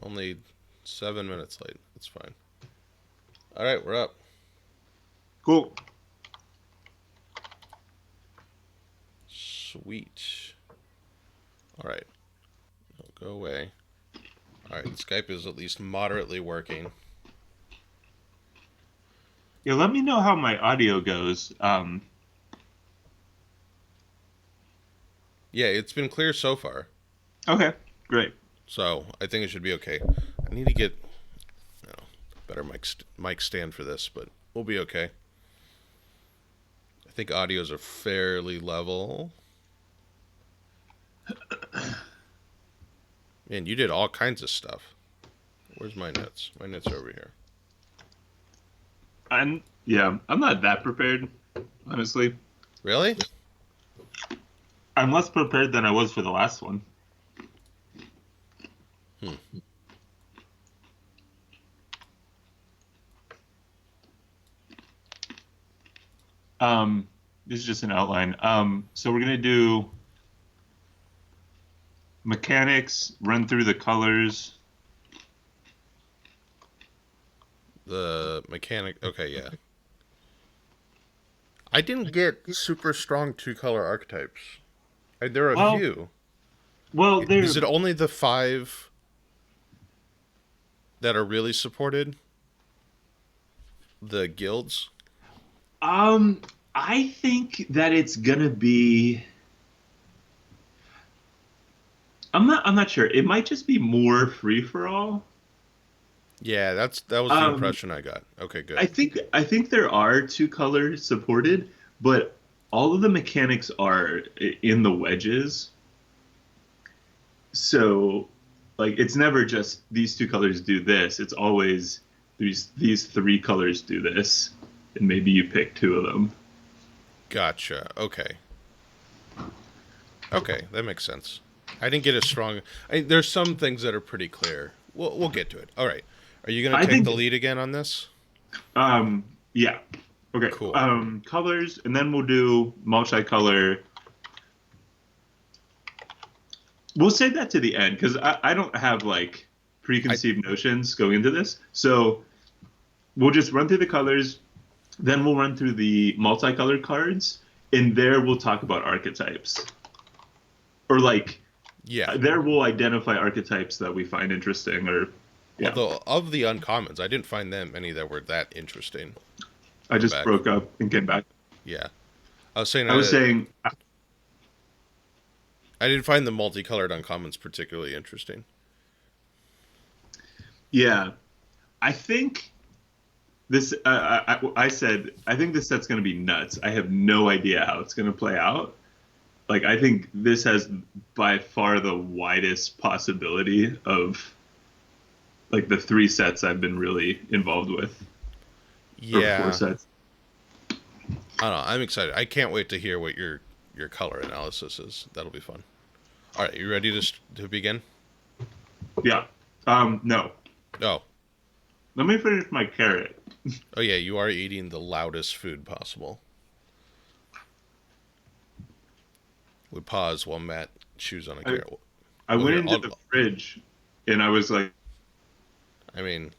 Only 7 minutes late. That's fine. All right, we're up. Cool. Sweet. All right. Go away. All right, Skype is at least moderately working. Yeah, let me know how my audio goes. Yeah, it's been clear so far. Okay, great. So I think it should be okay. I need to get better mic stand for this, but we'll be okay. I think audios are fairly level. Man, you did all kinds of stuff. Where's my notes? My notes are over here. I'm not that prepared, honestly. Really? I'm less prepared than I was for the last one. This is just an outline. So we're gonna do mechanics, run through the colors. The mechanic. Okay, yeah. I didn't get super strong 2-color archetypes. There are a few. Well, Is it only the 5 that are really supported? The guilds? I think that it's gonna be. I'm not sure. It might just be more free for all. Yeah, that was the impression I got. Okay, good. I think there are 2 colors supported, but all of the mechanics are in the wedges. So, like, it's never just these 2 colors do this. It's always these 3 colors do this, and maybe you pick 2 of them. Gotcha. Okay. Okay, that makes sense. I didn't get as strong. There's some things that are pretty clear. We'll get to it. All right. Are you going I to take think, the lead again on this? yeah. Okay. Cool. Colors, and then we'll do multicolor. We'll save that to the end because I don't have like preconceived notions going into this. So we'll just run through the colors, then we'll run through the multicolored cards, and there we'll talk about archetypes. Or like Yeah. there we'll identify archetypes that we find interesting or yeah. Although of the uncommons, I didn't find them any that were that interesting. I just broke up and came back. Yeah. I was saying I was saying I didn't find the multicolored uncommons particularly interesting. yeah. I think this I said I think this set's going to be nuts. I have no idea how it's going to play out. Like I think this has by far the widest possibility of like the 3 sets I've been really involved with. Yeah. Or 4 sets. I don't know. I'm excited. I can't wait to hear what your color analysis is. That'll be fun. All right, you ready to begin? Yeah. No. Oh. Let me finish my carrot. Oh yeah, you are eating the loudest food possible. We pause while Matt chews on a carrot. I went into the fridge and I was like, I mean,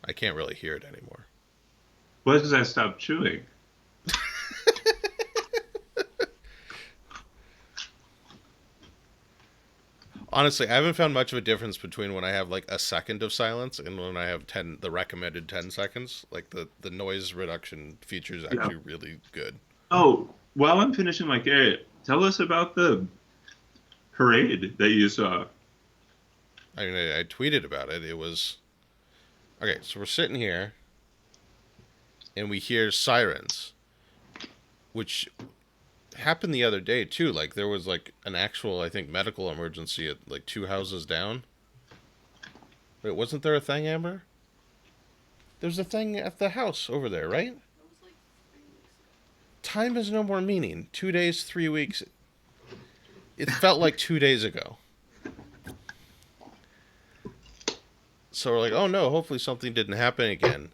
I can't really hear it anymore. well, because I stopped chewing. Honestly, I haven't found much of a difference between when I have like a second of silence and when I have the recommended 10 seconds. Like the noise reduction feature is actually really good. Oh, while I'm finishing my carrot, tell us about the parade that you saw. I mean, I tweeted about it. It was okay. So we're sitting here, and we hear sirens, which happened the other day too. Like there was like an actual, I think, medical emergency at like 2 houses down. Wait, wasn't there a thing, Amber? There's a thing at the house over there, right? Time has no more meaning. 2 days, 3 weeks. It felt like 2 days ago. So we're like, oh no, hopefully something didn't happen again.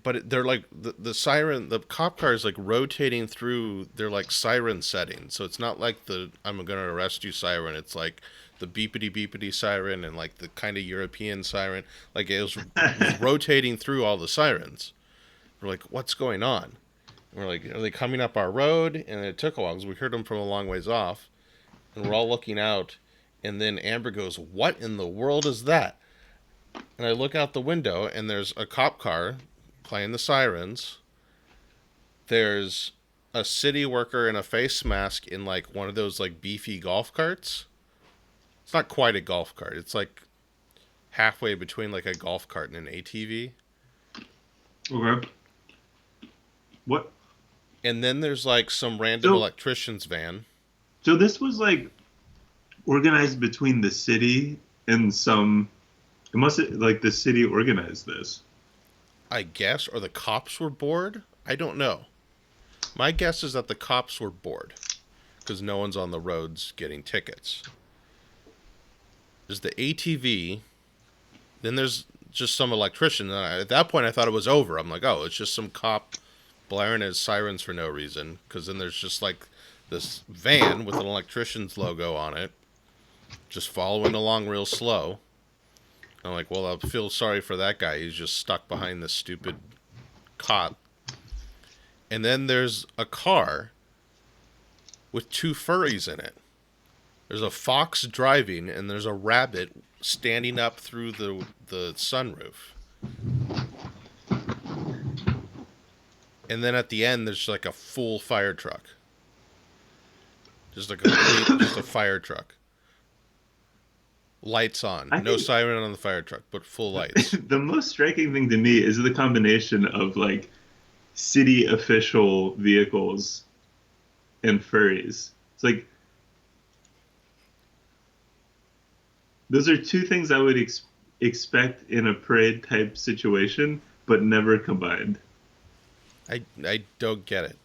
But they're like the siren, the cop car is like rotating through their like siren setting. So it's not like the I'm gonna arrest you siren. It's like the beepity beepity siren and like the kind of European siren. Like it was rotating through all the sirens. We're like, what's going on? And we're like, are they coming up our road? And it took a while because we heard them from a long ways off. And we're all looking out. And then Amber goes, what in the world is that? And I look out the window, and there's a cop car playing the sirens. There's a city worker in a face mask in like one of those like beefy golf carts. It's not quite a golf cart. It's like halfway between like a golf cart and an ATV. Okay. What? And then there's like some random electrician's van. So this was like organized between the city and some. It must like the city organized this. I guess, or the cops were bored. I don't know. My guess is that the cops were bored because no one's on the roads getting tickets. There's the ATV. Then there's just some electrician. And at that point, I thought it was over. I'm like, oh, it's just some cop blaring his sirens for no reason. Because then there's just like this van with an electrician's logo on it, just following along real slow. I'm like, well, I feel sorry for that guy. He's just stuck behind this stupid cop. And then there's a car with two furries in it. There's a fox driving, and there's a rabbit standing up through the sunroof. And then at the end, there's like a full fire truck. Just like just a fire truck. Lights on. No siren on the fire truck, but full lights. The most striking thing to me is the combination of like city official vehicles and furries. It's like those are two things I would expect in a parade type situation, but never combined. I don't get it.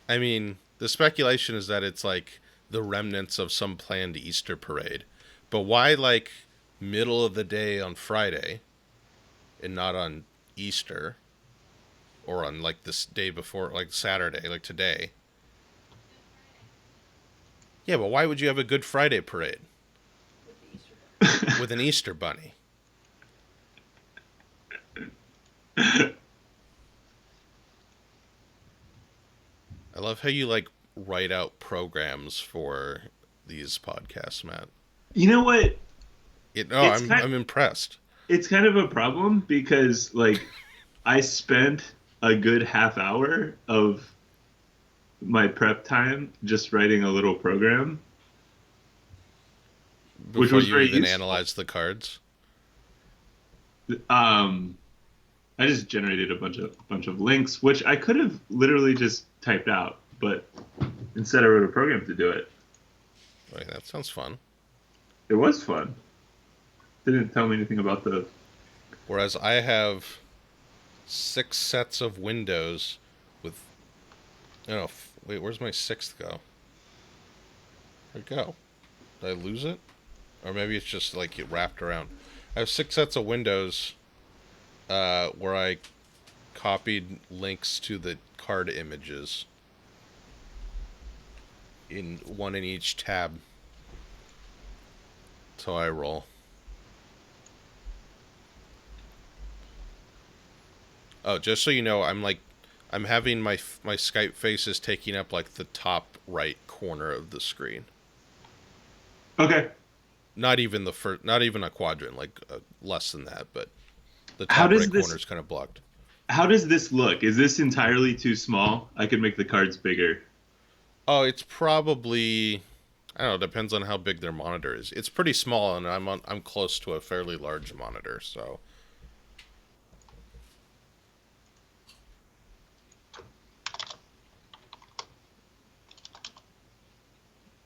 I mean, the speculation is that it's like the remnants of some planned Easter parade. But why, like, middle of the day on Friday and not on Easter or on, like, this day before, like, Saturday, like today? Yeah, but why would you have a Good Friday parade? With an Easter bunny? I love how you, like, write out programs for these podcasts, Matt. You know what? I'm impressed. It's kind of a problem because, like, I spent a good half hour of my prep time just writing a little program. Before which was you even analyzed the cards? I just generated a bunch of links, which I could have literally just typed out, but instead I wrote a program to do it. Wait, that sounds fun. It was fun. Didn't tell me anything about the... Whereas I have 6 sets of windows with... Oh, wait, where's my 6th go? Where'd it go? Did I lose it? Or maybe it's just like it wrapped around. I have 6 sets of windows where I copied links to the card images. One in each tab. So I roll. Oh, just so you know, I'm having my Skype faces taking up like the top right corner of the screen. Okay. Not even not even a quadrant, like less than that, but the top right corner is kind of blocked. How does this look? Is this entirely too small? I could make the cards bigger. Oh, it's probably, I don't know, depends on how big their monitor is. It's pretty small, and I'm close to a fairly large monitor, so.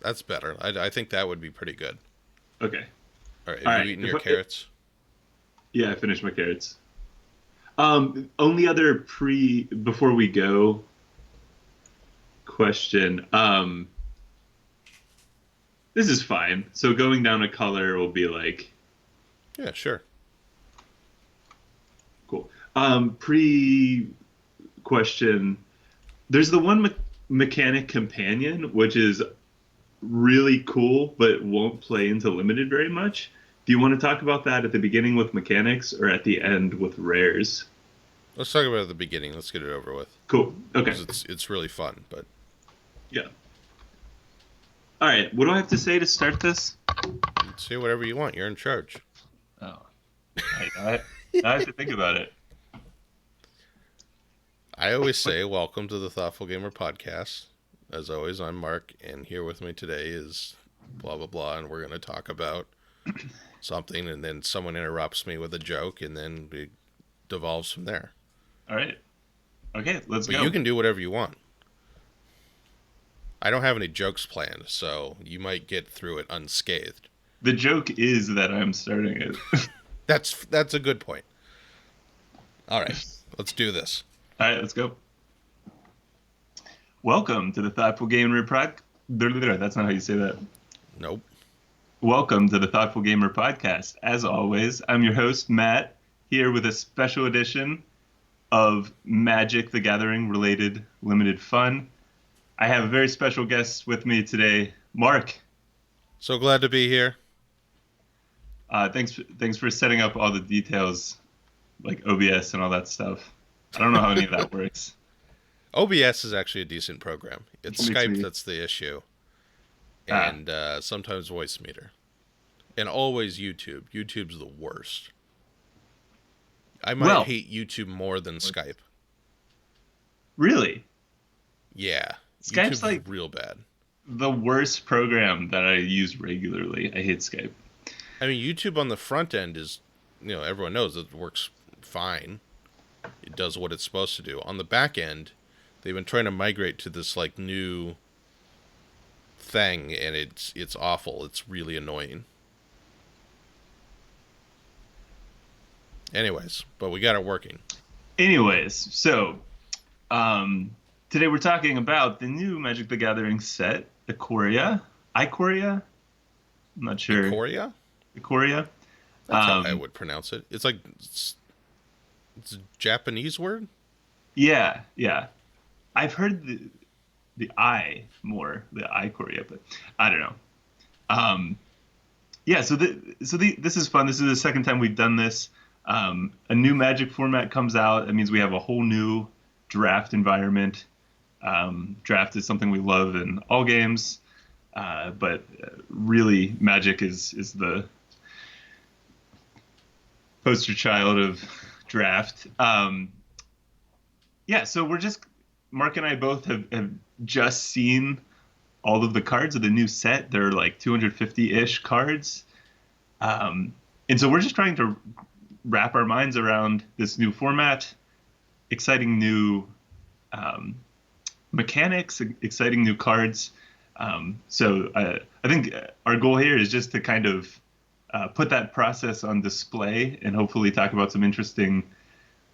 That's better. I think that would be pretty good. Okay. All right. Have you eaten your carrots? Yeah, I finished my carrots. Only other before we go question. This is fine. So going down a color will be like... Yeah, sure. Cool. Pre-question. There's the one mechanic companion, which is really cool, but won't play into limited very much. Do you want to talk about that at the beginning with mechanics or at the end with rares? Let's talk about it at the beginning. Let's get it over with. Cool. Okay. Because it's really fun, but Yeah. All right. What do I have to say to start this? say whatever you want. You're in charge. Oh, I have to think about it. I always say, welcome to the Thoughtful Gamer Podcast. As always, I'm Marc, and here with me today is blah, blah, blah, and we're going to talk about something, and then someone interrupts me with a joke, and then it devolves from there. All right. Okay, let's go. But you can do whatever you want. I don't have any jokes planned, so you might get through it unscathed. The joke is that I'm starting it. That's a good point. All right, let's do this. All right, let's go. Welcome to the Thoughtful Gamer Podcast. That's not how you say that. Nope. Welcome to the Thoughtful Gamer Podcast. As always, I'm your host, Matt, here with a special edition of Magic the Gathering related limited fun. I have a very special guest with me today, Marc. So glad to be here. Thanks for setting up all the details, like OBS and all that stuff. I don't know how any of that works. OBS is actually a decent program. It's Skype that's the issue. And sometimes Voicemeeter. And always YouTube. YouTube's the worst. I might hate YouTube more than Skype. Really? Yeah. Skype's YouTube's like real bad. The worst program that I use regularly. I hate Skype. I mean, YouTube on the front end is, everyone knows it works fine. It does what it's supposed to do. On the back end, they've been trying to migrate to this like new thing, and it's awful. It's really annoying. Anyways, but we got it working. Anyways, so today we're talking about the new Magic the Gathering set, Ikoria. I'm not sure. Ikoria? That's how I would pronounce it. It's like it's a Japanese word? Yeah. I've heard the I more, the Ikoria, but I don't know. Yeah, so this is fun. This is the second time we've done this. A new Magic format comes out. That means we have a whole new draft environment. Draft is something we love in all games, but really Magic is the poster child of draft. Yeah, so Marc and I both have just seen all of the cards of the new set. There are like 250-ish cards. And so we're just trying to wrap our minds around this new format, exciting new mechanics, exciting new cards. So I think our goal here is just to kind of put that process on display and hopefully talk about some interesting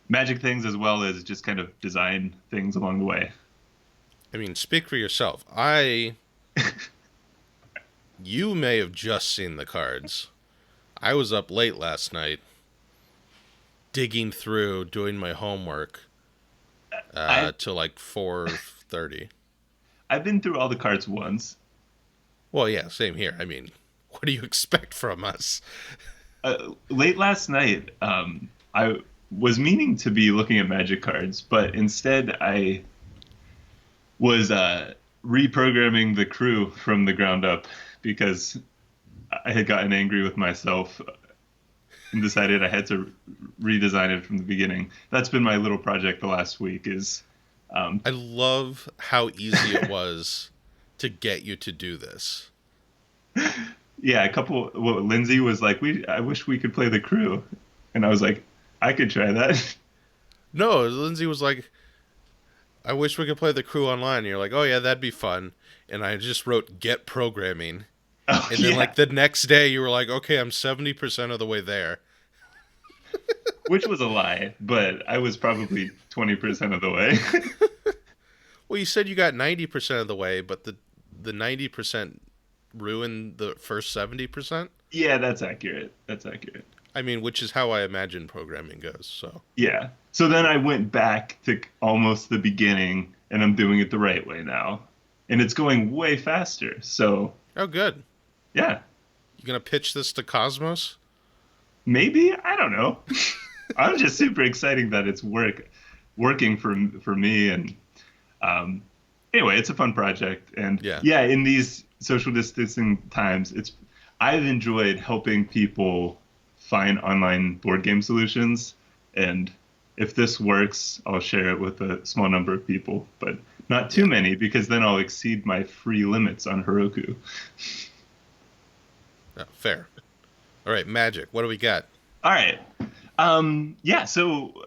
Magic things as well as just kind of design things along the way. I mean, speak for yourself. You may have just seen the cards. I was up late last night digging through, doing my homework till like 4:30. I've been through all the cards once. Well, yeah, same here. I mean, what do you expect from us? Late last night, I was meaning to be looking at Magic cards, but instead I was reprogramming the crew from the ground up because I had gotten angry with myself and decided I had to redesign it from the beginning. That's been my little project the last week. I love how easy it was to get you to do this. Yeah, Lindsay was like, I wish we could play the crew. And I was like, I could try that. No, Lindsay was like, I wish we could play the crew online. And you're like, oh yeah, that'd be fun. And I just wrote get programming. Oh, and then like the next day you were like, okay, I'm 70% of the way there. Which was a lie, but I was probably 20% of the way. Well, you said you got 90% of the way, but the 90% ruined the first 70%? Yeah, that's accurate. I mean, which is how I imagine programming goes, so. Yeah. So then I went back to almost the beginning, and I'm doing it the right way now. And it's going way faster. So Oh, good. Yeah, You gonna pitch this to Cosmos? maybe, I don't know. I'm just super excited that it's working for me, and um, anyway, it's a fun project, and Yeah. yeah, in these social distancing times, I've enjoyed helping people find online board game solutions, and if this works, I'll share it with a small number of people, but not too Yeah. many because then I'll exceed my free limits on Heroku. Oh, fair. All right, Magic. What do we got? All right. Yeah, so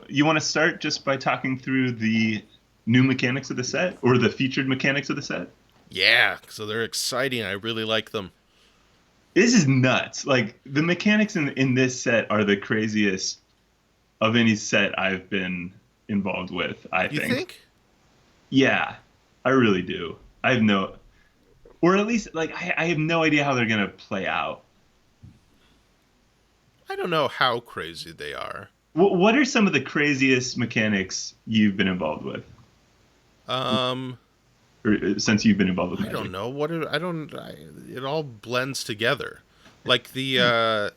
you want to start just by talking through the new mechanics of the set or the featured mechanics of the set? Yeah, so they're exciting. I really like them. This is nuts. Like the mechanics in this set are the craziest of any set I've been involved with, I You think. think? Yeah, I really do. I have no, or at least like I have no idea how they're gonna play out. I don't know how crazy they are. What are some of the craziest mechanics you've been involved with, Um, or since you've been involved with I don't Magic? know. It all blends together. Like the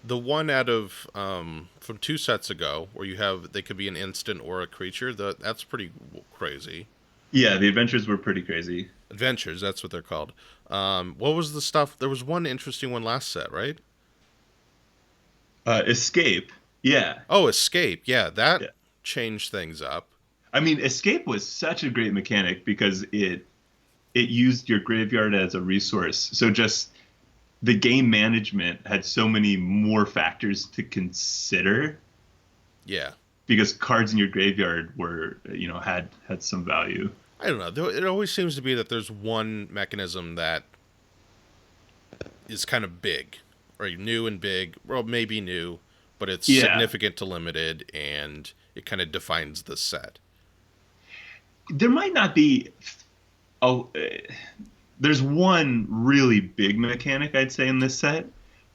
one out of from 2 sets ago where they could be an instant or a creature. That's pretty crazy. Yeah, the adventures were pretty crazy. Adventures, that's what they're called. What was the stuff? There was one interesting one last set, right? Escape, yeah, Oh, escape. Yeah, that yeah. changed things up. I mean, escape was such a great mechanic because it used your graveyard as a resource. So just the game management had so many more factors to consider Yeah. because cards in your graveyard were, had some value. I don't know. It always seems to be that there's one mechanism that is kind of big, or new and big. Well, maybe new, but it's Yeah, significant to limited, and it kind of defines the set. there might not be. Oh, there's one really big mechanic I'd say in this set,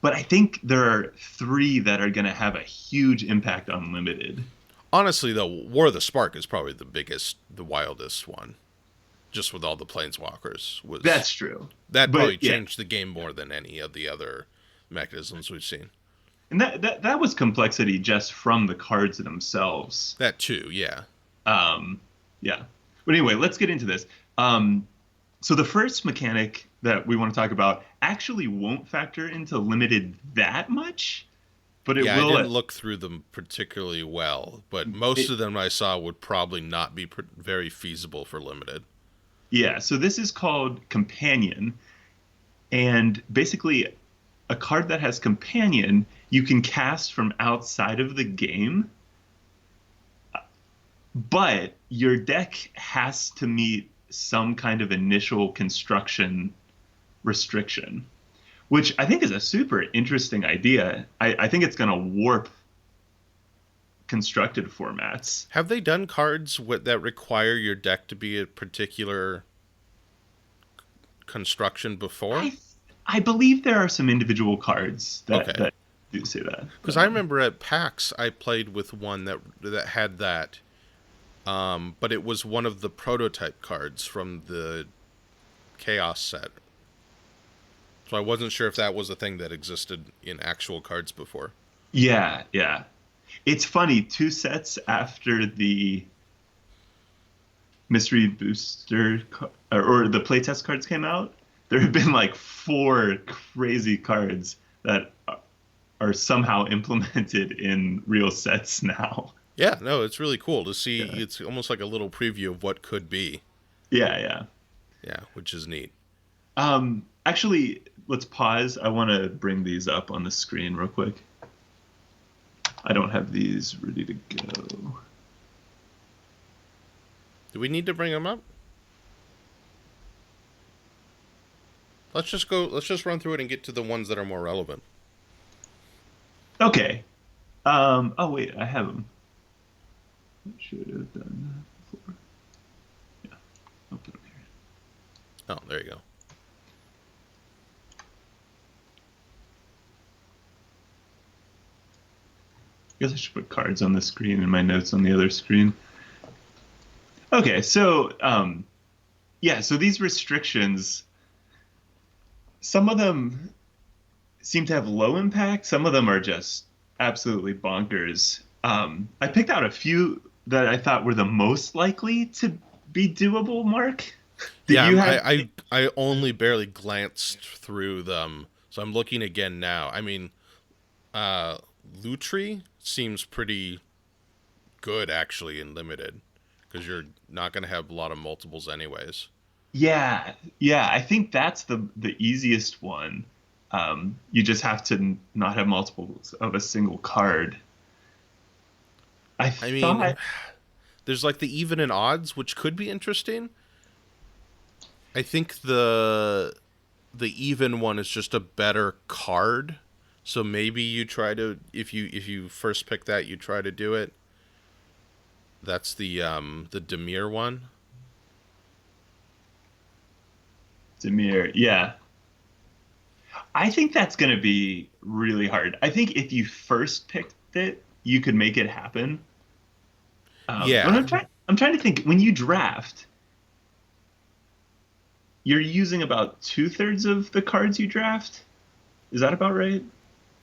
but I think there are three that are going to have a huge impact on limited. Honestly, though, War of the Spark is probably the biggest, the wildest one. Just with all the planeswalkers, was That's true, that but probably yeah, changed the game more than any of the other mechanisms we've seen. and that was complexity just from the cards themselves. That too, yeah. Um, yeah. But anyway, let's get into this. So the first mechanic that we want to talk about actually won't factor into limited that much, but it Yeah, I will. didn't look through them particularly well, but most It, of them I saw would probably not be very feasible for limited. yeah. So this is called Companion, and basically, a card that has Companion you can cast from outside of the game, but your deck has to meet some kind of initial construction restriction, which I think is a super interesting idea. I think it's going to warp constructed formats. Have they done cards that require your deck to be a particular construction before? I I believe there are some individual cards that Okay. do say that. Because I remember at PAX I played with one that had that, but it was one of the prototype cards from the Chaos set. So I wasn't sure if that was a thing that existed in actual cards before. Yeah, yeah. It's funny. 2 sets after the mystery booster or the playtest cards came out, there have been like four crazy cards that are somehow implemented in real sets now. Yeah, no, it's really cool to see. Yeah, It's almost like a little preview of what could be. yeah, yeah. Yeah, which is neat. Actually, let's pause. I want to bring these up on the screen real quick. I don't have these ready to go. Do we need to bring them up? Let's just go. Let's just run through it and get to the ones that are more relevant. Okay. Oh wait, I have them. I should have done that before. Yeah, I'll put them here. Oh, there you go. I guess I should put cards on the screen and my notes on the other screen. Okay, so yeah, so these restrictions, some of them seem to have low impact. Some of them are just absolutely bonkers. I picked out a few that I thought were the most likely to be doable, Mark. Did Yeah, you have? I only barely glanced through them, so I'm looking again now. I mean, uh, Lutri seems pretty good actually in limited because you're not going to have a lot of multiples anyways. Yeah, yeah. I think that's the easiest one. You just have to not have multiples of a single card. I I mean, thought, there's like the even and odds, which could be interesting. I think the even one is just a better card. So maybe you try to if you first pick that, you try to do it. That's the Demir one. Demir. Yeah, I think that's going to be really hard. I think if you first picked it, you could make it happen. But Yeah. I'm trying to think. When you draft, you're using about 2/3 of the cards you draft. Is that about right?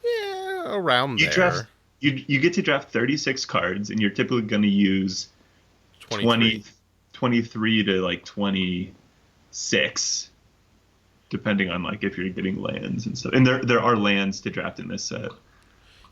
Yeah, around You draft there. you get to draft 36 cards, and you're typically going to use 23. 20, 23 to like 26, depending on like if you're getting lands and stuff. And there are lands to draft in this set.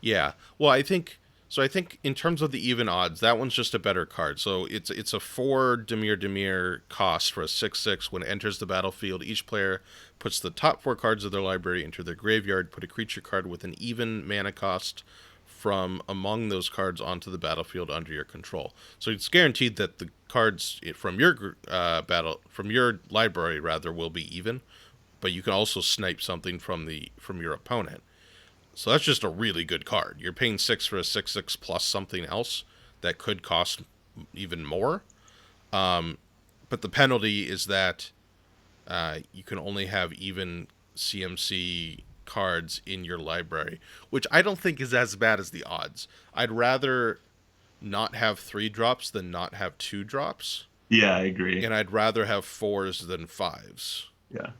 Yeah. Well, I think so. I think in terms of the even odds, that one's just a better card. So it's a 4 Demir cost for a 6/6. When it enters the battlefield, each player puts the top 4 cards of their library into their graveyard. Put a creature card with an even mana cost from among those cards onto the battlefield under your control. So it's guaranteed that the cards from your from your library rather will be even, but you can also snipe something from your opponent. So that's just a really good card. You're paying 6 for a 6/6 plus something else that could cost even more. But the penalty is that you can only have even CMC cards in your library, which I don't think is as bad as the odds. I'd rather not have 3 drops than not have 2 drops, Yeah, I agree. and I'd rather have fours than fives. Yeah.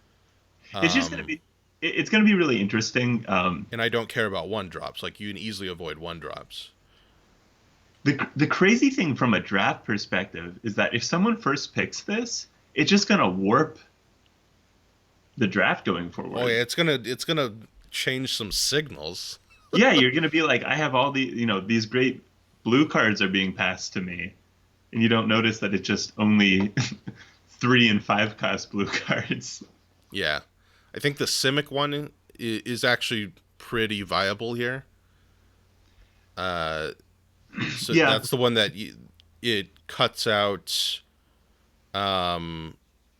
It's just gonna Um, be it's gonna be really interesting. and I don't care about 1 drops. Like you can easily avoid 1 drops. The crazy thing from a draft perspective is that if someone first picks this, it's just gonna warp the draft going Oh forward. yeah, it's gonna change some signals. Yeah, you're gonna be like, I have all these great blue cards are being passed to me, and you don't notice that it's just only 3 and 5 cost blue cards. Yeah, I think the Simic one is actually pretty viable here. Uh, so Yeah, that's the one that it cuts out. Um,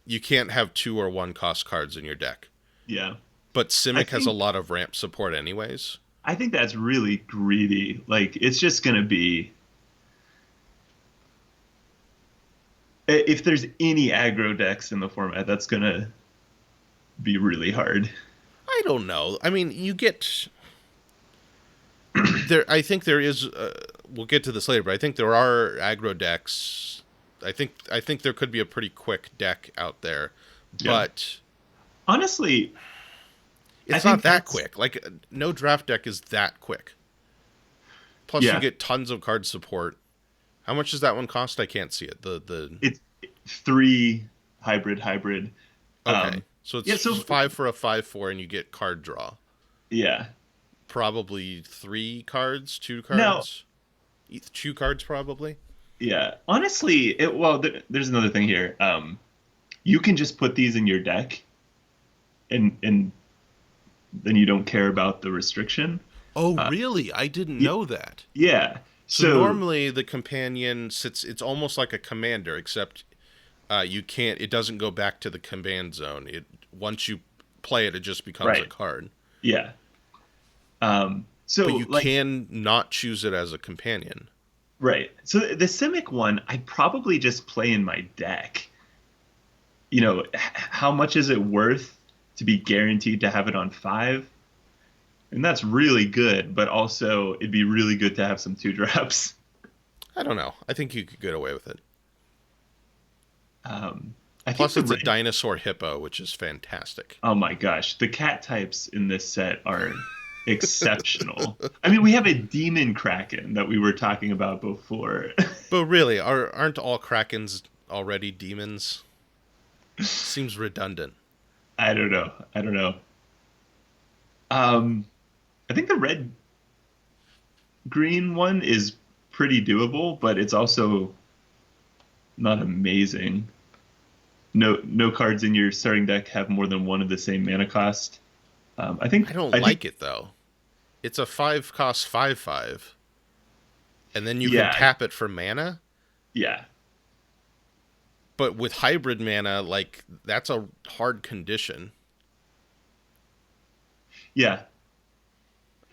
you can't have 2 or 1 cost cards in your deck, yeah. but I Simic has a think lot of ramp support anyways. I think that's really greedy. Like it's just gonna be if there's any aggro decks in the format, that's gonna be really hard. I don't know. I mean, you get there. I think there is. We'll get to this later, but I think there are aggro decks. I think there could be a pretty quick deck out there, Yeah. but Honestly, I it's not think that that's quick. Like no draft deck is that quick. Plus, you yeah. get tons of card support. How much does that one cost? I can't see it. The It's 3 hybrid. okay, Um, so yeah. it's So 5 for a 5/4, and you get card draw. yeah. Probably 3 cards, Now, 2 cards probably. yeah. Honestly, there's another thing here. You can just put these in your deck, and then you don't care about the restriction. Oh, Uh, really? I didn't y- know that. yeah. So So normally the companion sits. It's almost like a commander, except you can't. It doesn't go back to the command zone. It once you play it, it just becomes a right. card. Yeah. So But you like can not choose it as a companion. right. So the Simic one, I'd probably just play in my deck. How much is it worth to be guaranteed to have it on 5? And that's really good, but also it'd be really good to have some 2 drops. I don't know. I think you could get away with it. Um, I think Plus, the it's a red. dinosaur hippo, which is fantastic. Oh my gosh, the cat types in this set are exceptional. I mean, we have a demon kraken that we were talking about before. But really, aren't all krakens already demons? Seems redundant. I don't know. I don't know. Um, I think the red green one is pretty doable, but it's also not amazing. No cards in your starting deck have more than one of the same mana cost. I think I don't I think like it though. It's a 5 cost 5/5, and then you can yeah, tap it for mana. yeah. But with hybrid mana, like that's a hard condition. Yeah.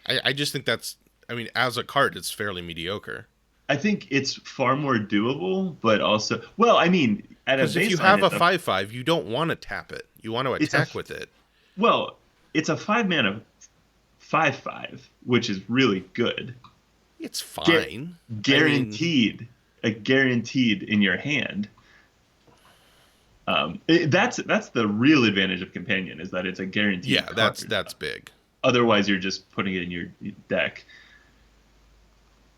I just think that's. I mean, as a card, it's fairly mediocre. I think it's far more doable, but also well, I mean, at a Because if you baseline have a it's 5/5, you don't want to tap it. You want to it's a attack with it. well, it's a 5 mana 5/5, which is really good. It's Gu- fine. I mean, guaranteed in your hand. That's the real advantage of companion is that it's a guaranteed yeah, that's card. that's big. Otherwise, you're just putting it in your deck.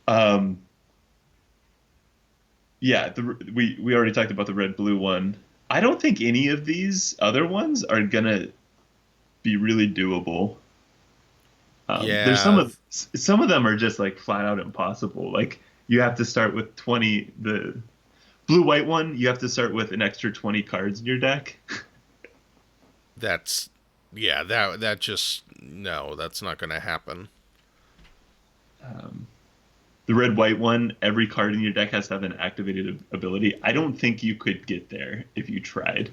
Um, yeah, we already talked about the red blue one. I don't think any of these other ones are gonna be really doable. There's Yeah, some of them are just like flat out impossible. Like you have to start with 20. The blue white one, you have to start with an extra 20 cards in your deck. that's that just no, that's not going to happen. Um, the red white one, every card in your deck has to have an activated ability. I don't think you could get there if you tried.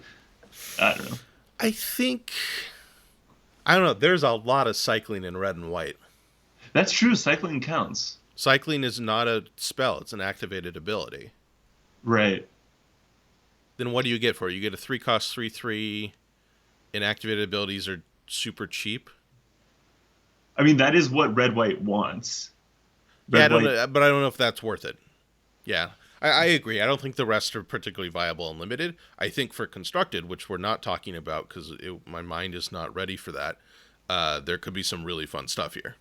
I don't know. I think I don't know. There's a lot of cycling in red and white. That's true. Cycling counts. Cycling is not a spell; it's an activated ability. Right. Then what do you get for it? You get a 3 cost 3/3, and activated abilities are super cheap. I mean, that is what red white wants. Yeah, I Red don't white. know, but I don't know if that's worth it. Yeah, I agree. I don't think the rest are particularly viable and limited. I think for constructed, which we're not talking about because my mind is not ready for that, there could be some really fun stuff here.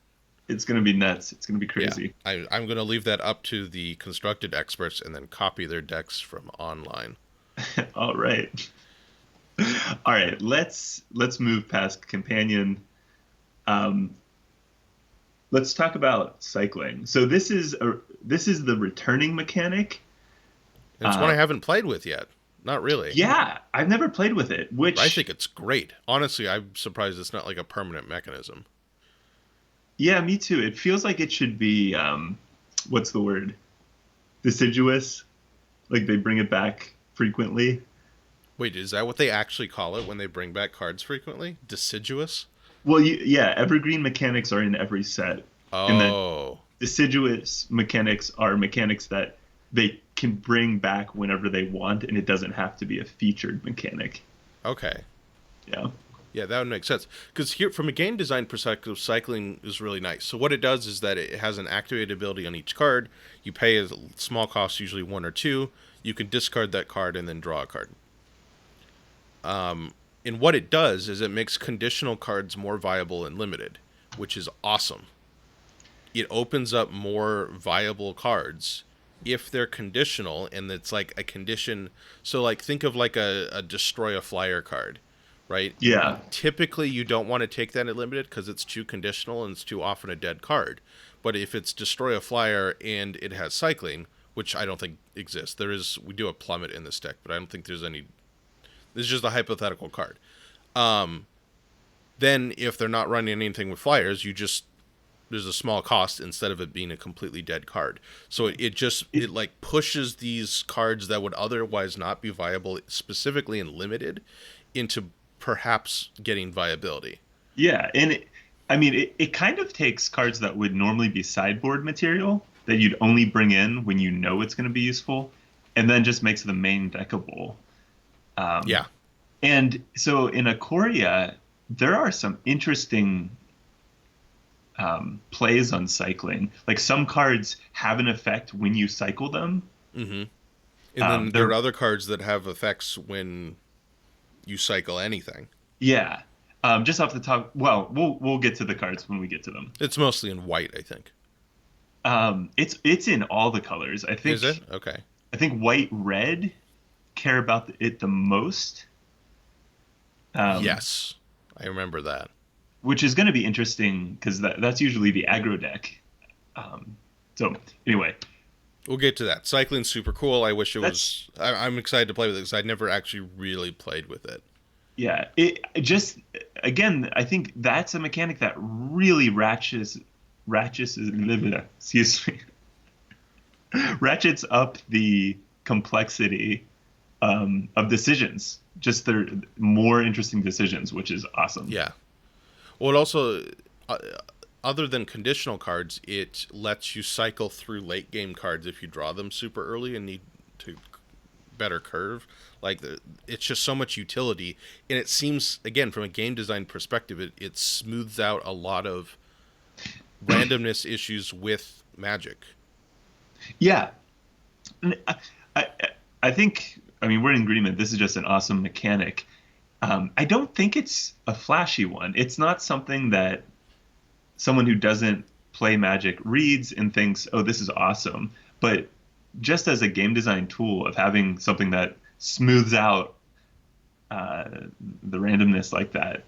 It's gonna be nuts. It's gonna be Yeah, crazy. I'm going to leave that up to the constructed experts and then copy their decks from online. All right. All right. Let's move past companion. Um, let's talk about cycling. So this is the returning mechanic. And it's one Uh, I haven't played with yet. Not really. yeah, I've never played with it. But I Which think it's great. Honestly, I'm surprised it's not like a permanent mechanism. yeah, me too. It feels like it should be what's the word? Deciduous. Like they bring it back frequently. Wait, is that what they actually call it when they bring back cards frequently? Deciduous? Well, yeah, evergreen mechanics are in every set, and then Oh, deciduous mechanics are mechanics that they can bring back whenever they want, and it doesn't have to be a featured mechanic. okay. Yeah. Yeah, that would make sense. Because here, from a game design perspective, cycling is really nice. So what it does is that it has an activated ability on each card. You pay a small cost, usually 1 or 2. You can discard that card and then draw a card. And what it does is it makes conditional cards more viable and limited, which is awesome. It opens up more viable cards if they're conditional, and it's like a condition. So, like, think of like a destroy a flyer card, right? Yeah. Typically, you don't want to take that at limited because it's too conditional and it's too often a dead card. But if it's destroy a flyer and it has cycling, which I don't think exists, we do a plummet in this deck, but I don't think there's any. This is just a hypothetical card. Then if they're not running anything with flyers, there's a small cost instead of it being a completely dead card. So it like pushes these cards that would otherwise not be viable, specifically and limited, into perhaps getting viability. Yeah, and I mean, it kind of takes cards that would normally be sideboard material that you'd only bring in when you know it's going to be useful, and then just makes them main deckable. Yeah. And so in Ikoria, there are some interesting plays on cycling. Like some cards have an effect when you cycle them. Mm-hmm. And then there They're are other cards that have effects when you cycle anything. Yeah. Just off the top, well, we'll get to the cards when we get to them. It's mostly in white, I think. It's in all the colors. Is it? Okay. I think white, red care about it the most. Yes, I remember that. Which is going to be interesting because that's usually the aggro deck. So anyway, we'll get to that. Cycling's super cool. I wish it that's, was. I'm excited to play with it because I never actually really played with it. Yeah, it just again, I think that's a mechanic that really excuse me, ratchets up the complexity of decisions. Just they're more interesting decisions, which is awesome. Yeah. Well, it also, other than conditional cards, it lets you cycle through late game cards if you draw them super early and need to better curve. Like, it's just so much utility. And it seems, again, from a game design perspective, it smooths out a lot of randomness issues with Magic. Yeah. I think, I mean, we're in agreement. This is just an awesome mechanic. I don't think it's a flashy one. It's not something that someone who doesn't play Magic reads and thinks, oh, this is awesome. But just as a game design tool of having something that smooths out the randomness like that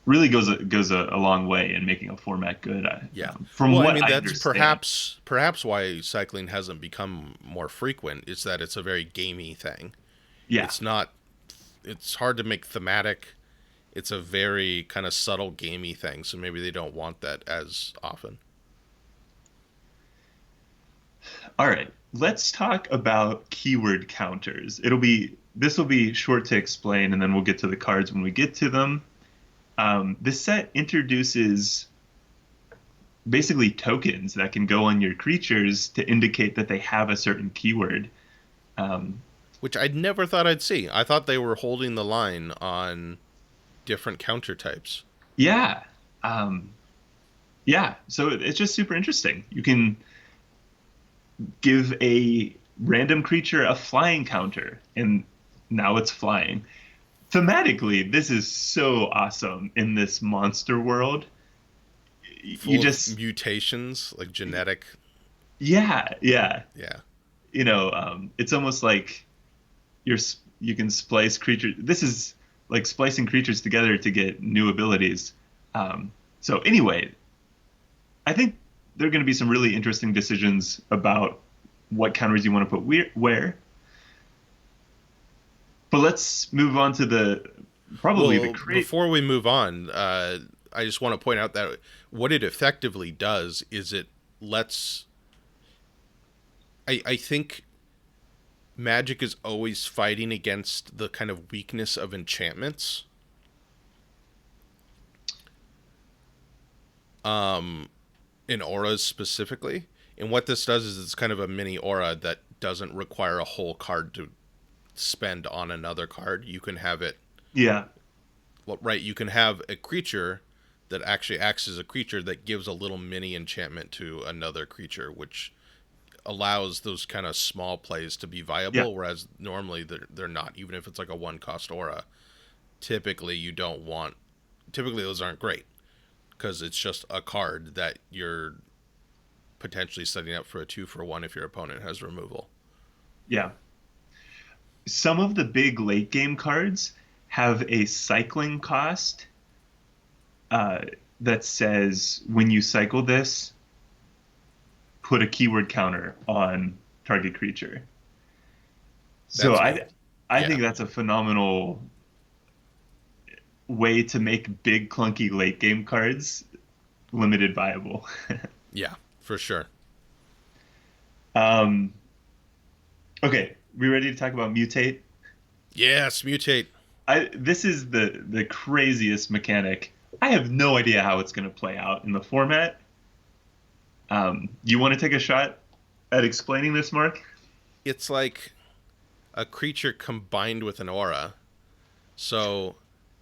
really goes a long way in making a format good. Yeah. From well, what I mean, that's understand. perhaps why cycling hasn't become more frequent is that it's a very gamey thing. Yeah. It's hard to make thematic. It's a very kind of subtle gamey thing, so maybe they don't want that as often. All right. Let's talk about keyword counters. This will be short to explain, and then we'll get to the cards when we get to them. This set introduces basically tokens that can go on your creatures to indicate that they have a certain keyword. Which I never thought I'd see. I thought they were holding the line on different counter types. Yeah. Yeah. So it's just super interesting. You can give a random creature a flying counter, and now it's flying. Thematically, this is so awesome in this monster world. Full of mutations, like genetic. Yeah. Yeah. It's almost like you can splice creatures. This is like splicing creatures together to get new abilities. So anyway, I think there are going to be some really interesting decisions about what counters you want to put where. But let's move on to before we move on, I just want to point out that what it effectively does is it lets. I think Magic is always fighting against the kind of weakness of enchantments. In auras specifically. And what this does is it's kind of a mini aura that doesn't require a whole card to spend on another card. You can have it. Yeah. Well, right. You can have a creature that actually acts as a creature that gives a little mini enchantment to another creature, which allows those kind of small plays to be viable, Yeah. whereas normally they're not. Even if it's like a one-cost aura, typically those aren't great because it's just a card that you're potentially setting up for a 2-for-1 if your opponent has removal. Yeah. Some of the big late game cards have a cycling cost that says when you cycle this, put a keyword counter on target creature. So I think that's a phenomenal way to make big clunky late game cards limited viable. Yeah, for sure. Okay, we ready to talk about Mutate? Yes, Mutate. This is the craziest mechanic. I have no idea how it's going to play out in the format. You want to take a shot at explaining this, Marc? It's like a creature combined with an aura. So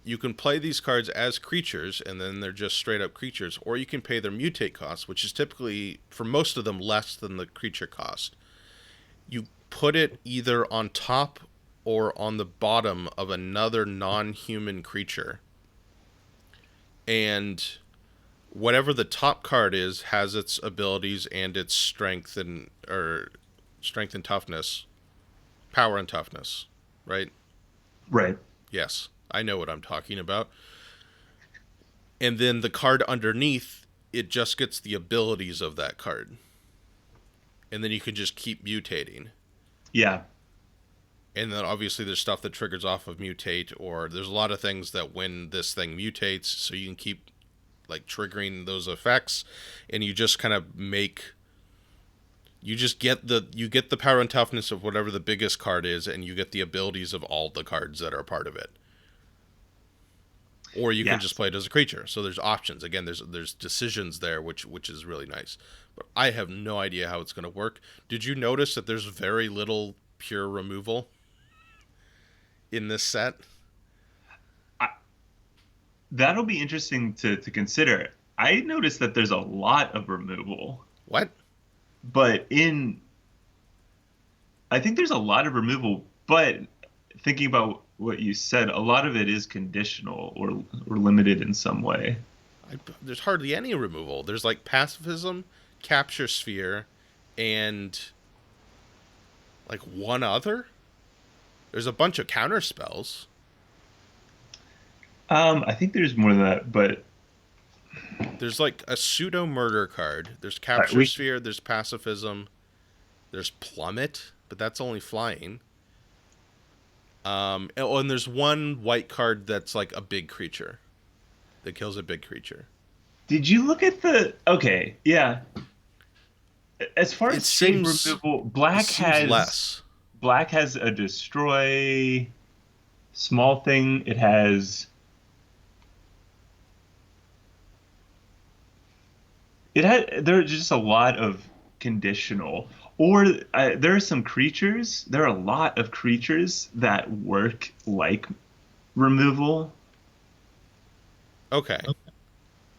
you can play these cards as creatures, and then they're just straight up creatures, or you can pay their mutate cost, which is typically, for most of them, less than the creature cost. You put it either on top or on the bottom of another non-human creature. And whatever the top card is has its abilities and its strength and toughness, power and toughness, right? Right. Yes, I know what I'm talking about. And then the card underneath, it just gets the abilities of that card. And then you can just keep mutating. Yeah. And then obviously there's stuff that triggers off of mutate, or there's a lot of things that when this thing mutates, so you can keep like triggering those effects, and you just kind of you get the power and toughness of whatever the biggest card is, and you get the abilities of all the cards that are a part of it. Or you can just play it as a creature. So there's options. Again, there's decisions there, which is really nice. But I have no idea how it's going to work. Did you notice that there's very little pure removal in this set? That'll be interesting to consider. I noticed that there's a lot of removal. What? But I think there's a lot of removal, but thinking about what you said, a lot of it is conditional or limited in some way. There's hardly any removal. There's like pacifism, capture sphere, and like one other. There's a bunch of counter spells. I think there's more than that, but there's like a pseudo murder card. There's capture sphere. There's pacifism. There's plummet, but that's only flying. And there's one white card that's like a big creature that kills a big creature. Did you look at the? Okay, yeah. As far as shape removal, black has less. Black has a destroy small thing. It has. There's just a lot of conditional. Or there are some creatures. There are a lot of creatures that work like removal. Okay.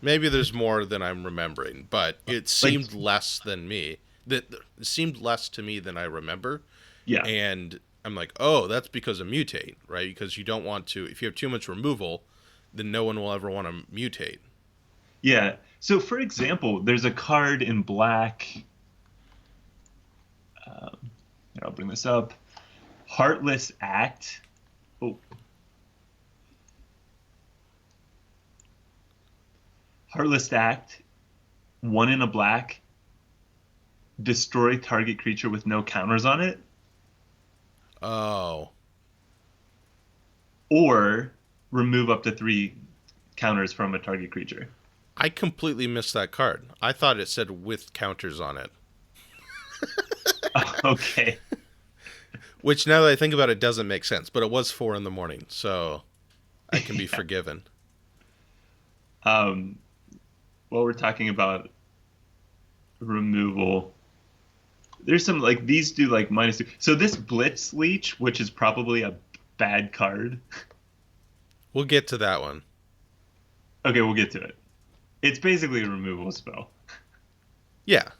Maybe there's more than I'm remembering, but it seemed less than me. It seemed less to me than I remember. Yeah. And I'm like, oh, that's because of mutate, right? Because you don't want to. If you have too much removal, then no one will ever want to mutate. Yeah. So, for example, there's a card in black. I'll bring this up. Heartless Act. Oh. Heartless Act. 1 in a black. Destroy target creature with no counters on it. Oh. Or remove up to 3 counters from a target creature. I completely missed that card. I thought it said with counters on it. Okay. Which, now that I think about it, doesn't make sense. But it was 4 a.m, so I can be forgiven. While we're talking about removal, there's some, like, these do, like, -2. So this Blitz Leech, which is probably a bad card. We'll get to that one. Okay, we'll get to it. It's basically a removal spell. Yeah.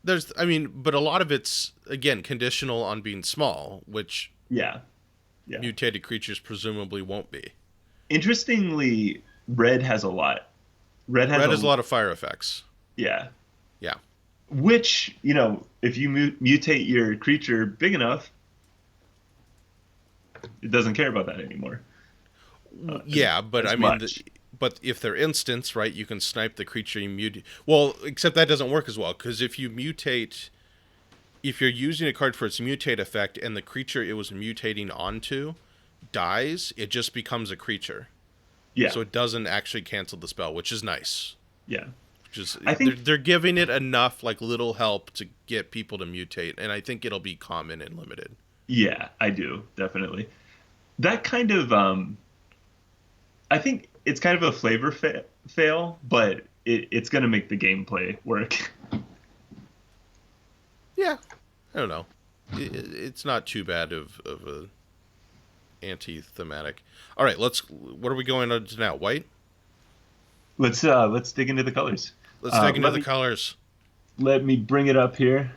But a lot of it's, again, conditional on being small, which mutated creatures presumably won't be. Interestingly, red has a lot. Red has a lot of fire effects. Yeah. Yeah. Which, if you mutate your creature big enough, it doesn't care about that anymore. But if they're instants, right, you can snipe the creature you mutate. Well, except that doesn't work as well, because if you mutate, if you're using a card for its mutate effect and the creature it was mutating onto dies, it just becomes a creature. Yeah. So it doesn't actually cancel the spell, which is nice. Yeah. I think they're giving it enough, like, little help to get people to mutate, and I think it'll be common and limited. Yeah, I do, definitely. That kind of, I think it's kind of a flavor fail, but it's going to make the gameplay work. Yeah, I don't know. It's not too bad of a anti-thematic. All right, what are we going on to now? White? Let's dig into the colors. Let's dig into the colors. Let me bring it up here.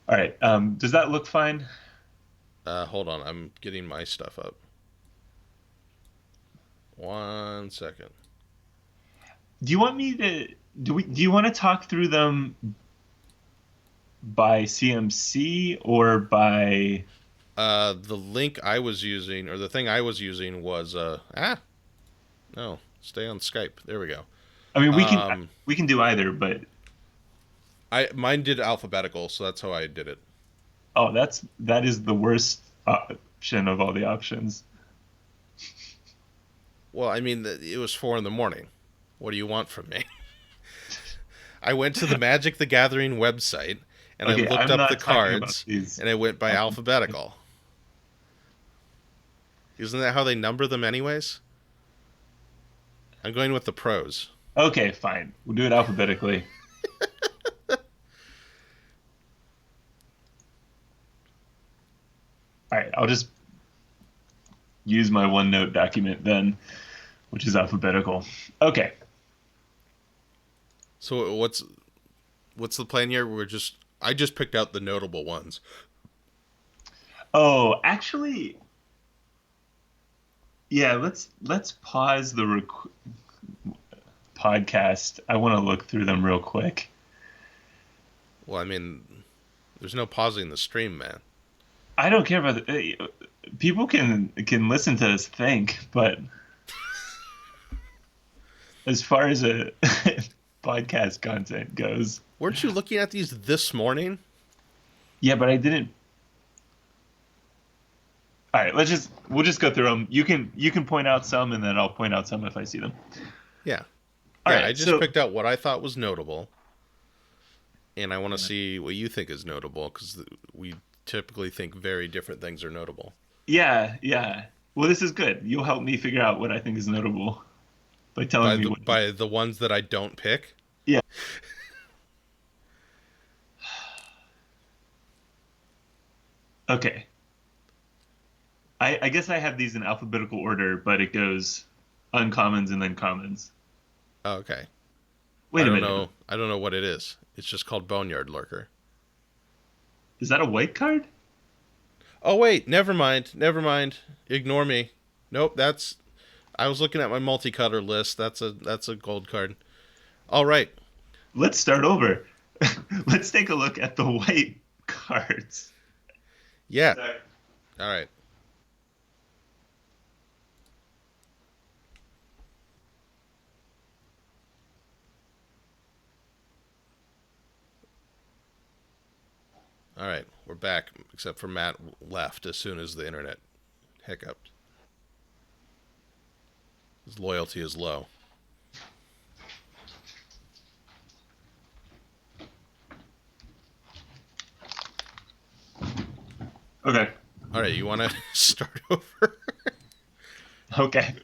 All right. Does that look fine? Hold on, I'm getting my stuff up. 1 second. Do you want me to do you want to talk through them by CMC or by The link I was using, or the thing I was using was no, stay on Skype. There we go. I mean Um, we can do either, but mine did alphabetical, so that's how I did it. oh, that is the worst option of all the options. Well, I mean, it was 4 in the morning. What do you want from me? I went to the Magic the Gathering website and I Okay, looked I'm up the not talking about cards these. and I went by alphabetical. Isn't that how they number them, anyways? I'm going with the pros. Okay, fine. We'll do it alphabetically. All right, I'll just use my OneNote document then, which is alphabetical. Okay. So what's the plan here? I just picked out the notable ones. Oh, actually, yeah, let's pause the podcast. I want to look through them real quick. Well, I mean, there's no pausing the stream, man. I don't care about people can listen to us think, but as far as a podcast content goes, Weren't you looking at these this morning? yeah, but I didn't. All right, we'll just go through them. You can point out some, and then I'll point out some if I see them. Yeah. All Yeah, right, I just so picked out what I thought was notable, and I want to see what you think is notable, because we typically think very different things are notable. yeah, yeah. Well, this is good. You'll help me figure out what I think is notable by telling me what. By the ones that I don't pick? Yeah. Okay. I guess I have these in alphabetical order, but it goes uncommons and then commons. Oh, okay. Wait a minute. I don't know what it is. It's just called Boneyard Lurker. Is that a white card? Oh, wait. Never mind. Never mind. Ignore me. Nope, I was looking at my multicolor list. That's a gold card. All right. Let's start over. Let's take a look at the white cards. Yeah. All right. All right, we're back, except for Matt left as soon as the internet hiccuped. His loyalty is low. Okay. All right, you want to start over? Okay.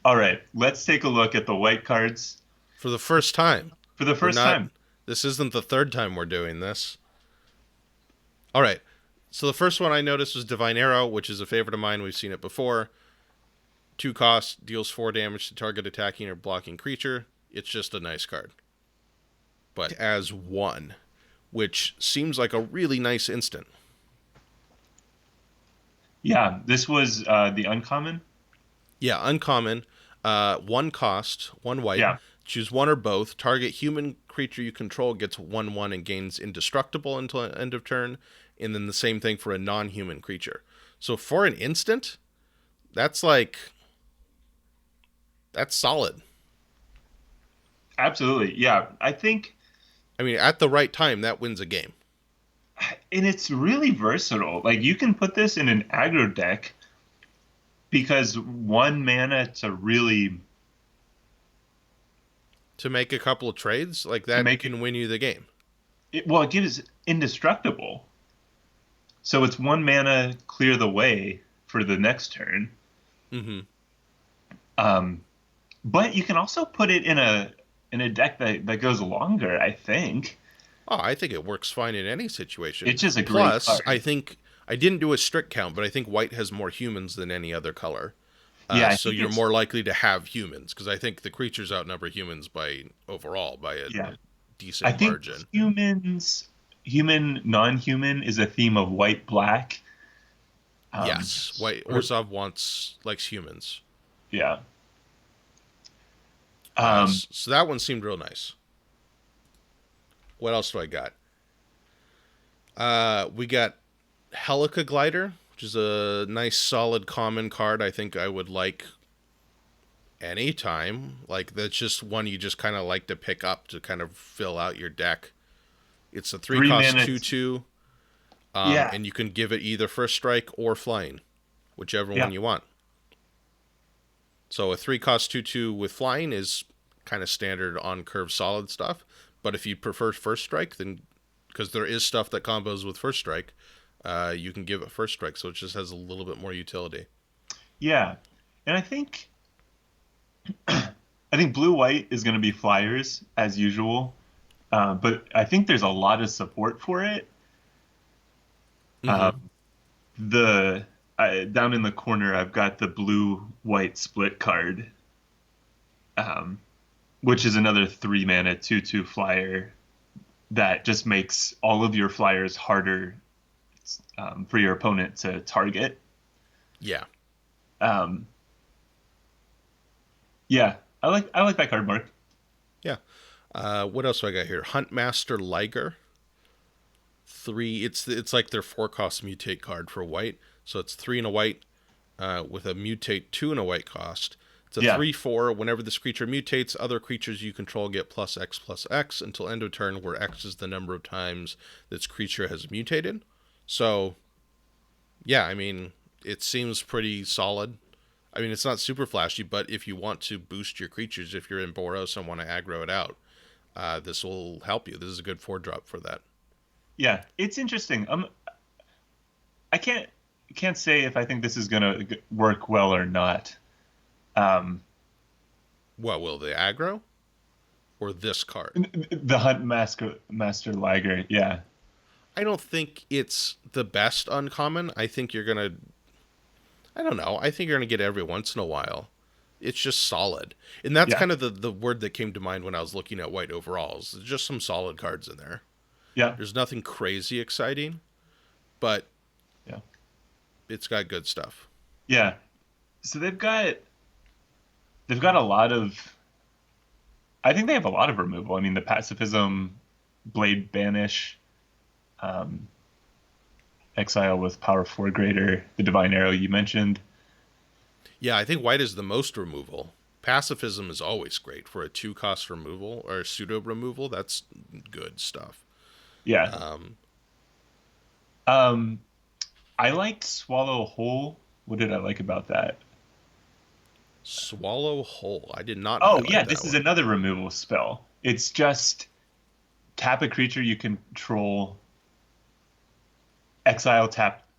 All right. Let's take a look at the white cards For the first time. for the first time. This isn't the third time we're doing this. All right. So the first one I noticed was Divine Arrow, which is a favorite of mine. We've seen it before. 2 cost, deals 4 damage to target attacking or blocking creature. It's just a nice card. But as 1, which seems like a really nice instant. Yeah, this was the uncommon. Yeah, uncommon. 1 cost, 1 white. Yeah. Choose one or both. Target human creature you control gets 1/1 and gains indestructible until end of turn. And then the same thing for a non-human creature. So for an instant, that's solid. Absolutely. Yeah. I mean, at the right time, that wins a game. And it's really versatile. Like you can put this in an aggro deck because 1 mana To make a couple of trades, like that can win you the game. it gives indestructible. So it's 1 mana, clear the way for the next turn. Mm-hmm. But you can also put it in a deck that goes longer, I think. Oh, I think it works fine in any situation. It's just a great Plus, card. I think I didn't do a strict count, but I think white has more humans than any other color. Yeah, so you're more likely to have humans, because I think the creatures outnumber humans by a I decent think margin. human, non-human is a theme of white, black. Yes, White Or, Orzhov likes humans. yeah. Um, So that one seemed real nice. What else do I got? We got Helical Glider, which is a nice solid common card. I think I would like anytime. Like that's just one you just kind of like to pick up to kind of fill out your deck. It's a 3 three cost minutes. 2/2, Yeah, and you can give it either first strike or flying, whichever one yeah, you want. So a 3 cost 2/2 with flying is kind of standard on curve solid stuff. But if you prefer first strike, then because there is stuff that combos with first strike, you can give it first strike, so it just has a little bit more utility. yeah. And I think blue white is going to be flyers as usual, but I think there's a lot of support for it. Uh, Mm-hmm. the Down in the corner, I've got the blue white split card, um, which is another 3 mana 2/2 flyer that just makes all of your flyers harder for your opponent to target. Yeah. Um, yeah, I like that card, Mark. Yeah. What else do I got here? Huntmaster Liger. 3. It's like their 4 cost mutate card for white. So it's 3 and a white with a mutate 2 and a white cost. It's a Yeah, 3/4. Whenever this creature mutates, other creatures you control get +X/+X until end of turn, where X is the number of times this creature has mutated. So, yeah, I mean, it seems pretty solid. I mean, it's not super flashy, but if you want to boost your creatures, if you're in Boros and want to aggro it out, this will help you. This is a good 4-drop for that. yeah, it's interesting. I can't say if I think this is gonna work well or not. Um, What will the aggro or this card? the Master Liger, yeah, I don't think it's the best uncommon. I think you're gonna. I don't know. I think you're gonna get it every once in a while. It's just solid, and that's yeah, kind of the word that came to mind when I was looking at white overalls. There's just some solid cards in there. yeah, There's nothing crazy exciting, but yeah, it's got good stuff. yeah. So they've got a lot of. I think they have a lot of removal. I mean, the pacifism, Blade Banish, um, Exile with Power 4 greater, the Divine Arrow you mentioned. Yeah, I think white is the most removal. Pacifism is always great for a 2 cost removal or pseudo removal. That's good stuff. Yeah. Um, Um, I liked Swallow Whole. What did I like about that? Swallow Whole. I did not Oh, yeah, highlight that this is one. another removal spell. It's just tap a creature you control, exile.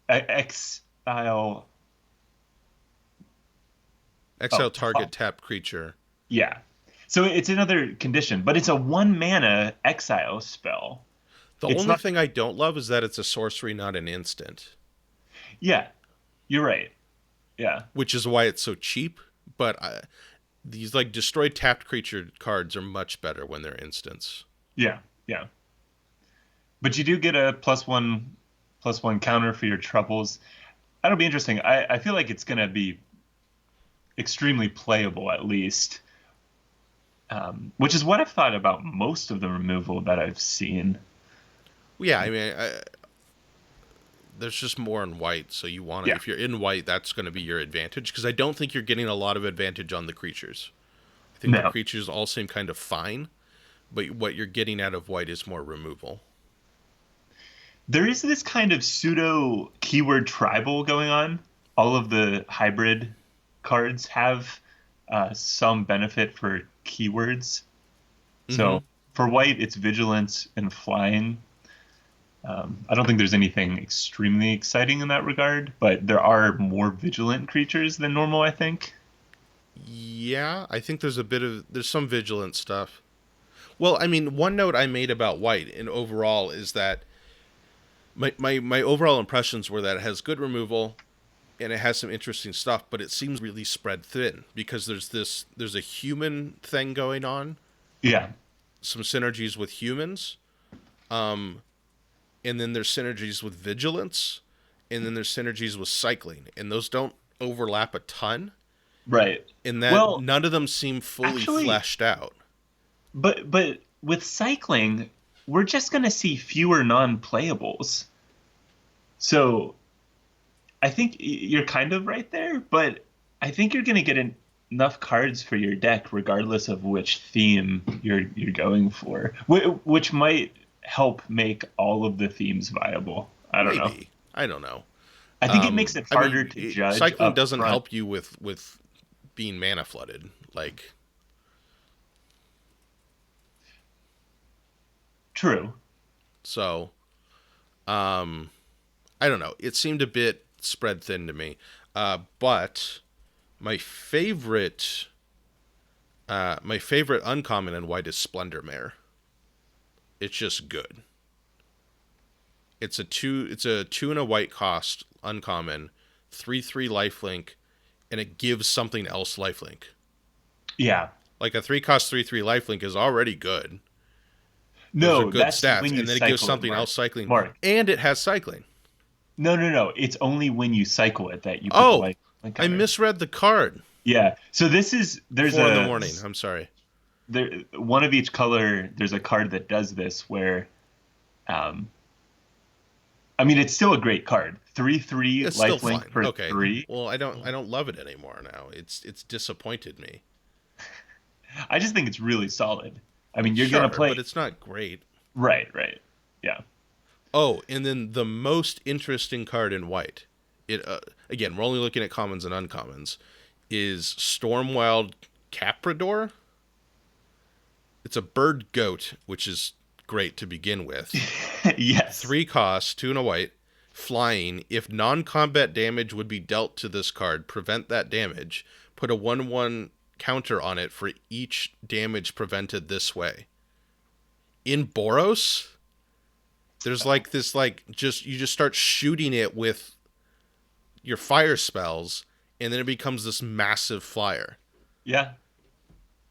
Exile Oh, target tapped creature. yeah. So it's another condition, but it's a 1 mana exile spell. The It's only not. thing I don't love is that it's a sorcery, not an instant, Yeah, you're right. Yeah, which is why it's so cheap. But these like destroyed tapped creature cards are much better when they're instants. yeah, yeah. But you do get a +1/+1 counter for your troubles. That'll be interesting. I feel like it's gonna be extremely playable at least, which is what I've thought about most of the removal that I've seen. Well, yeah, I mean, there's just more in white, so you want to. Yeah, If you're in white, that's going to be your advantage because I don't think you're getting a lot of advantage on the creatures. I think the no, creatures all seem kind of fine, but what you're getting out of white is more removal. there is this kind of pseudo keyword tribal going on. All of the hybrid cards have some benefit for keywords. Mm-hmm. So for white, it's vigilance and flying. I don't think there's anything extremely exciting in that regard, but there are more vigilant creatures than normal, I think. Yeah, I think there's some vigilant stuff. Well, I mean, one note I made about white and overall is that my overall impressions were that it has good removal and it has some interesting stuff, but it seems really spread thin because there's a human thing going on, Yeah. some synergies with humans, and then there's synergies with vigilance, and then there's synergies with cycling, and those don't overlap a ton. Right. In that Well, none of them seem fully actually, fleshed out. but with cycling, we're just going to see fewer non-playables. So I think you're kind of right there, but I think you're going to get enough cards for your deck, regardless of which theme you're going for, which might help make all of the themes viable. I don't know. Maybe. I don't know. I think it makes it I harder mean, to judge cycling up doesn't front. help you with being mana flooded. Like, True. so, um, I don't know. It seemed a bit spread thin to me. But my favorite uncommon in white is Splendor Mare. It's just good. It's a two and a white cost uncommon, 3/3 lifelink, and it gives something else lifelink. Yeah. Like a 3 cost 3/3 lifelink is already good. Those are No, good that's stats, when you and then it gives cycle it, something Mark. else cycling, Mark. and it has cycling. No, no, no. It's only when you cycle it that you put the Oh, light I counter. misread the card. Yeah. So there's 4 in the morning. I'm sorry. there one of each color. There's a card that does this where, um, I mean, it's still a great card. 3/3 It's still lifelink fine. for Okay. 3. Well, I don't love it anymore now. It's disappointed me. I just think it's really solid. I mean, you're gonna Sure, but play. it's not great. Right, right. Yeah. Oh, and then the most interesting card in white. It again, we're only looking at commons and uncommons. Is Stormwild Caprador? It's a bird goat, which is great to begin with. Yes. 3 costs, 2 and a white, flying. If non-combat damage would be dealt to this card, prevent that damage. Put a 1/1 counter on it for each damage prevented this way. In Boros, there's like this you just start shooting it with your fire spells, and then it becomes this massive flyer, Yeah.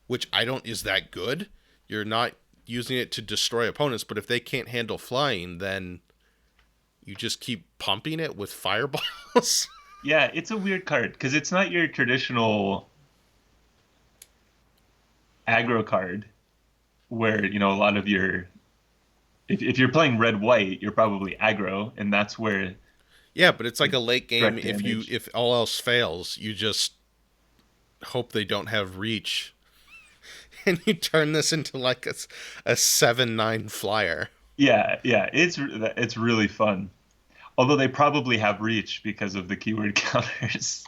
which I don't is that good. You're not using it to destroy opponents, but if they can't handle flying, then you just keep pumping it with fireballs. Yeah, it's a weird card because it's not your traditional aggro card where, a lot of your if you're playing red white, you're probably aggro, and that's where Yeah, but it's like a late game. direct damage. If all else fails, you just hope they don't have reach, and you turn this into like a 7/9 flyer. Yeah, yeah, it's really fun. Although they probably have reach because of the keyword counters.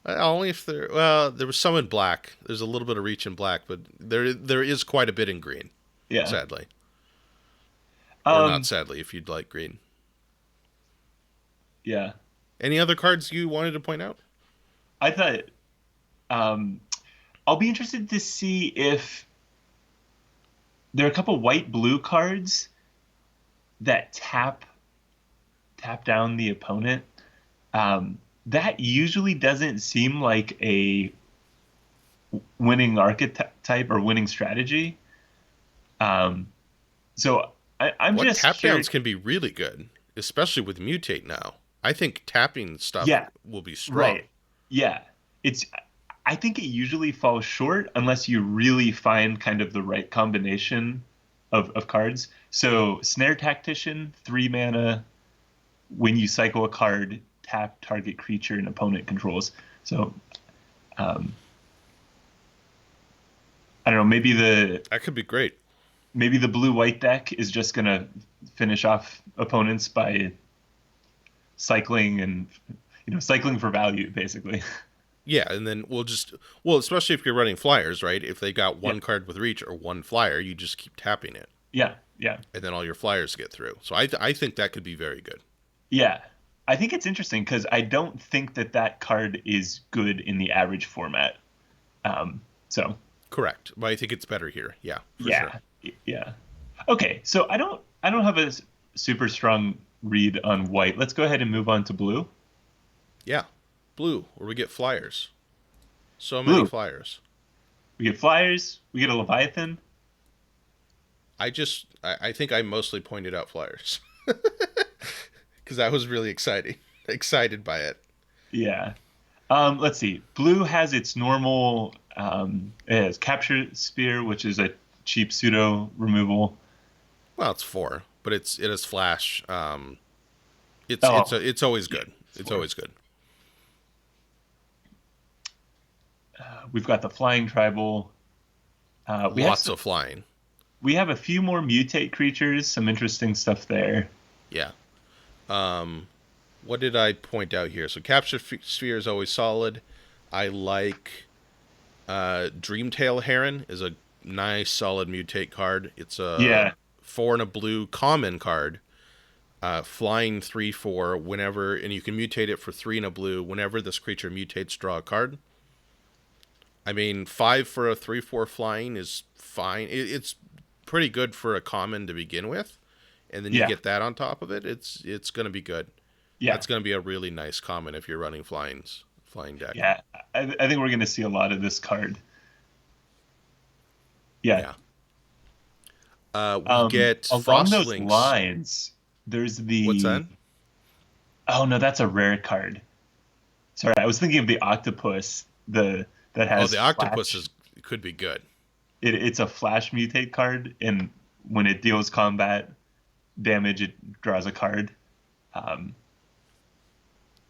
Only if there was some in black. There's a little bit of reach in black, but there is quite a bit in green. Yeah. Sadly, or not Um, sadly, if you'd like green. yeah. Any other cards you wanted to point out? I thought um I'll be interested to see if there are a couple white blue cards that tap down the opponent. That usually doesn't seem like a winning archetype or winning strategy. Um, so I'm What just tap downs curious. can be really good, especially with Mutate now. I think tapping stuff Yeah, will be strong. right. Yeah, it's. I think it usually falls short unless you really find kind of the right combination of cards. So Snare Tactician, 3 mana. When you cycle a card, tap target creature and opponent controls. So um, I don't know. That could be great. Maybe the blue white deck is just gonna finish off opponents by cycling and cycling for value basically. Yeah, and then especially if you're running flyers, right? If they got Yeah, one card with reach or one flyer, you just keep tapping it, yeah, yeah, and then all your flyers get through. So I think that could be very good. yeah. I think it's interesting because I don't think that card is good in the average format. So Correct, but I think it's better here. Yeah, for sure. yeah, yeah. Okay, so I don't have a super strong read on white. Let's go ahead and move on to blue. Yeah, blue, where we get flyers. So many Blue. flyers. We get flyers. We get a Leviathan. I think I mostly pointed out flyers because I was really excited by it. Yeah. Let's see. Blue has its normal. It has Capture Spear, which is a cheap pseudo removal. Well, it's 4, but it is flash. Oh, It's always good. It's four. always good. We've got the Flying Tribal. We have Lots of flying. we have a few more mutate creatures. Some interesting stuff there. Yeah. What did I point out here? So capture sphere is always solid. I like Dreamtail Heron is a nice solid mutate card. It's a Yeah, 4 and a blue common card. Flying 3/4 whenever, and you can mutate it for 3 and a blue. Whenever this creature mutates, draw a card. I mean, 5 for a 3/4 flying is fine. It's pretty good for a common to begin with, and then you yeah, get that on top of it. It's going to be good. yeah, That's going to be a really nice common if you're running flying deck. yeah. I think we're going to see a lot of this card. Yeah. Yeah. We get Along those Frostlings. lines, there's What's the. that? Oh no, that's a rare card. Sorry, I was thinking of the octopus. The that Oh, has the octopus flash. could be good. It's a flash mutate card, and when it deals combat damage, it draws a card. Um,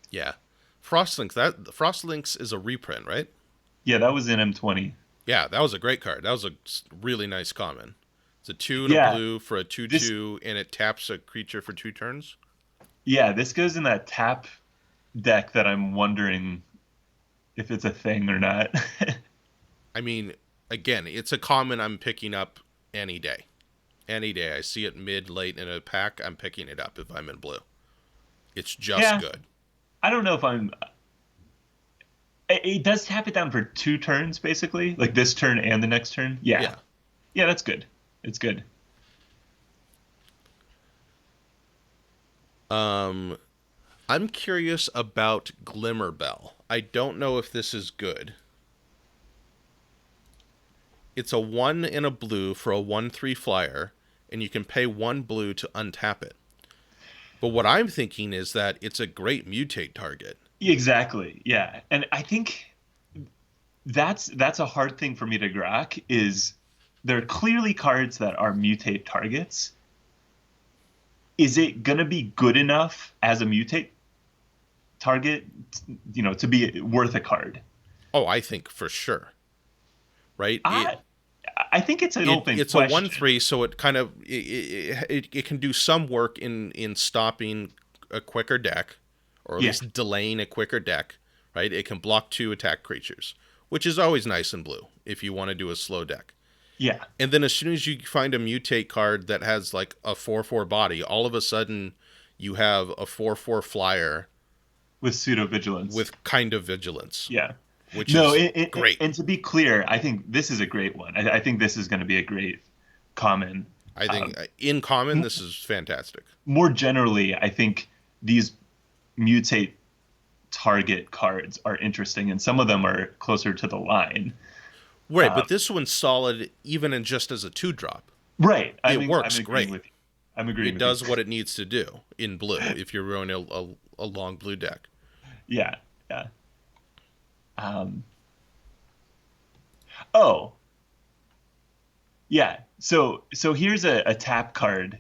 Yeah. Frostlings is a reprint, right? yeah, that was in M20. Yeah, that was a great card. That was a really nice common. It's a 2 and a Yeah, blue for a this 2/2, and it taps a creature for 2 turns. yeah, this goes in that tap deck that I'm wondering if it's a thing or not. I mean, again, it's a common I'm picking up any day. Any day. I see it mid, late in a pack, I'm picking it up if I'm in blue. It's just Yeah, good. I don't know if I'm. It does tap it down for 2 turns, basically, like this turn and the next turn. Yeah, Yeah. yeah, that's good. It's good. Um, I'm curious about Glimmer Bell. I don't know if this is good. It's a 1 and a blue for a 1/3 flyer, and you can pay 1 blue to untap it. But what I'm thinking is that it's a great mutate target. Exactly. Yeah, and I think that's a hard thing for me to grok. Is there are clearly cards that are mutate targets. Is it gonna be good enough as a mutate target, to be worth a card? Oh, I think for sure. Right? I I think it's an open It's a question. 1/3, so it kind of it can do some work in stopping a quicker deck, or at Yeah, least delaying a quicker deck. Right? It can block 2 attack creatures, which is always nice in blue if you want to do a slow deck. yeah, And then as soon as you find a mutate card that has like a 4/4 body, all of a sudden you have a 4/4 flyer with pseudo vigilance. with kind of vigilance, Yeah. which No, is great. and to be clear, I think this is a great one. I think this is going to be a great common. I Um, think in common this is fantastic. More generally, I think these mutate target cards are interesting, and some of them are closer to the line. Right, Um, but this one's solid even in just as a 2-drop. right. It I'm works agreeing great. with you. I'm agreeing It with you. does what it needs to do in blue if you're running a long blue deck. Yeah. Yeah. Um, oh, yeah. So here's a tap card.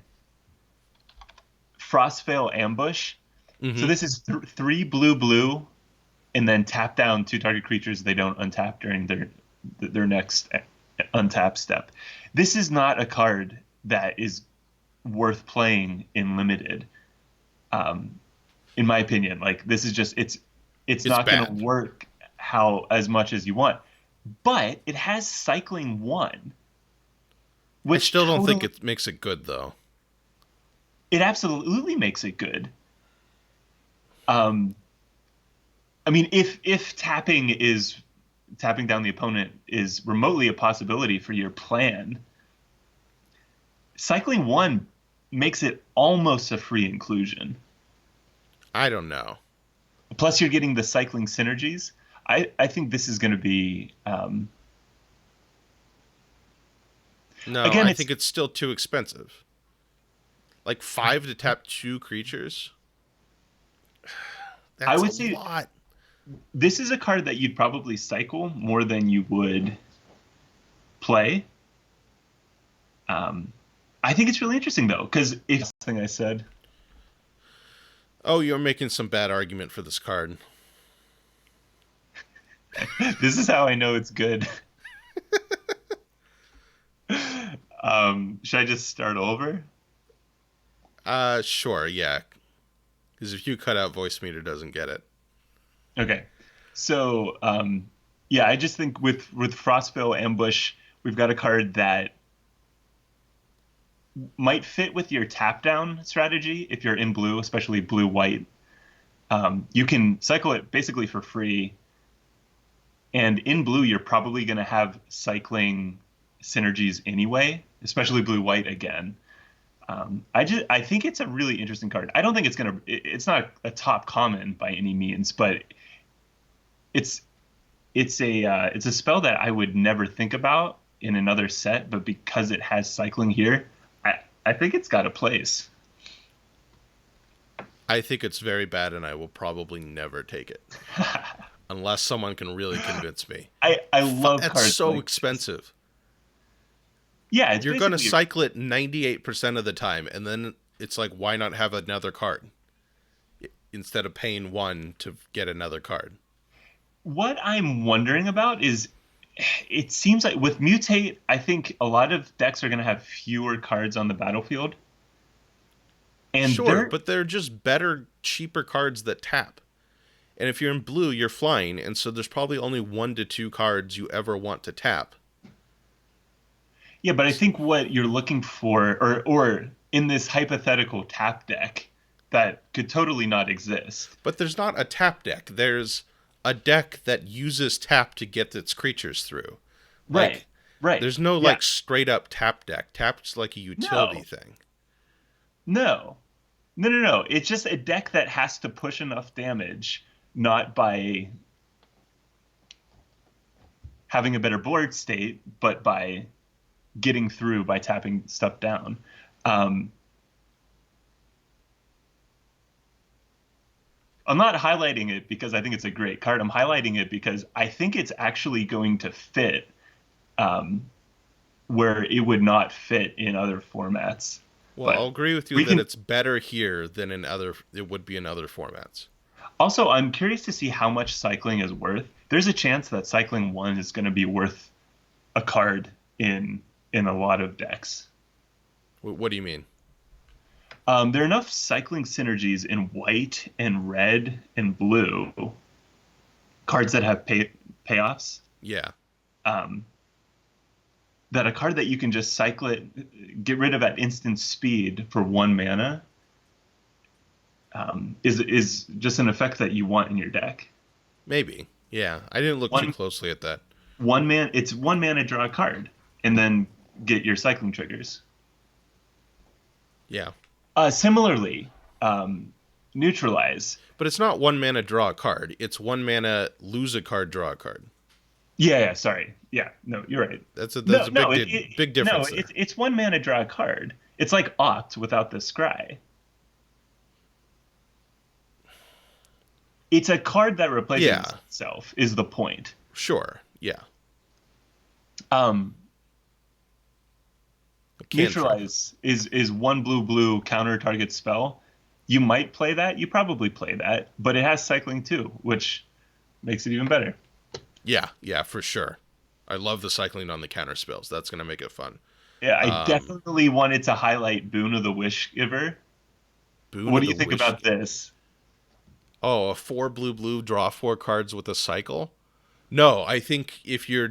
Frostveil Ambush. So Mm-hmm. this is 3 blue, and then tap down 2 target creatures they don't untap during their next untap step. This is not a card that is worth playing in limited, um, in my opinion. Like this is just it's It's not going to bad. work how as much as you want, but it has cycling 1, I which still don't think totally it makes it good though. it absolutely makes it good. Um, I mean, if tapping down the opponent is remotely a possibility for your plan, cycling 1 makes it almost a free inclusion. I don't know. Plus, you're getting the cycling synergies. I think this is going to be. No, Again, I it's think it's still too expensive. Like 5 to tap 2 creatures? I That's a would say lot. this is a card that you'd probably cycle more than you would play. I think it's really interesting though, because if thing I said, Oh, you're making some bad argument for this card. this is how I know it's good. Should I just start over? Sure, yeah. Because if you cut out voice meter doesn't get it. Okay. So, yeah, I just think with Frostbill Ambush, we've got a card that might fit with your tap down strategy if you're in blue, especially blue white. You can cycle it basically for free. And in blue, you're probably going to have cycling synergies anyway, especially blue white again. I think it's a really interesting card. I don't think it's not a top common by any means, but it's it's a spell that I would never think about in another set, but because it has cycling here, I think it's got a place. I think it's very bad, and I will probably never take it. Unless someone can really convince me. I love That's cards so like expensive. Yeah, it's You're going to basically cycle it 98% of the time, and then it's like, why not have another card? Instead of paying 1 to get another card. what I'm wondering about is it seems like with Mutate, I think a lot of decks are going to have fewer cards on the battlefield. And Sure, but they're just better, cheaper cards that tap. And if you're in blue, you're flying, and so there's probably only 1 to 2 cards you ever want to tap. yeah, but I think what you're looking for, or in this hypothetical tap deck, that could totally not exist. But there's not a tap deck. There's a deck that uses tap to get its creatures through. Right, right. There's no Yeah. like straight up tap deck. Tap's like a utility No. thing. No, no. It's just a deck that has to push enough damage, not by having a better board state, but by getting through by tapping stuff down. Um, I'm not highlighting it because I think it's a great card. I'm highlighting it because I think it's actually going to fit where it would not fit in other formats. Well, But I'll agree with you we that can it's better here than it would be in other formats. also, I'm curious to see how much cycling is worth. There's a chance that cycling 1 is going to be worth a card in a lot of decks. What do you mean? There are enough cycling synergies in white and red and blue cards that have payoffs. Yeah. That a card that you can just cycle it, get rid of at instant speed for 1 mana, is just an effect that you want in your deck. Maybe. Yeah. I didn't look too closely at that. It's 1 mana, draw a card, and then get your cycling triggers. Yeah. Similarly, neutralize. But it's not 1 mana, draw a card. It's 1 mana, lose a card, draw a card. Yeah, sorry. Yeah, no, you're right. That's a big difference. No, it's 1 mana, draw a card. It's like Opt without the scry. It's a card that replaces itself, is the point. Sure, yeah. Neutralize is 1 blue counter target spell. You might play that. You probably play that, but it has cycling too, which makes it even better. Yeah, for sure. I love the cycling on the counter spells. That's going to make it fun. Yeah, I definitely wanted to highlight Boon of the Wish Giver. What do you think about this? Oh, a 4 blue, draw 4 cards with a cycle? No, I think if you're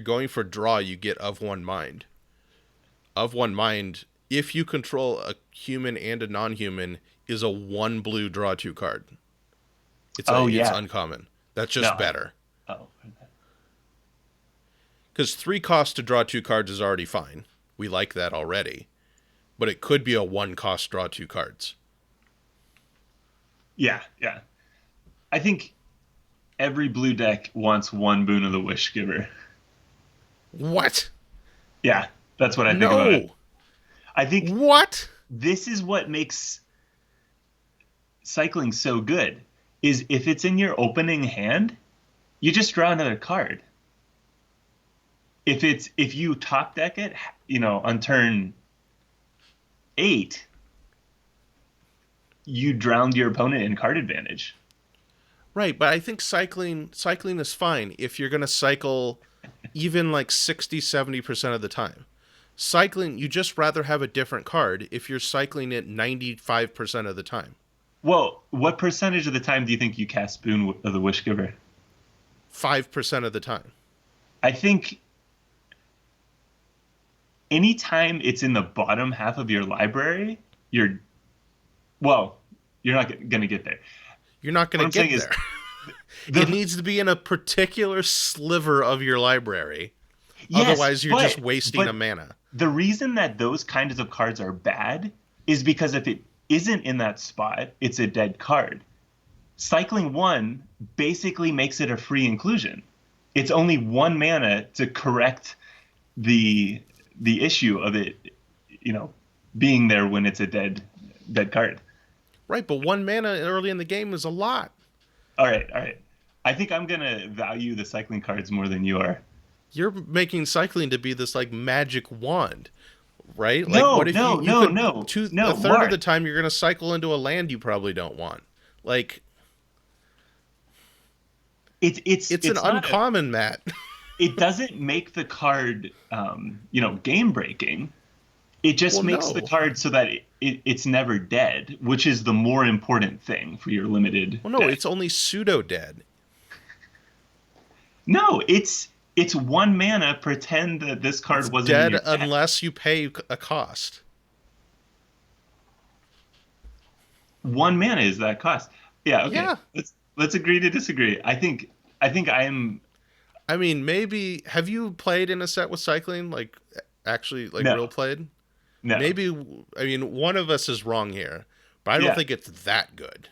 going for draw, you get Of One Mind. Of One Mind, if you control a human and a non-human, is a 1 blue, draw 2 card. It's uncommon. That's just better. Because 3 costs to draw 2 cards is already fine. We like that already. But it could be a 1 cost draw 2 cards. Yeah. I think every blue deck wants 1 Boon of the Wish Giver. What? Yeah. That's what I think about it. No. I think What? this is what makes cycling so good is if it's in your opening hand, you just draw another card. If you top deck it, on turn 8, you drowned your opponent in card advantage. Right, but I think cycling is fine if you're going to cycle even like 60-70% of the time. Cycling, you just rather have a different card if you're cycling it 95% of the time. Well, what percentage of the time do you think you cast Boon of the Wishgiver? 5% of the time. I think anytime it's in the bottom half of your library, you're not going to get there. You're not going to get there. It needs to be in a particular sliver of your library. Yes, otherwise, you're just wasting a mana. The reason that those kinds of cards are bad is because if it isn't in that spot, it's a dead card. Cycling 1 basically makes it a free inclusion. It's only 1 mana to correct the issue of it, being there when it's a dead card. Right, but 1 mana early in the game is a lot. All right. I think I'm going to value the cycling cards more than you are. You're making cycling to be this like magic wand, right? No, what if no, you no, could, no. A third Marc. of the time you're going to cycle into a land you probably don't want. Like, it's an uncommon, Matt. It doesn't make the card, game breaking. It just makes the card so that it's never dead, which is the more important thing for your limited. Well, no, deck. it's only pseudo dead. No, it's 1 mana. Pretend that this card wasn't dead in your deck. Unless you pay a cost. 1 mana is that cost. Yeah. Okay. Yeah. Let's agree to disagree. I think I am. I mean, maybe have you played in a set with cycling? Like, actually, like No. real played? No. Maybe. I mean, one of us is wrong here, but I don't think it's that good.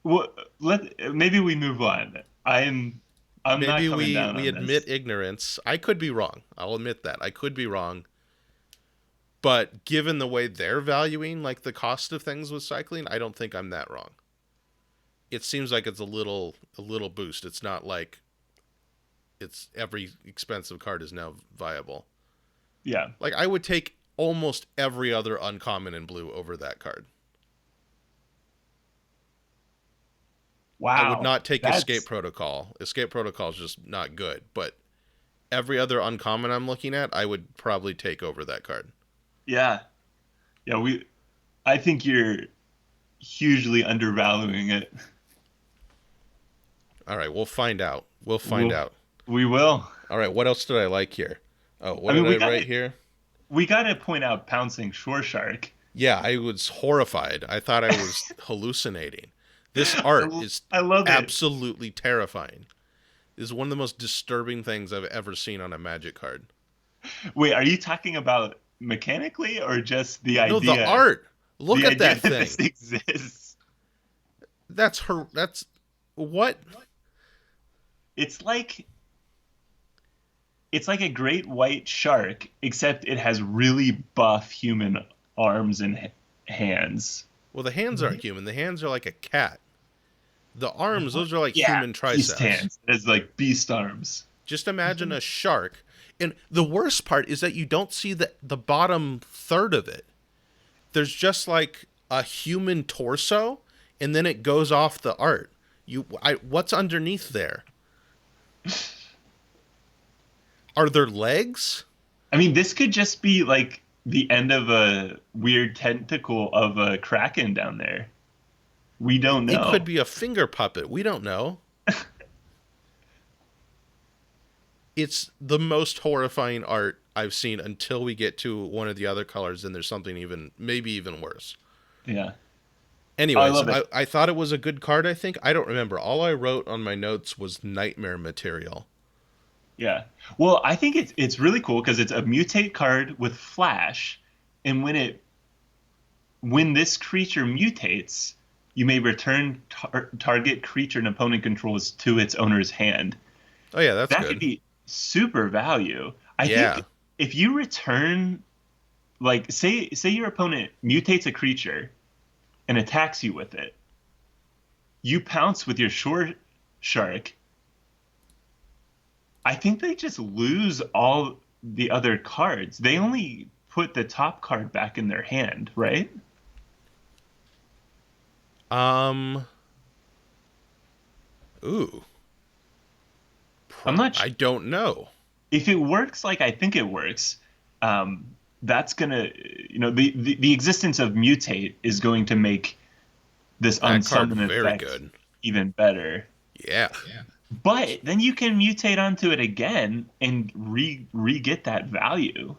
Well, maybe we move on. I'm maybe not coming down we on admit this. ignorance. I could be wrong. I'll admit that. I could be wrong. But given the way they're valuing like the cost of things with cycling, I don't think I'm that wrong. It seems like it's a little boost. It's not like it's every expensive card is now viable. Yeah. Like I would take almost every other uncommon in blue over that card. Wow. I would not take Escape Protocol. Escape Protocol is just not good. But every other uncommon I'm looking at, I would probably take over that card. Yeah. Yeah, I think you're hugely undervaluing it. All right, we'll find out. We'll find out. We will. All right, what else did I like here? Oh, what did I write here? We got to point out Pouncing Shore Shark. Yeah, I was horrified. I thought I was hallucinating. This art is absolutely terrifying. This is one of the most disturbing things I've ever seen on a Magic card. Wait, are you talking about mechanically or just the idea? No, the art. Look at that thing. This exists. That's what? It's like a great white shark, except it has really buff human arms and hands. Well, the hands aren't human. The hands are like a cat. The arms, those are like human triceps. Beast hands. It's like beast arms. Just imagine a shark. And the worst part is that you don't see the bottom third of it. There's just like a human torso, and then it goes off the art. What's underneath there? Are there legs? I mean, this could just be like the end of a weird tentacle of a kraken down there. We don't know. It could be a finger puppet. We don't know. It's the most horrifying art I've seen until we get to one of the other colors, and there's something maybe even worse. Yeah. Anyways, I thought it was a good card, I think. I don't remember. All I wrote on my notes was nightmare material. Yeah. Well, I think it's really cool because it's a mutate card with flash, and when this creature mutates, you may return target creature an opponent controls to its owner's hand. Oh yeah, that's good. That could be super value. I think if you return, like, say your opponent mutates a creature and attacks you with it, you pounce with your shore shark. I think they just lose all the other cards. They only put the top card back in their hand, right? Um. Ooh. I'm not I don't know. if it works like I think it works. Um, that's gonna, the existence of mutate is going to make this That card unsummon very effect good. even better. Yeah. But then you can mutate onto it again and re-get that value.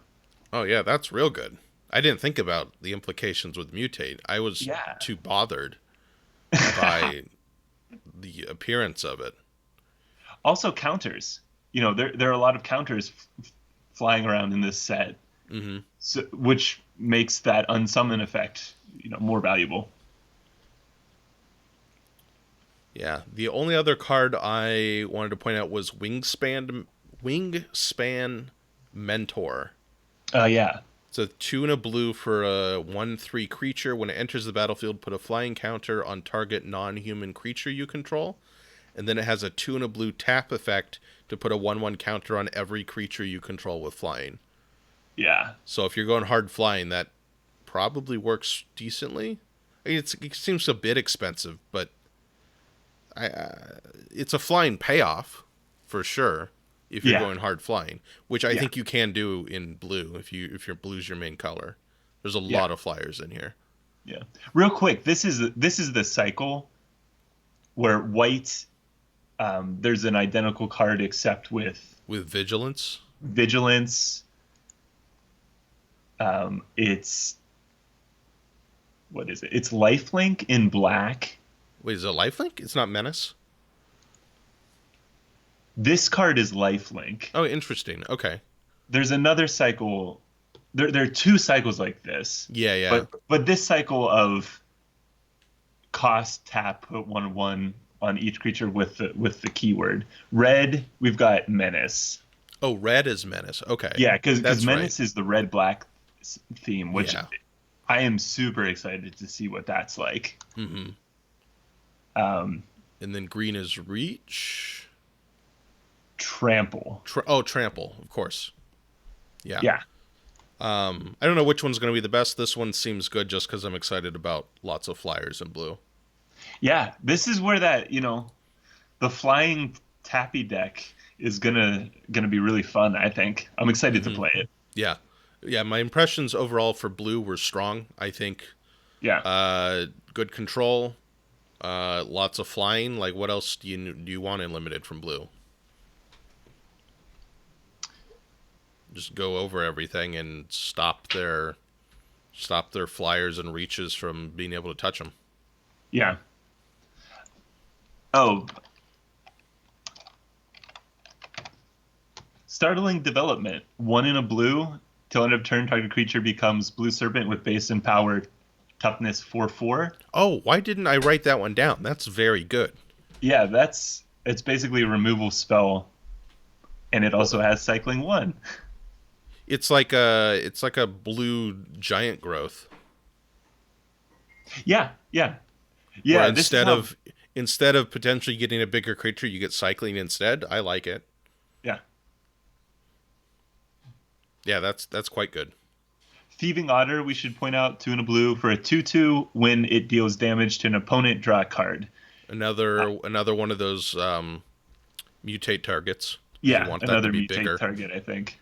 Oh yeah, that's real good. I didn't think about the implications with mutate. I was Yeah. too bothered by the appearance of it. Also counters. There are a lot of counters flying around in this set, so, which makes that unsummon effect, more valuable. Yeah. The only other card I wanted to point out was Wingspan Mentor. Yeah. It's a 2 and a blue for a 1/3 creature. When it enters the battlefield, put a flying counter on target non-human creature you control. And then it has a 2 and a blue tap effect to put a 1/1 counter on every creature you control with flying. Yeah. So if you're going hard flying, that probably works decently. I mean, it seems a bit expensive, but it's a flying payoff for sure if you're going hard flying, which I think you can do in blue if your blue's your main color. There's a lot of flyers in here. Yeah. Real quick, this is the cycle where white, there's an identical card except with vigilance. It's what is it? It's lifelink in black. Wait, is it lifelink? It's not menace? This card is lifelink. Oh, interesting. Okay. There's another cycle. There are two cycles like this. Yeah. But this cycle of cost tap, put 1/1 on each creature with the keyword. Red, we've got menace. Oh, red is menace. Okay. Yeah, because menace is the red-black theme, which Yeah. I am super excited to see what that's like. Mm-hmm. And then green is reach. Trample. Trample, of course. Yeah. Yeah. I don't know which one's going to be the best. This one seems good just because I'm excited about lots of flyers in blue. Yeah, this is where that, the flying tappy deck is gonna be really fun, I think. I'm excited to play it. Yeah. Yeah, my impressions overall for blue were strong, I think. Yeah. Good control. Lots of flying. Like, what else do you want in limited from blue? Just go over everything and stop their flyers and reaches from being able to touch them. Yeah. Oh. Startling development. 1 in a blue. Till end of turn, target creature becomes blue serpent with base and power toughness 4/4. Oh, why didn't I write that one down? That's very good. Yeah, it's basically a removal spell, and it also has cycling 1. It's like a blue giant growth. Yeah. Where instead of potentially getting a bigger creature, you get cycling instead. I like it. Yeah. Yeah, that's quite good. Thieving Otter, we should point out, 2 in a blue for a 2/2. When it deals damage to an opponent, draw a card. Another one of those mutate targets. Yeah, you want another that to be mutate bigger. target, I think.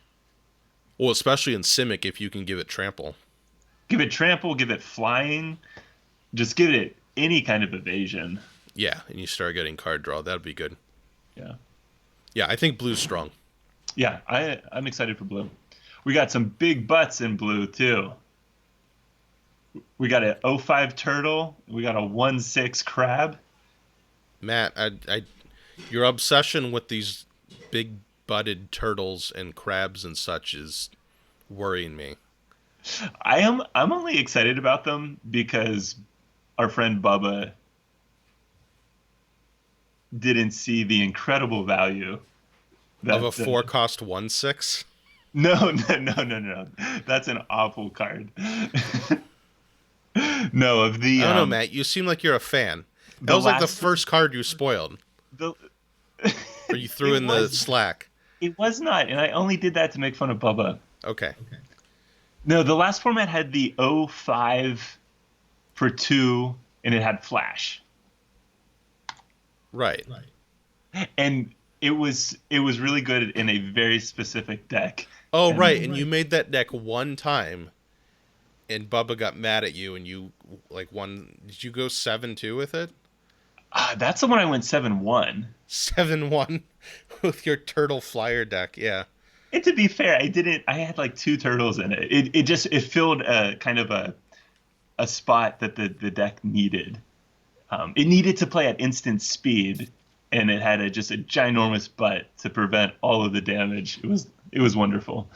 Well, especially in Simic, if you can give it trample. Give it trample, give it flying, just give it any kind of evasion. Yeah, and you start getting card draw. That'd be good. Yeah. Yeah, I think blue's strong. Yeah, I'm excited for blue. We got some big butts in blue, too. We got an 05 turtle. We got a 1/6 crab. Matt, your obsession with these big butted turtles and crabs and such is worrying me. I'm only excited about them because our friend Bubba didn't see the incredible value Of a 4-cost 1/6? No, no, no, no, no. That's an awful card. No, of I don't know, Matt. You seem like you're a fan. That the was like the last first card you spoiled, the or you threw it in the was Slack. it was not, and I only did that to make fun of Bubba. Okay. No, the last format had the O5 for 2, and it had Flash. Right. And it was really good in a very specific deck. Oh, And right. And you made that deck one time, and Bubba got mad at you, and you like won. Did you go 7-2 with it? that's the one I went 7-1. 7-1 with your turtle flyer deck. Yeah. And to be fair, I had like 2 turtles in it. It filled a kind of a spot that the deck needed. It needed to play at instant speed, and it had just a ginormous butt to prevent all of the damage. It was wonderful.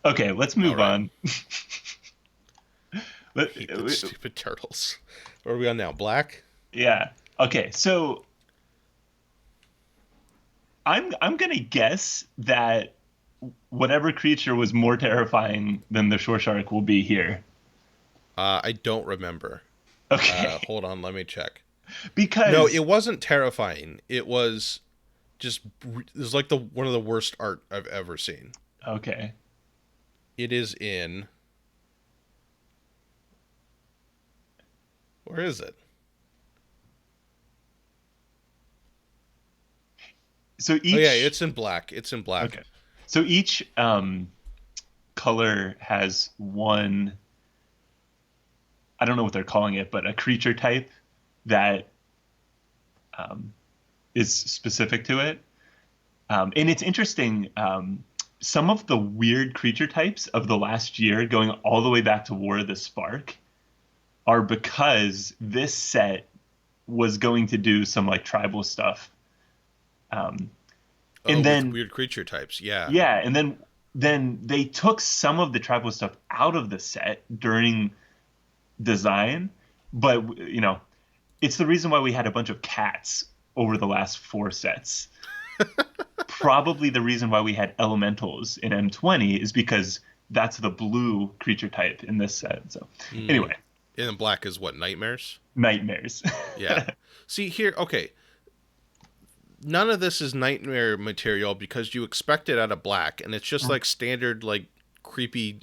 Okay, let's move on. Stupid turtles. Where are we on now? Black? Yeah. Okay, so I'm gonna guess that whatever creature was more terrifying than the shore shark will be here. I don't remember. Okay. Hold on, let me check. Because No, it wasn't terrifying. It was just it was like the one of the worst art I've ever seen. okay. It is in. Where is it? So each Oh yeah, it's in black. It's in black. Okay. So each color has one, I don't know what they're calling it, but a creature type that is specific to it. And it's interesting. Some of the weird creature types of the last year, going all the way back to War of the Spark, are because this set was going to do some like tribal stuff. And then with weird creature types. Yeah. yeah, and then they took some of the tribal stuff out of the set during design, but it's the reason why we had a bunch of cats over the last 4 sets. Probably the reason why we had elementals in M20 is because that's the blue creature type in this set. So anyway, And then black is what, nightmares? nightmares. Yeah. See here, okay. None of this is nightmare material because you expect it out of black, and it's just like standard, like creepy,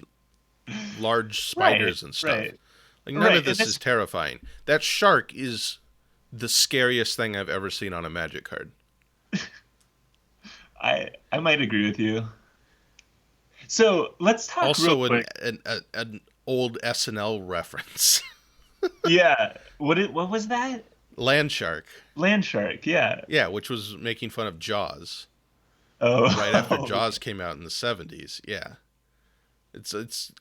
large spiders and stuff. Right. Like none of this is terrifying. That shark is the scariest thing I've ever seen on a Magic card. I might agree with you. So let's talk Also, real quick. an old SNL reference. Yeah. What was that? Land shark. Land shark. Yeah. Yeah, which was making fun of Jaws. Oh. Right after Jaws came out in the 70s. Yeah. It's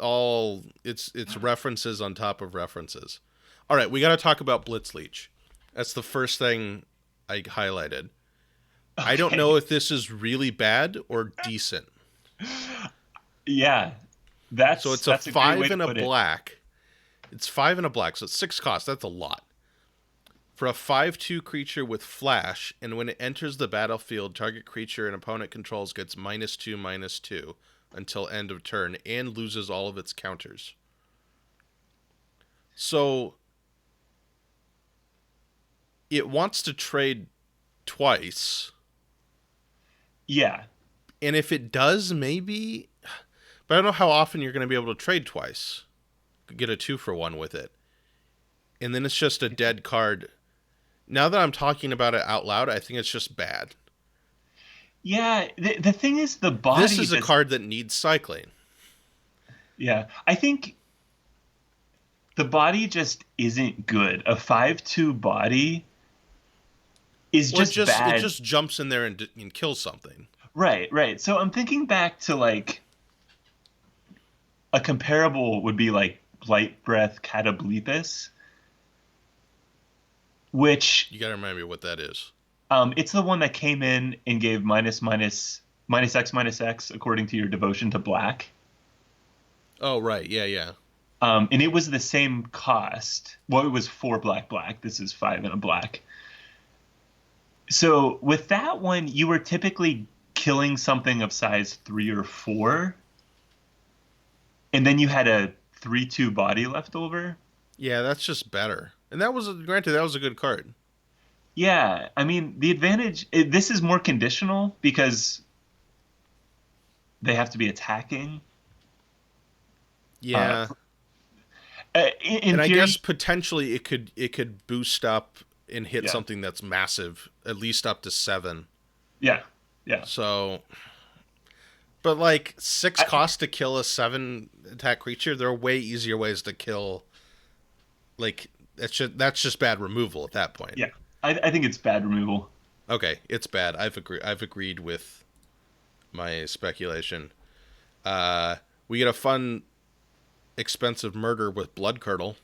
references on top of references. All right, we got to talk about Blitzleech. That's the first thing I highlighted. Okay. I don't know if this is really bad or decent. Yeah. So it's a 5 and a black. It's 5 and a black, so it's 6 cost. That's a lot. For a 5/2 creature with flash, and when it enters the battlefield, target creature an opponent controls gets -2/-2 until end of turn and loses all of its counters. So it wants to trade twice. Yeah. And if it does, maybe, but I don't know how often you're going to be able to trade twice. Get a 2-for-1 with it. And then it's just a dead card. Now that I'm talking about it out loud, I think it's just bad. Yeah, the thing is, the body... This is a card that needs cycling. Yeah, I think the body just isn't good. A 5/2 body is just bad. It just jumps in there and kills something. Right. So I'm thinking back to, like, a comparable would be, like, Blight Breath Catoblepas, which... You gotta remind me what that is. It's the one that came in and gave -X according to your devotion to black. Oh, right. Yeah. And it was the same cost. Well, it was 4 black. This is 5 and a black. So with that one, you were typically killing something of size 3 or 4, and then you had a 3/2 body left over. Yeah, that's just better. And that was granted that was a good card. Yeah, I mean, the advantage, this is more conditional because they have to be attacking. Yeah. In And I theory, guess potentially it could boost up and hit yeah, something that's massive, at least up to 7. yeah, yeah. So, but like 6 I, cost to kill a 7 attack creature, there are way easier ways to kill. Like that's just bad removal at that point. yeah, I think it's bad removal. Okay, it's bad. I've agreed with my speculation. We get a fun, expensive murder with Blood Curdle.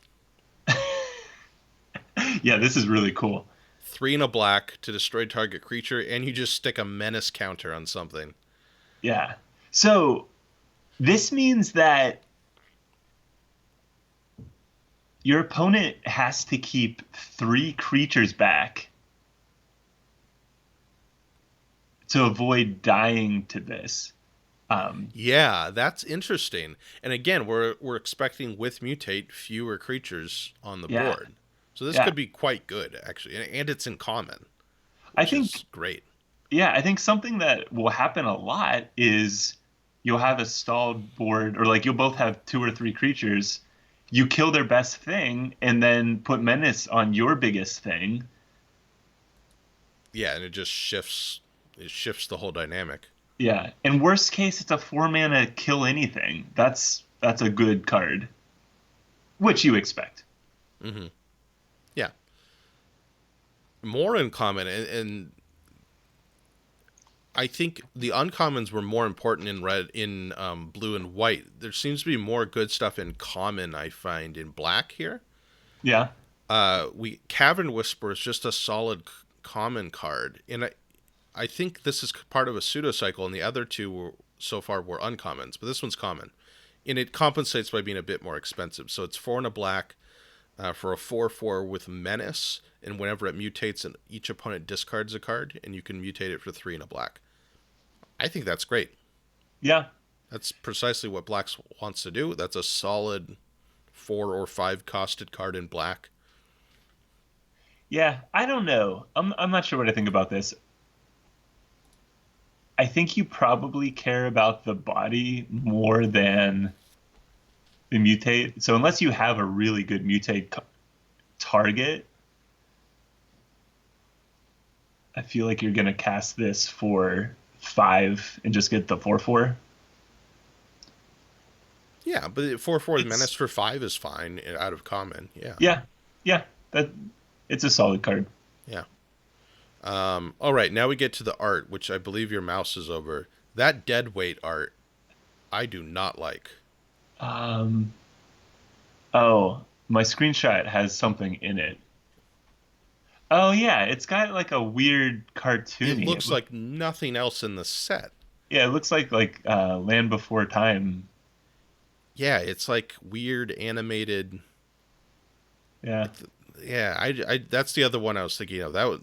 Yeah, this is really cool. 3 and a black to destroy target creature, and you just stick a menace counter on something. Yeah. So this means that your opponent has to keep 3 creatures back to avoid dying to this. Yeah, that's interesting. And again, we're expecting with Mutate fewer creatures on the Yeah, board. So this yeah. could be quite good, actually. And it's in common, I which think, is great. yeah, I think something that will happen a lot is you'll have a stalled board, or like you'll both have 2 or 3 creatures. You kill their best thing and then put menace on your biggest thing. Yeah, and it shifts the whole dynamic. Yeah. In worst case, it's a 4 mana kill anything. That's a good card, which you expect. Mm-hmm. Yeah. More in common, and I think the uncommons were more important in blue and white. There seems to be more good stuff in common, I find, in black here. Yeah. We Cavern Whisper is just a solid common card, and I think this is part of a pseudo cycle, and the other two so far were uncommons, but this one's common, and it compensates by being a bit more expensive. So it's 4 and a black for a 4/4 with menace, and whenever it mutates, and each opponent discards a card, and you can mutate it for 3 and a black. I think that's great. Yeah. That's precisely what Black wants to do. That's a solid 4 or 5 costed card in black. Yeah. I don't know. I'm not sure what I think about this. I think you probably care about the body more than the mutate. So unless you have a really good mutate target, I feel like you're gonna cast this for 5 and just get the 4/4. Yeah, but 4/4 It's menace for 5 is fine out of common. Yeah. Yeah, yeah. That it's a solid card. Yeah. All right, now we get to the art, which I believe your mouse is over. That dead weight art, I do not like. Um. Oh, my screenshot has something in it. Oh yeah, it's got like a weird It cartoony. looks like nothing else in the set. Yeah, it looks like Land Before Time. Yeah, it's like weird animated. Yeah. Yeah, I that's the other one I was thinking of. That was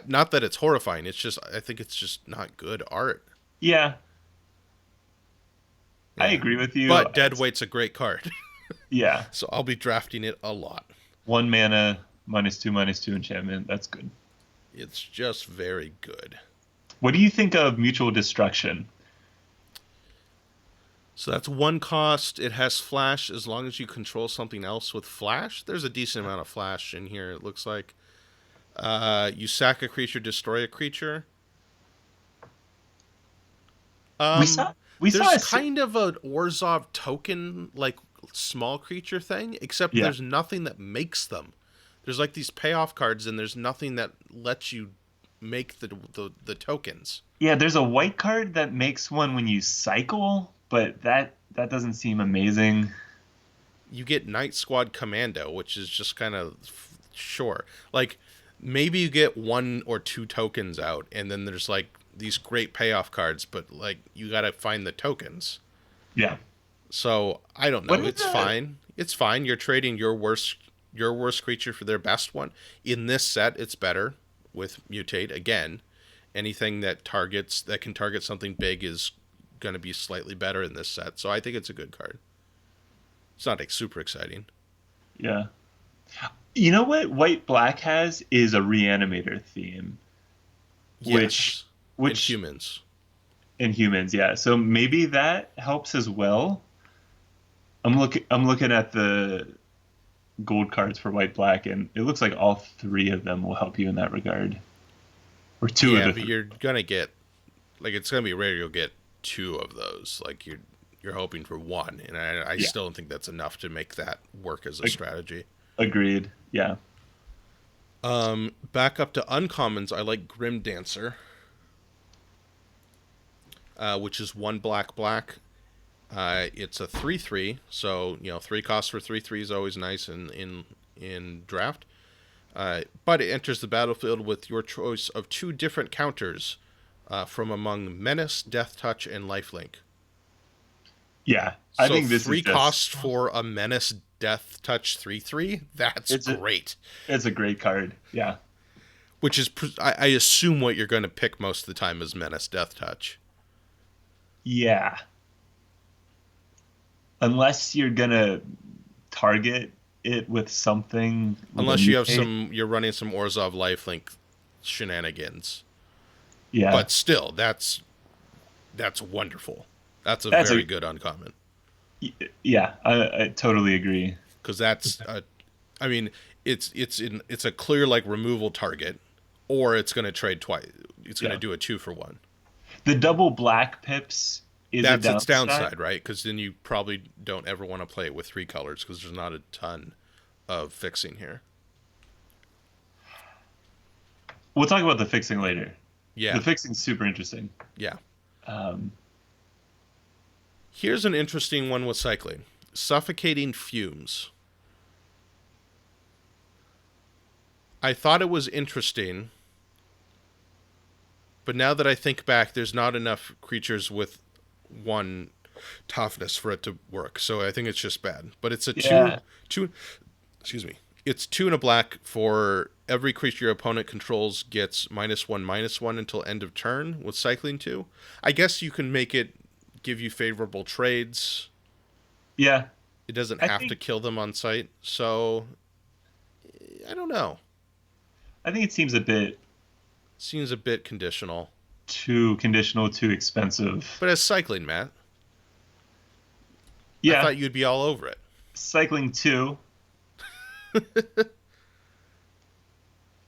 not that it's horrifying. It's just I think it's just not good art. Yeah, I Yeah. agree with you. But Deadweight's a great card. Yeah, So I'll be drafting it a lot. 1 mana, -2/-2 enchantment. That's good. It's just very good. What do you think of Mutual Destruction? So that's 1 cost. It has flash as long as you control something else with flash. There's a decent amount of flash in here, it looks like. You sack a creature, destroy a creature. We saw we saw There's kind of an Orzhov token, like small creature thing, except Yeah. there's nothing that makes them. There's like these payoff cards, and there's nothing that lets you make the tokens. Yeah, there's a white card that makes one when you cycle, but that doesn't seem amazing. You get Night Squad Commando, which is just kind of sure. Like maybe you get 1 or 2 tokens out, and then there's like these great payoff cards, but like you got to find the tokens. Yeah. So I don't know. What is It's that? fine. It's fine. You're trading your worst creature for their best one. In this set, it's better with Mutate again, anything that can target something big is going to be slightly better in this set. So I think it's a good card. It's not like super exciting. Yeah. You know what White Black has is a reanimator theme, Yes, and which humans. in humans, yeah. So maybe that helps as well. I'm looking at the gold cards for White Black, and it looks like all three of them will help you in that regard, or two of Yeah, the but three. you're gonna get like it's gonna be rare you'll get two of those. Like you're hoping for one, and I Yeah, still don't think that's enough to make that work as a ag- strategy. agreed. Yeah, Back up to uncommons, I like Grim Dancer, which is one black black. It's a 3/3, so three costs for 3/3 is always nice in draft. But it enters the battlefield with your choice of two different counters from among Menace, Death Touch, and Lifelink. yeah. I So think this is three just costs for a Menace, Death Touch 3/3. That's it's a great. it's a great card. Yeah, Which is, I assume, what you're going to pick most of the time is Menace, Death Touch. yeah. Unless you're gonna target it with something with a Unless mutate. you're running some Orzhov Lifelink shenanigans. Yeah, But still, that's wonderful. That's a that's very a good uncommon. yeah. I totally agree. Because I mean, it's a clear like removal target, or it's going to trade twice. It's going to Yeah, do a 2-for-1. the double black pips is a That's its downside. downside, right? Because then you probably don't ever want to play it with three colors because there's not a ton of fixing here. We'll talk about the fixing later. The Yeah, fixing's super interesting. yeah. Um, Here's an interesting one with cycling: suffocating fumes. I thought it was interesting, but now that I think back, there's not enough creatures with one toughness for it to work. So I think it's just bad. But it's a yeah. two. Excuse me. It's 2 and a black for every creature your opponent controls gets -1/-1 until end of turn with cycling 2. I guess you can make it give you favorable trades. Yeah. It doesn't I have to think kill them on site. So I don't know. I think it seems a bit Seems a bit conditional. too conditional, too expensive. But as cycling, Matt, I Yeah. thought you'd be all over it. Cycling 2.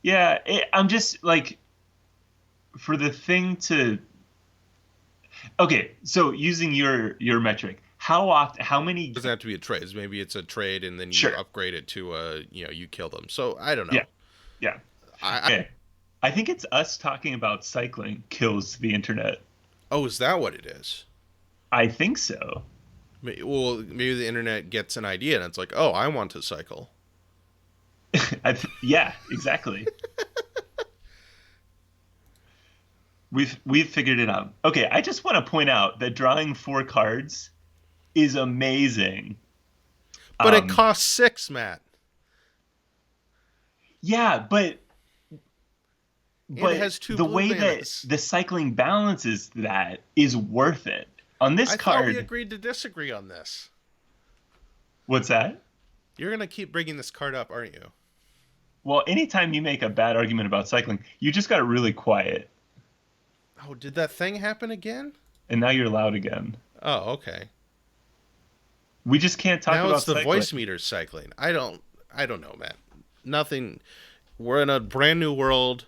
Yeah, I'm just like for the thing to okay, so using your metric, how many It doesn't have to be a trade. Maybe it's a trade and then you sure. upgrade it to you kill them. So I don't Yeah. know. Yeah. I Okay. I think it's us talking about cycling kills the internet. Oh, is that what it is? I think so. Well, maybe the internet gets an idea and it's like, oh, I want to cycle. Yeah, exactly. We've figured it out. Okay, I just want to point out that drawing 4 cards is amazing. But it Um, costs 6, Matt. yeah, And it but has 2 the blue way that manas. the cycling balances that is worth it. On this I thought we card, agreed to disagree on this. what's that? You're going to keep bringing this card up, aren't you? Well, anytime you make a bad argument about cycling, you just got really quiet, Oh, did that thing happen again? and now you're loud again. Oh, okay. We just can't talk Now it's about the cycling. voice meter cycling. I don't know, Matt. Nothing. We're in a brand new world.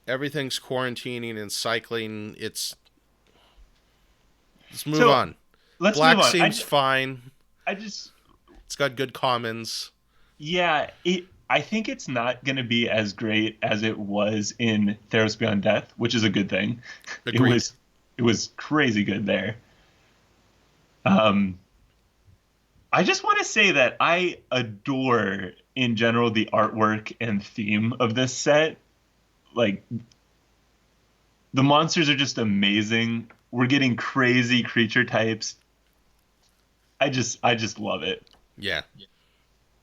Everything's quarantining and cycling. Let's move So on. let's move Black on. seems fine. I just It's got good commons. yeah, I think it's not going to be as great as it was in Theros Beyond Death, which is a good thing. It Agreed. was it was crazy good there. Um, I just want to say that I adore in general the artwork and theme of this set. Like the monsters are just amazing. We're getting crazy creature types. I just love it. Yeah.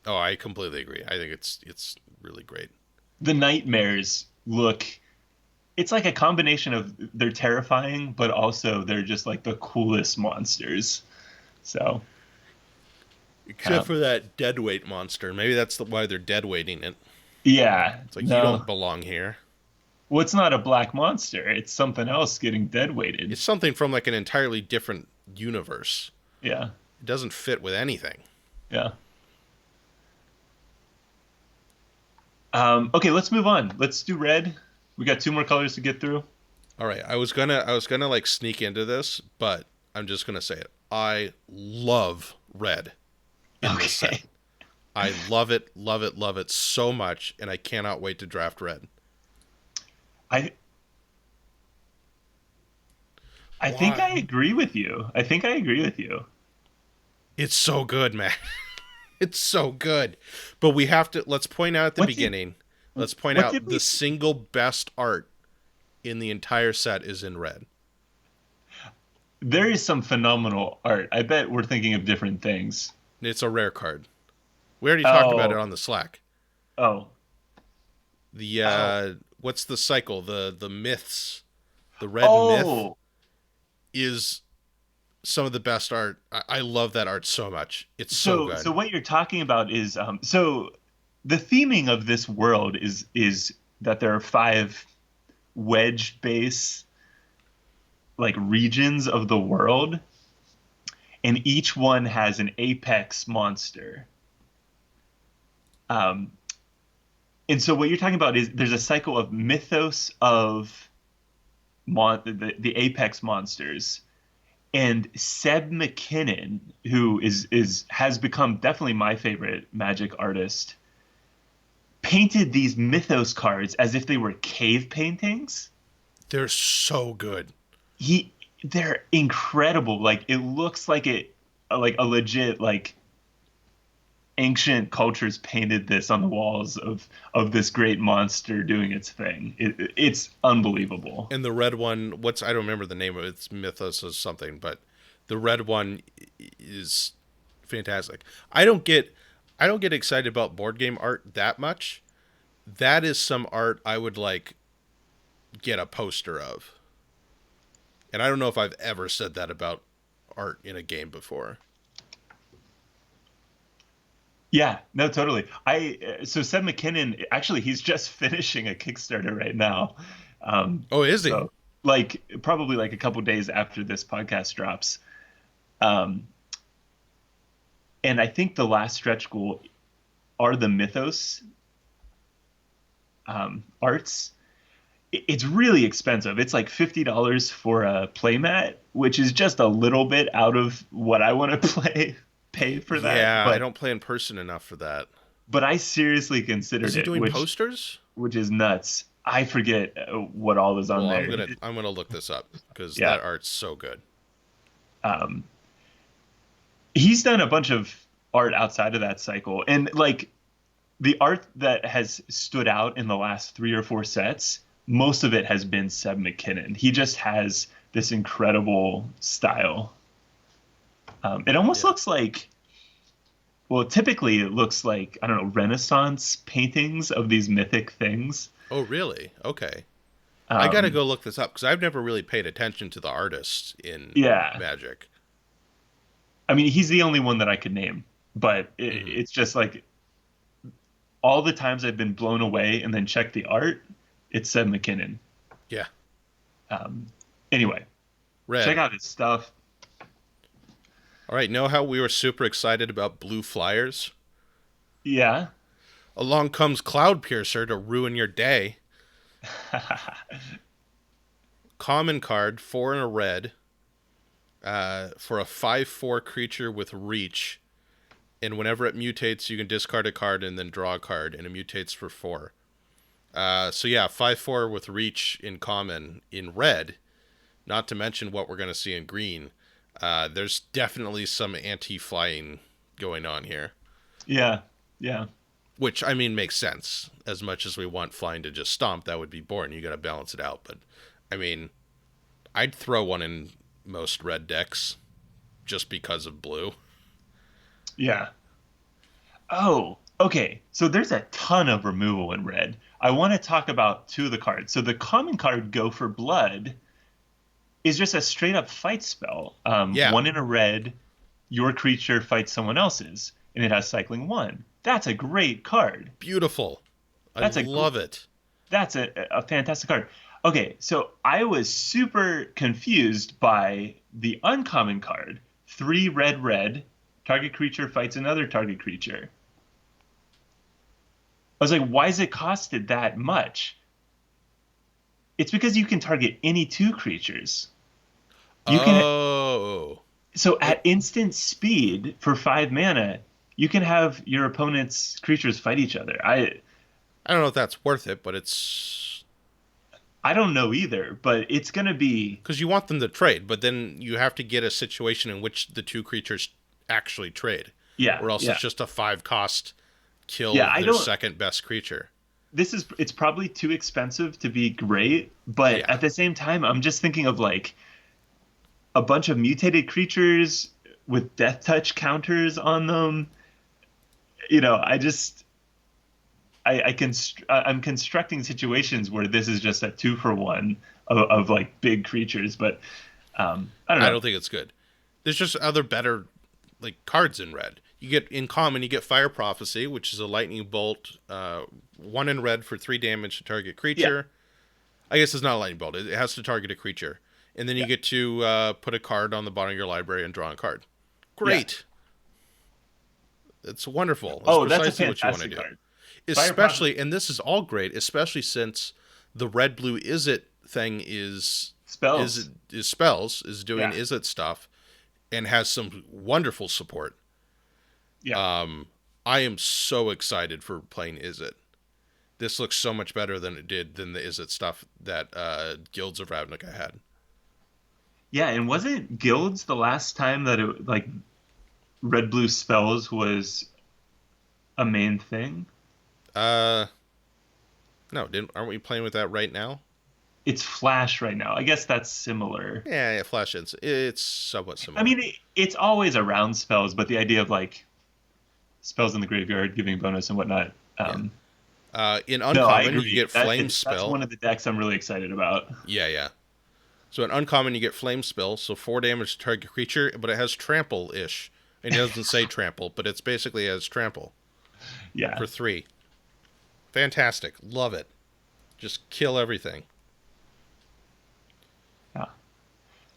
Oh, I completely agree. I think it's really great. The nightmares look it's like a combination of they're terrifying, but also they're just like the coolest monsters. So, Except um, for that deadweight monster. Maybe that's why they're deadweighting it. yeah, It's like, you don't no. belong here. Well, it's not a black monster. It's something else getting dead weighted. It's something from like an entirely different universe. Yeah, It doesn't fit with anything. yeah. Okay, let's move on. Let's do red. We got two more colors to get through. All right, I was gonna like sneak into this, but I'm just gonna say it. I love red in this set. Okay. I love it, love it, love it so much, and I cannot wait to draft red. I I think I Why? agree with you. I think I agree with you. It's so good, man. It's so good. But we have to let's point out at the What did beginning. Let's point what did out we the single best art in the entire set is in red. There is some phenomenal art. I bet we're thinking of different things. It's a rare card. We already talked about it Oh, on the Slack. oh, The oh, what's the cycle? The myths. The red myth oh. is some of the best art. I love that art so much. It's so So good. what you're talking about is so the theming of this world is that there are five wedge base like regions of the world, and each one has an apex monster. Um, and so what you're talking about is there's a cycle of mythos of the apex monsters, and Seb McKinnon, who is has become definitely my favorite Magic artist, painted these mythos cards as if they were cave paintings. They're so good. He They're incredible. Like it looks like it like a legit like ancient cultures painted this on the walls of this great monster doing its thing. It's unbelievable. And the red one, I don't remember the name of it. It's Mythos or something, but the red one is fantastic. I don't get excited about board game art that much. That is some art I would like get a poster of. And I don't know if I've ever said that about art in a game before. Yeah, no, totally. I So Seb McKinnon actually he's just finishing a Kickstarter right now. Oh, is he? So like probably like a couple days after this podcast drops. Um, and I think the last stretch goal are the Mythos arts. It's really expensive. It's like $50 for a playmat, which is just a little bit out of what I want to pay for that. Yeah, I don't play in person enough for that. But I seriously Is considered he it, doing posters? which is nuts. I forget what all is on Well, I'm there. gonna I'm gonna look this up because Yeah. that art's so good. Um, he's done a bunch of art outside of that cycle, and like the art that has stood out in the last three or four sets, most of it has been Seb McKinnon. He just has this incredible style. It almost Yeah. looks like, well, typically it looks like, I don't know, Renaissance paintings of these mythic things. Oh, really? Okay. I gotta Um, go look this up because I've never really paid attention to the artists in yeah. Magic. I mean, he's the only one that I could name, but Hmm. it's just like all the times I've been blown away and then checked the art, it's Seb McKinnon. Yeah. Um, anyway, check Red. out his stuff. All right. Know how we were super excited about blue flyers? Yeah. Along comes Cloud Piercer to ruin your day. Common card, 4 and a red, for a 5/4 creature with reach. And whenever it mutates, you can discard a card and then draw a card, and it mutates for 4. So yeah, 5/4 with reach in common in red. Not to mention what we're going to see in green. There's definitely some anti-flying going on here, Yeah. Yeah. which I mean makes sense. As much as we want flying to just stomp, that would be boring. You got to balance it out. But I mean, I'd throw one in most red decks just because of blue. Yeah. Oh. Okay, so there's a ton of removal in red. I want to talk about two of the cards. So the common card, Go for Blood, is just a straight up fight spell. Yeah, One in a red, your creature fights someone else's, and it has cycling one. That's a great card. beautiful. I That's a love it. that's a fantastic card. Okay, so I was super confused by the uncommon card. 3 red, target creature fights another target creature. I was like, why is it costed that much? It's because you can target any two creatures. You can Oh, So at it, instant speed for 5 mana, you can have your opponent's creatures fight each other. I don't know if that's worth it, but it's I don't know either, but it's gonna be because you want them to trade, but then you have to get a situation in which the two creatures actually trade, yeah, or else yeah. it's just a 5 cost kill Yeah, I their don't second best creature. it's probably too expensive to be great, but Yeah. at the same time, I'm just thinking of like a bunch of mutated creatures with death touch counters on them. I just I'm constructing situations where this is just a 2 for 1 of like big creatures, but I don't I know. don't think it's good. There's just other better like cards in red. You get in common, you get Fire Prophecy, which is a lightning bolt, 1 in red for 3 damage to target Yeah, creature. I guess it's not a lightning bolt; it has to target a creature, and then you yeah, get to put a card on the bottom of your library and draw a card. yeah. Great, it's wonderful. That's Oh, that's a precisely what you want to fantastic do. card. Fire Prophet Especially, and this is all great, especially since the red blue is it thing spells. is spells is doing Yeah, is it stuff and has some wonderful support. yeah, I am so excited for playing is it. This looks so much better than it did than the is it stuff that Guilds of Ravnica had. yeah. And wasn't guilds the last time that it like red blue spells was a main thing? Uh, no, didn't aren't we playing with that right now? It's Flash right now. I guess that's similar. Yeah, yeah, Flash. It's somewhat I similar. mean, it's always around spells, but the idea of like spells in the graveyard giving bonus and whatnot. Yeah. Um, In no, I uncommon, you agree. get Flame That's one Spell. of the decks I'm really excited about. Yeah, yeah. So in uncommon, you get Flame Spell, so 4 damage to target creature, but it has trample-ish. And it doesn't say trample, but it's basically has trample Yeah. for 3. Fantastic. Love it. Just kill everything. Yeah.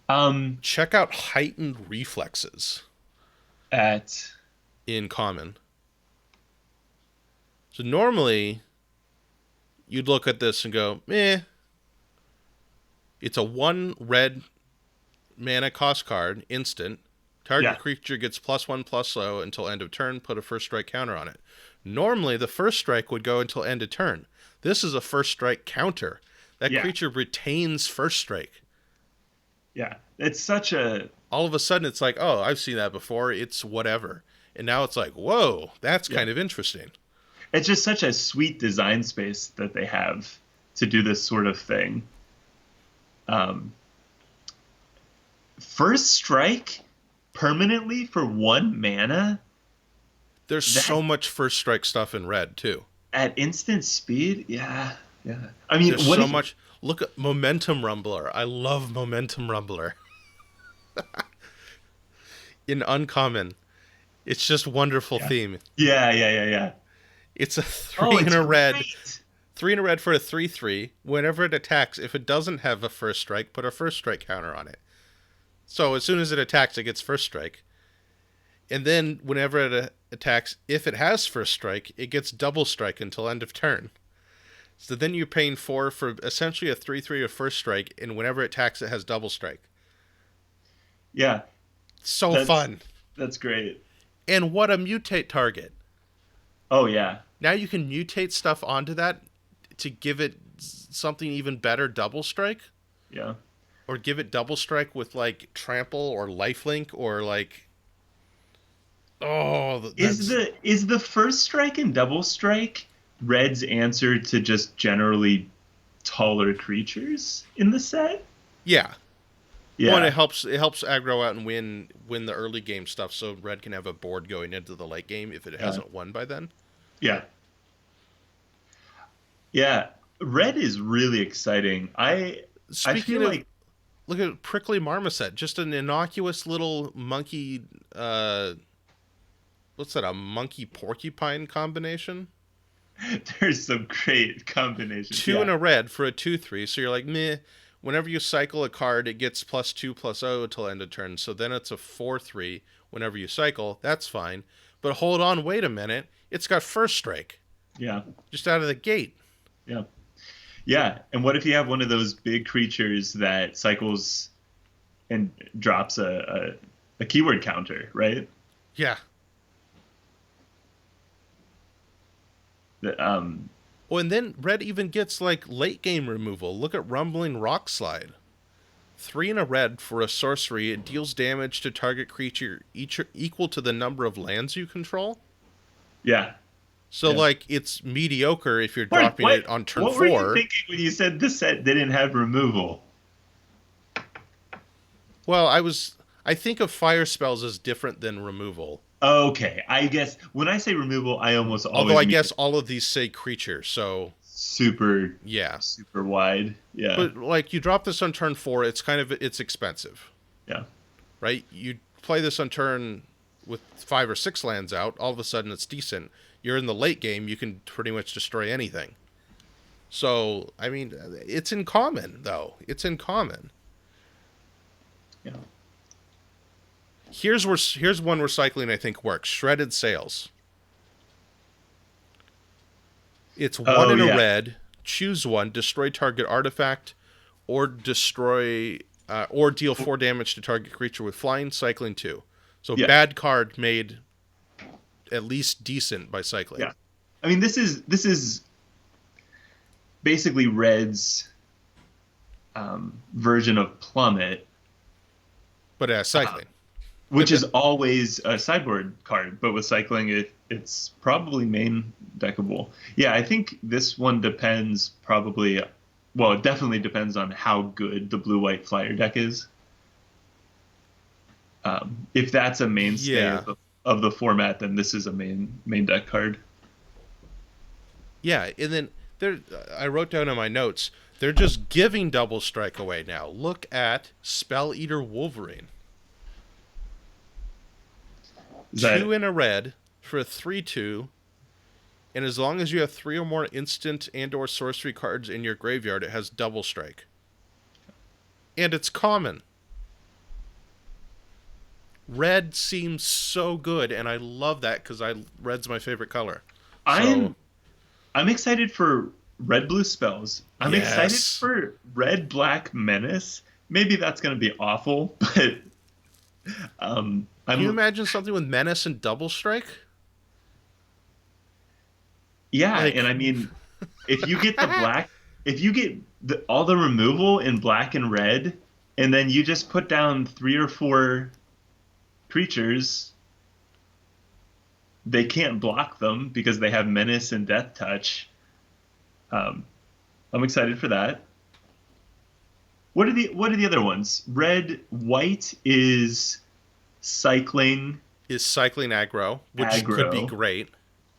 Um, Check out Heightened Reflexes at in common. So normally, you'd look at this and go, meh. It's a 1 red mana cost card, instant. Target yeah, creature gets +1/+0 until end of turn. Put a first strike counter on it. Normally, the first strike would go until end of turn. This is a first strike counter. That yeah, creature retains first strike. yeah. It's such a All of a sudden, it's like, oh, I've seen that before. It's whatever. And now it's like, whoa, that's yeah. kind of interesting. It's just such a sweet design space that they have to do this sort of thing. Um, First strike permanently for 1 mana There's that so much first strike stuff in red, too. at instant speed. Yeah, yeah. I mean, There's what so if much. Look at Momentum Rumbler. I love Momentum Rumbler. In uncommon, it's just wonderful Yeah, theme. yeah, yeah, yeah, yeah. It's a Oh, three in it's a red. great. 3 in a red for a 3/3. Whenever it attacks, if it doesn't have a first strike, put a first strike counter on it. So as soon as it attacks, it gets first strike. And then whenever it attacks, if it has first strike, it gets double strike until end of turn. So then you're paying 4 for essentially a 3/3 of first strike, and whenever it attacks, it has double strike. Yeah, So that's fun. that's great. And what a mutate target. Oh yeah, Now you can mutate stuff onto that to give it something even better, double strike. yeah. Or give it double strike with like trample or lifelink or like Is that's the first strike and double strike Red's answer to just generally taller creatures in the set? yeah. One, Yeah, it helps aggro out and win the early game stuff so red can have a board going into the late game if it yeah. hasn't won by then. Yeah. Yeah. Red is really exciting. I Speaking feel of, like look at Prickly Marmoset, just an innocuous little monkey. What's that? A monkey porcupine combination? there's some great combinations. Two in Yeah. a red for a 2/3. So you're like, meh. Whenever you cycle a card, it gets +2/+0 till end of turn. So then it's a 4/3 whenever you cycle. That's fine. But hold on, wait a minute. It's got first strike Yeah. just out of the gate. Yeah. Yeah. And what if you have one of those big creatures that cycles and drops a keyword counter, right? Yeah. The, Oh, and then red even gets like late game removal. Look at Rumbling Rock Slide. 3 in a red for a sorcery. It deals damage to target creature equal to the number of lands you control. yeah. So, Yeah. like, it's mediocre if you're Mark, dropping it on turn what were you 4. thinking when you said this set didn't have removal? Well, I think of fire spells as different than removal. Okay, I guess when I say removal, I almost Although always I mean guess all of these say creature, so super, yeah. super wide. Yeah, But like you drop this on turn 4, it's expensive, yeah, right? You play this on turn with 5 or 6 lands out, all of a sudden it's decent. You're in the late game, you can pretty much destroy anything. So, I mean, it's in common though. It's in common. yeah. Here's one recycling I think works. Shredded Sails. It's 1 Oh in a yeah, red. Choose one. Destroy target artifact, or or deal 4 damage to target creature with flying. Cycling 2. So yeah, bad card made at least decent by cycling. yeah. I mean, this is basically Red's version of Plummet, But cycling. which is always a sideboard card, but with cycling, it's probably main deckable. Yeah, I think this one depends probably. Well, it definitely depends on how good the blue-white flyer deck is. If that's a mainstay Yeah. of the format, then this is a main deck card. Yeah, and then I wrote down in my notes, they're just giving double strike away now. Look at Spell Eater Wolverine. Is that 2 in a red for a 3/2, and as long as you have 3 or more instant and or sorcery cards in your graveyard, it has double strike. And it's common. Red seems so good, and I love that because red's my favorite color. So I'm excited for red blue spells. I'm excited yes. for red black menace. Maybe that's going to be awful, but Can you imagine something with menace and double strike? yeah, Like, and I mean, if you get the black, if you get all the removal in black and red, and then you just put down 3 or 4 creatures, they can't block them because they have menace and death touch. I'm excited for that. What are the other ones? Red white is cycling aggro, which could be aggro. great.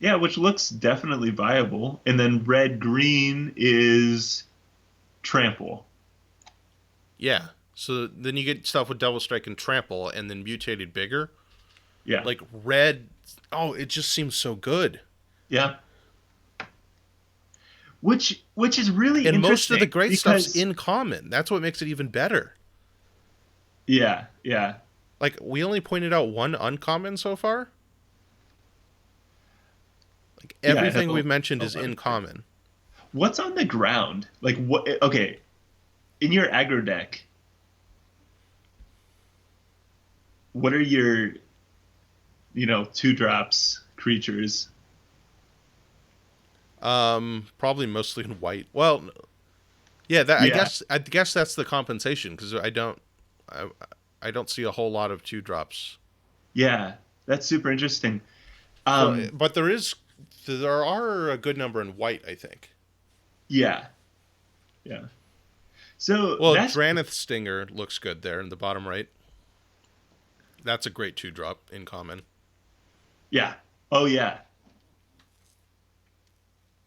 Yeah, which looks definitely viable. And then red green is trample. Yeah. So then you get stuff with double strike and trample, and then mutated bigger. Yeah. Like red. Oh, it just seems so good. Yeah. Which is really And interesting. most of the great because, stuff's in common. That's what makes it even better. Yeah, yeah. Like, we only pointed out one uncommon so far. Like, everything we've mentioned is in common. What's on the ground? Like, what? Okay, in your aggro deck, what are your, 2 drops creatures? Probably mostly in white. Well, yeah, Yeah. I guess that's the compensation, because I don't see a whole lot of 2 drops. Yeah, that's super interesting. But there are a good number in white, I think. Yeah, yeah. So Well, that's Dranith Stinger looks good there in the bottom right. That's a great 2-drop in common. yeah. Oh yeah.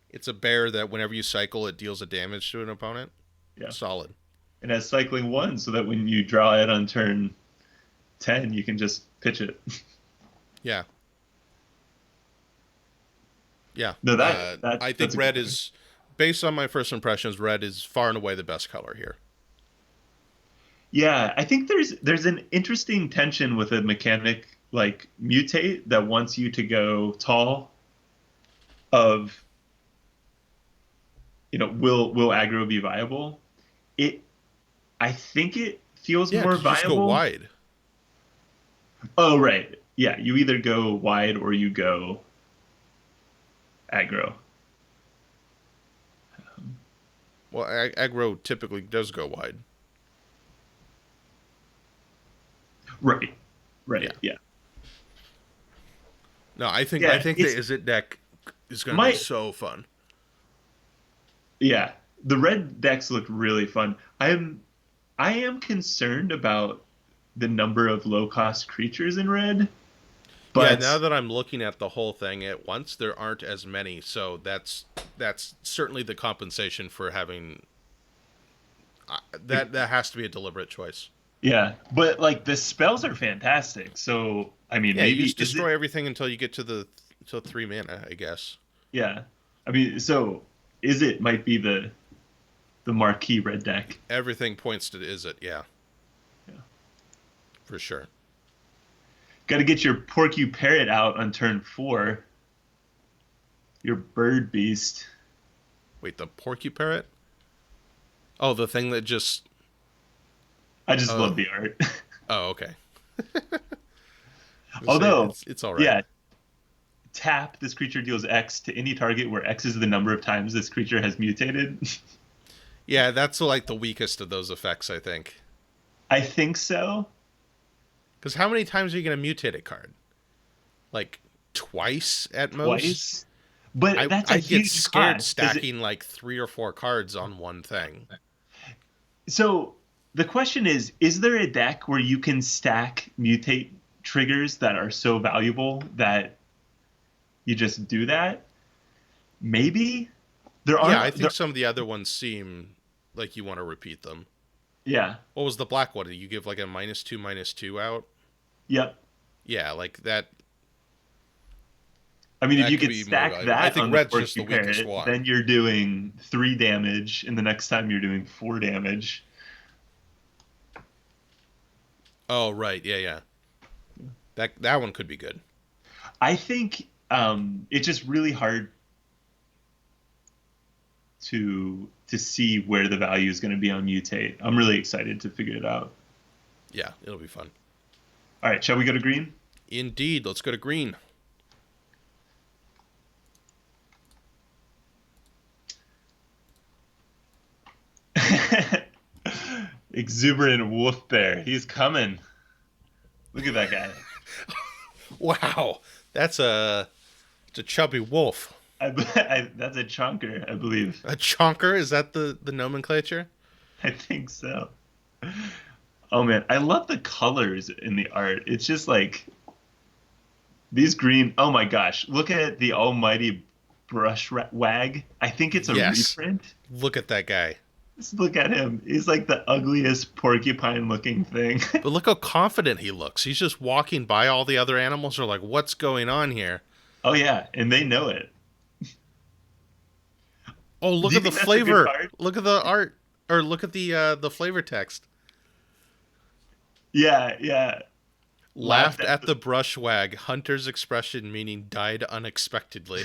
It's a bear that whenever you cycle, it deals a damage to an opponent. Yeah. Solid. It has cycling 1, so that when you draw it on turn 10, you can just pitch it. Yeah. Yeah. No, I think that's a good red card. is, based on my first impressions, red is far and away the best color here. Yeah, I think there's an interesting tension with a mechanic like Mutate that wants you to go tall of, will aggro be viable? It I think it feels Yeah, more because you just go viable. wide. Oh, right. Yeah, you either go wide or you go aggro. Well, aggro typically does go wide. Right. Yeah. Right. Yeah. No, I Yeah, think the it's Izzet deck is going to be my so fun. yeah, the red decks look really fun. I am concerned about the number of low-cost creatures in red, Yeah, but now that I'm looking at the whole thing at once, there aren't as many, so that's certainly the compensation for having that has to be a deliberate choice. yeah, but like the spells are fantastic. So, I mean, Yeah, you maybe just is it destroy everything until you get to the to 3 mana, I guess. yeah. I mean, so is it might be the marquee red deck. Everything points to Izzet, yeah, Yeah. for sure. Got to get your Porcu Parrot out on turn 4. Your bird beast. Wait, the Porcuparrot? Oh, the thing that just I just oh love the art. oh okay. Although, It's all right. yeah, tap this creature deals X to any target where X is the number of times this creature has mutated. Yeah, that's like the weakest of those effects, I think. I think so. Because how many times are you going to mutate a card? Like twice at most. Twice. But that's a I'd get huge scared cost. stacking like 3 or 4 cards on one thing. So the question is there a deck where you can stack mutate triggers that are so valuable that you just do that? Maybe there Yeah, I aren't think there. some of the other ones seem like you want to repeat them. Yeah. What was the black one? Did you give like a -2/-2 out? Yep. Yeah, like that. I mean, if That you could could be more stack valuable. I that think on the red's just the Porky weakest Parrot, then one. you're doing 3 damage, and the next time you're doing 4 damage. Oh right, yeah, yeah. That one could be good. I think it's just really hard to see where the value is going to be on mutate. I'm really excited to figure it out. Yeah, it'll be fun. All right, shall we go to green? Indeed. Let's go to green. Exuberant wolf bear. He's coming. Look at that guy. Wow, it's a chubby wolf. That's a chonker, I believe. A chonker? Is that the nomenclature? I think so. Oh man, I love the colors in the art. It's just like these green. Oh my gosh, look at the almighty wag. I think it's a Yes. reprint. Look at that guy. Just look at him. He's like the ugliest porcupine looking thing. But look how confident he looks. He's just walking by all the other animals are like, what's going on here? Oh yeah, and they know it. Oh, Do look you at the think that's a good flavor. card? Look at the art. Or look at the flavor text. Yeah, yeah. Laughed at the brushwag. Hunter's expression meaning died unexpectedly.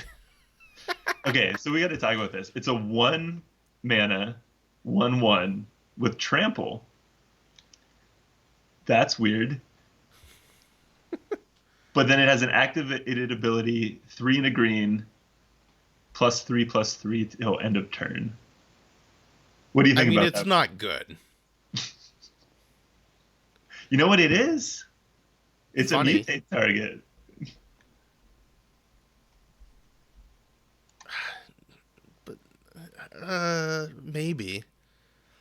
Okay, so we got to talk about this. It's a 1 mana, 1/1 with trample. That's weird. But then it has an activated ability, 3 and a green, +3/+3 till end of turn. What do you I think mean, about it's that? not good. You know what it is? It's a Funny. mutate target. But maybe.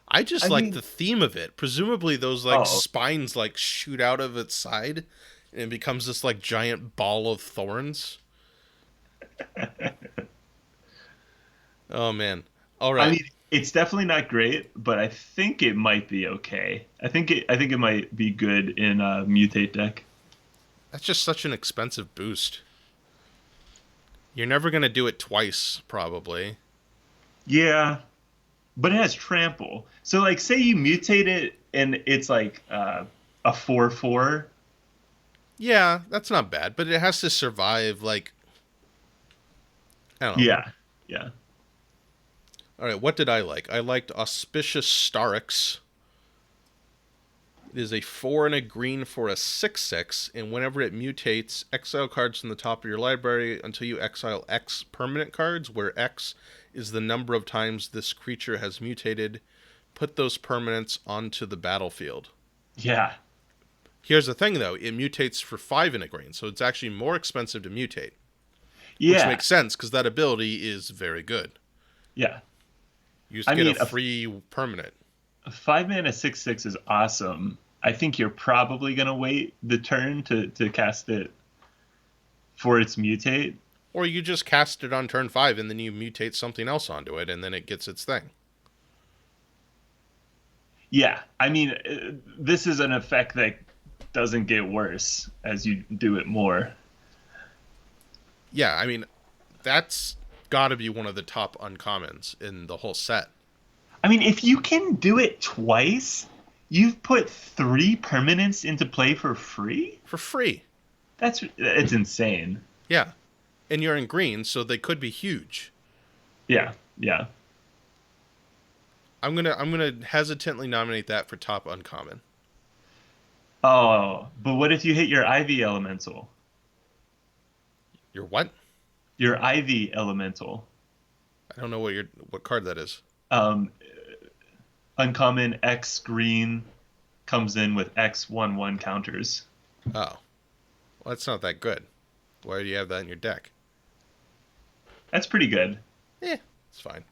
I just I like mean, the theme of it. Presumably those like oh, spines like shoot out of its side and it becomes this like giant ball of thorns. Oh man. All I right. mean, it's definitely not great, but I think it might be okay. I think it might be good in a mutate deck. That's just such an expensive boost. You're never gonna do it twice, probably. Yeah, but it has trample. So like say you mutate it and it's like a 4/4. Yeah, that's not bad, but it has to survive. Like, I don't know. Yeah. Yeah. All right, what did I like? I liked Auspicious Starix. It is a 4 and a green for a 6/6, and whenever it mutates, exile cards from the top of your library until you exile X permanent cards, where X is the number of times this creature has mutated. Put those permanents onto the battlefield. Yeah. Here's the thing, though. It mutates for 5 and a green, so it's actually more expensive to mutate, which Yeah. makes sense because that ability is very good. Yeah. You just I get a mean, free permanent. a 5 mana 6/6 is awesome. I think you're probably gonna wait the turn to cast it for its mutate. Or you just cast it on turn 5 and then you mutate something else onto it and then it gets its thing. Yeah, I mean, this is an effect that doesn't get worse as you do it more. Yeah, I mean, that's got to be one of the top uncommons in the whole set. I mean, if you can do it twice, you've put 3 permanents into play for free? For free. It's insane. Yeah. And you're in green, so they could be huge. Yeah, yeah. I'm gonna hesitantly nominate that for top uncommon. Oh, but what if you hit your Ivy Elemental? Your what? Your Ivy Elemental. I don't know what card that is. Um, Uncommon X green comes in with X/1/1 counters. Oh. Well, that's not that good. Why do you have that in your deck? That's pretty good. Eh, it's fine.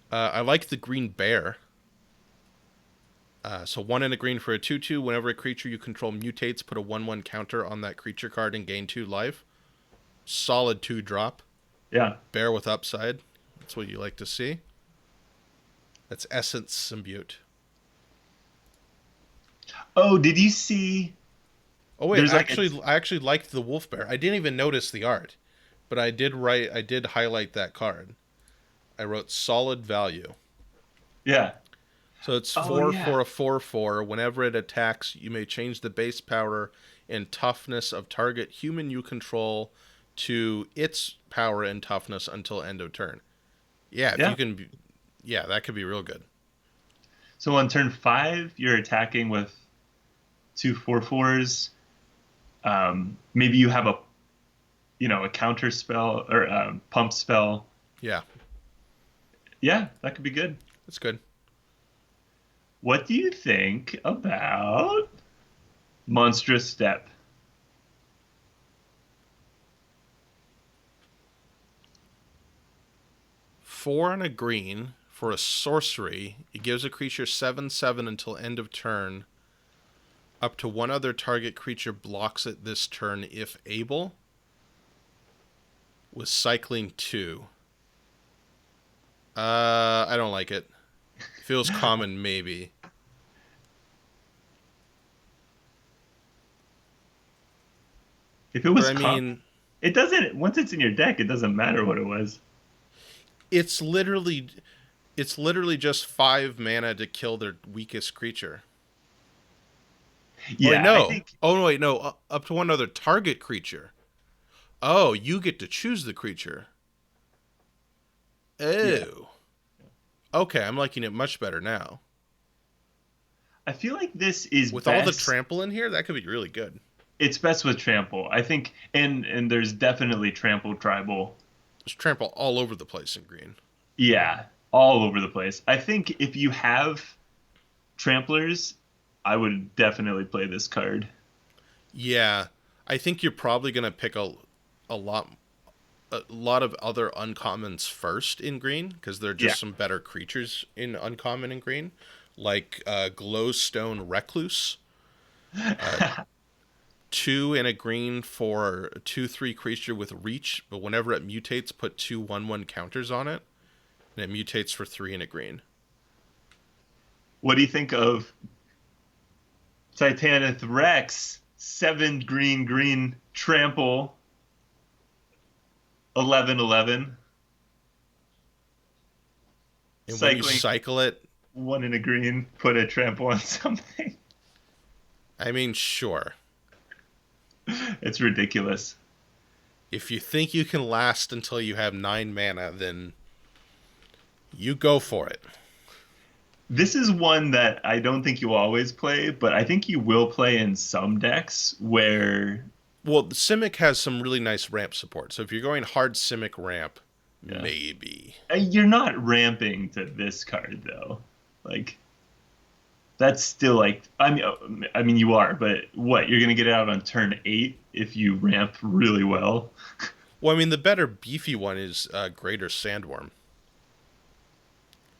I like the green bear. So 1 and a green for a 2/2. Whenever a creature you control mutates, put a 1/1 counter on that creature card and gain 2 life. Solid 2-drop. Yeah. Bear with upside. That's what you like to see. That's Essence Symbiote. Oh, did you see? Oh wait, There's like I actually liked the wolf bear. I didn't even notice the art, but I did highlight that card. I wrote solid value. Yeah. So it's Oh, 4 yeah. for a 4/4. Whenever it attacks, you may change the base power and toughness of target human you control to its power and toughness until end of turn. Yeah, if Yeah. you can, yeah, that could be real good. So on turn 5, you're attacking with 2/4/4s. Maybe you have a counter spell or pump spell. Yeah, Yeah, that could be good. that's good. What do you think about Monstrous Step? Four and a green for a sorcery. It gives a creature 7/7 until end of turn. Up to one other target creature blocks it this turn if able. With cycling 2. I don't like it. Feels common, maybe. If it was But I mean, it doesn't. Once it's in your deck, it doesn't matter what it was. it's literally just 5 mana to kill their weakest creature. Yeah, Wait, no. I think. Oh no, wait, no. Up to one other target creature. Oh, you get to choose the creature. Oh. Yeah. Okay, I'm liking it much better now. I feel like this is With best. all the trample in here, that could be really good. It's best with trample, I think, and there's definitely trample tribal. There's trample all over the place in green. Yeah, all over the place. I think if you have tramplers, I would definitely play this card. Yeah, I think you're probably gonna pick a lot of other uncommons first in green because they're just some better creatures in uncommon in green, like Glowstone Recluse. 2 and a green for a 2/3 creature with reach, but whenever it mutates, put 2/1/1 counters on it, and it mutates for 3 and a green. What do you think of Titanith Rex? 7 green trample 11/11. And when you cycle it, 1 in a green, put a trample on something. I mean, sure. It's ridiculous. If you think you can last until you have 9 mana, then you go for it. This is one that I don't think you always play, but I think you will play in some decks where... Well, the Simic has some really nice ramp support. So if you're going hard Simic ramp, maybe. You're not ramping to this card, though. Like, that's still like... I mean, you are, but what? You're going to get it out on turn 8 if you ramp really well? Well, I mean, the better beefy one is Greater Sandworm.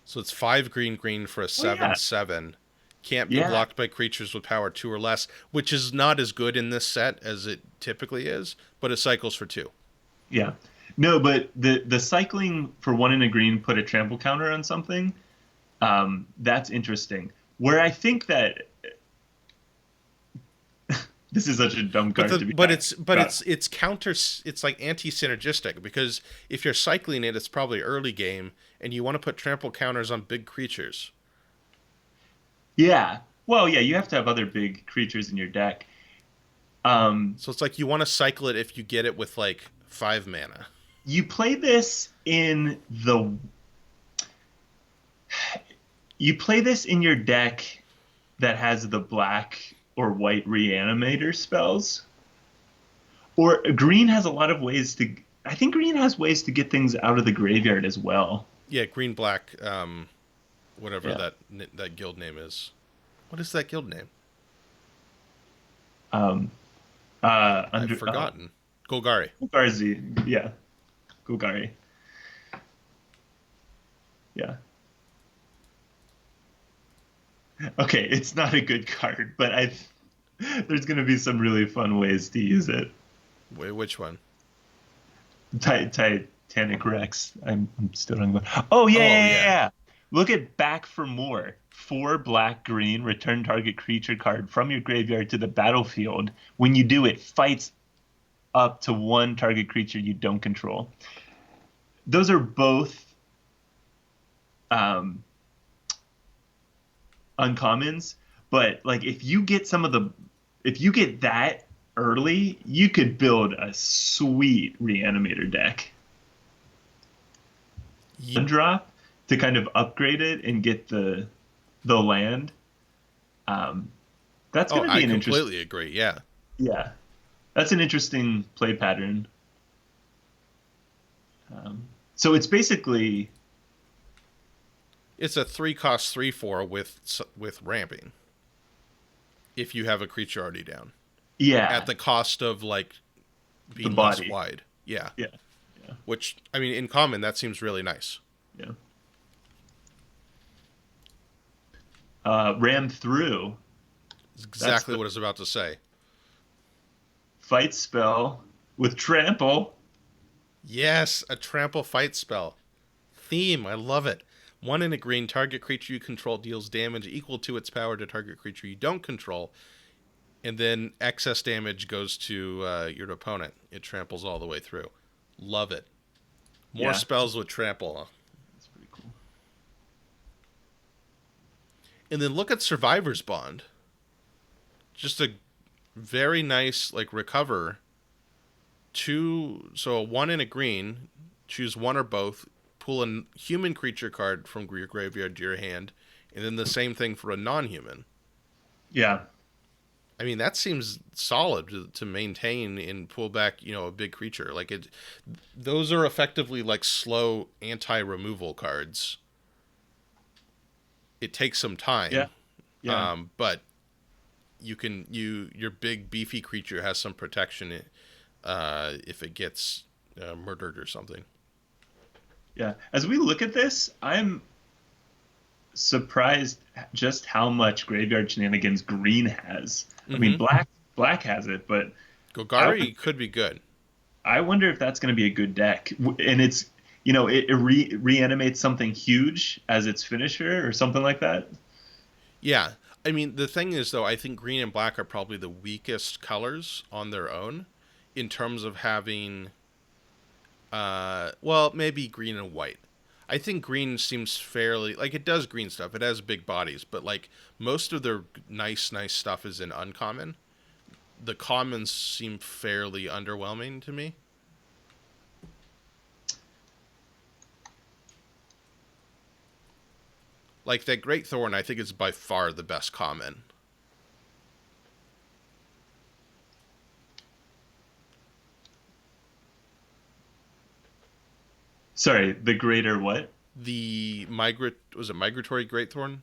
So it's 5 green for a 7/7. Can't be blocked by creatures with power 2 or less, which is not as good in this set as it typically is, but it cycles for 2. Yeah. No, but the cycling for 1 in a green, put a trample counter on something, that's interesting. Where I think that this is such a dumb card to be. It's counter. It's like anti-synergistic, because if you're cycling it, it's probably early game, and you want to put trample counters on big creatures. Yeah. Well, yeah, you have to have other big creatures in your deck. So it's like you want to cycle it if you get it with like 5 mana. You play this in the... You play this in your deck that has the black or white reanimator spells. Or green has a lot of ways to... I think green has ways to get things out of the graveyard as well. Yeah, green, black, whatever that guild name is. What is that guild name? I've forgotten. Golgari. Golgari, yeah. Golgari. Yeah. Okay, it's not a good card, but there's going to be some really fun ways to use it. Wait, which one? Titanic Rex. I'm still on. Oh, yeah. Look at Back for More. 4 black-green, return target creature card from your graveyard to the battlefield. When you do, it fights up to 1 target creature you don't control. Those are both uncommons, but like if you get that early, you could build a sweet reanimator deck. One drop to kind of upgrade it and get the land. That's going to be an interesting... I completely agree, yeah. Yeah. That's an interesting play pattern. So it's basically... It's a 3-cost 3/4 with ramping. If you have a creature already down. Yeah. At the cost of like being less wide. Yeah. Yeah. Which, I mean, in common, that seems really nice. Yeah. Ram through. That's exactly what I was about to say. Fight spell with trample. Yes, a trample fight spell. Theme, I love it. 1 in a green, target creature you control deals damage equal to its power to target creature you don't control, and then excess damage goes to your opponent. It tramples all the way through. Love it. More spells with trample. That's pretty cool. And then look at Survivor's Bond. Just a very nice, like, recover. So a 1 in a green, choose 1 or both, pull a human creature card from your graveyard to your hand, and then the same thing for a non-human. Yeah. I mean, that seems solid to maintain and pull back, a big creature. Like those are effectively like slow anti-removal cards. It takes some time. Yeah. But your big beefy creature has some protection if it gets murdered or something. Yeah. As we look at this, I'm surprised just how much graveyard shenanigans green has. I mean, black black has it, but I Golgari could be good. I wonder if that's going to be a good deck. And it's, it reanimates something huge as its finisher or something like that. Yeah. I mean, the thing is, though, I think green and black are probably the weakest colors on their own in terms of having, well, maybe green and white. I think green seems fairly, like, it does green stuff. It has big bodies, but, like, most of their nice stuff is in uncommon. The commons seem fairly underwhelming to me. Like, that Great Thorn, I think, is by far the best common. Sorry, the greater what? Was it Migratory Great Thorn?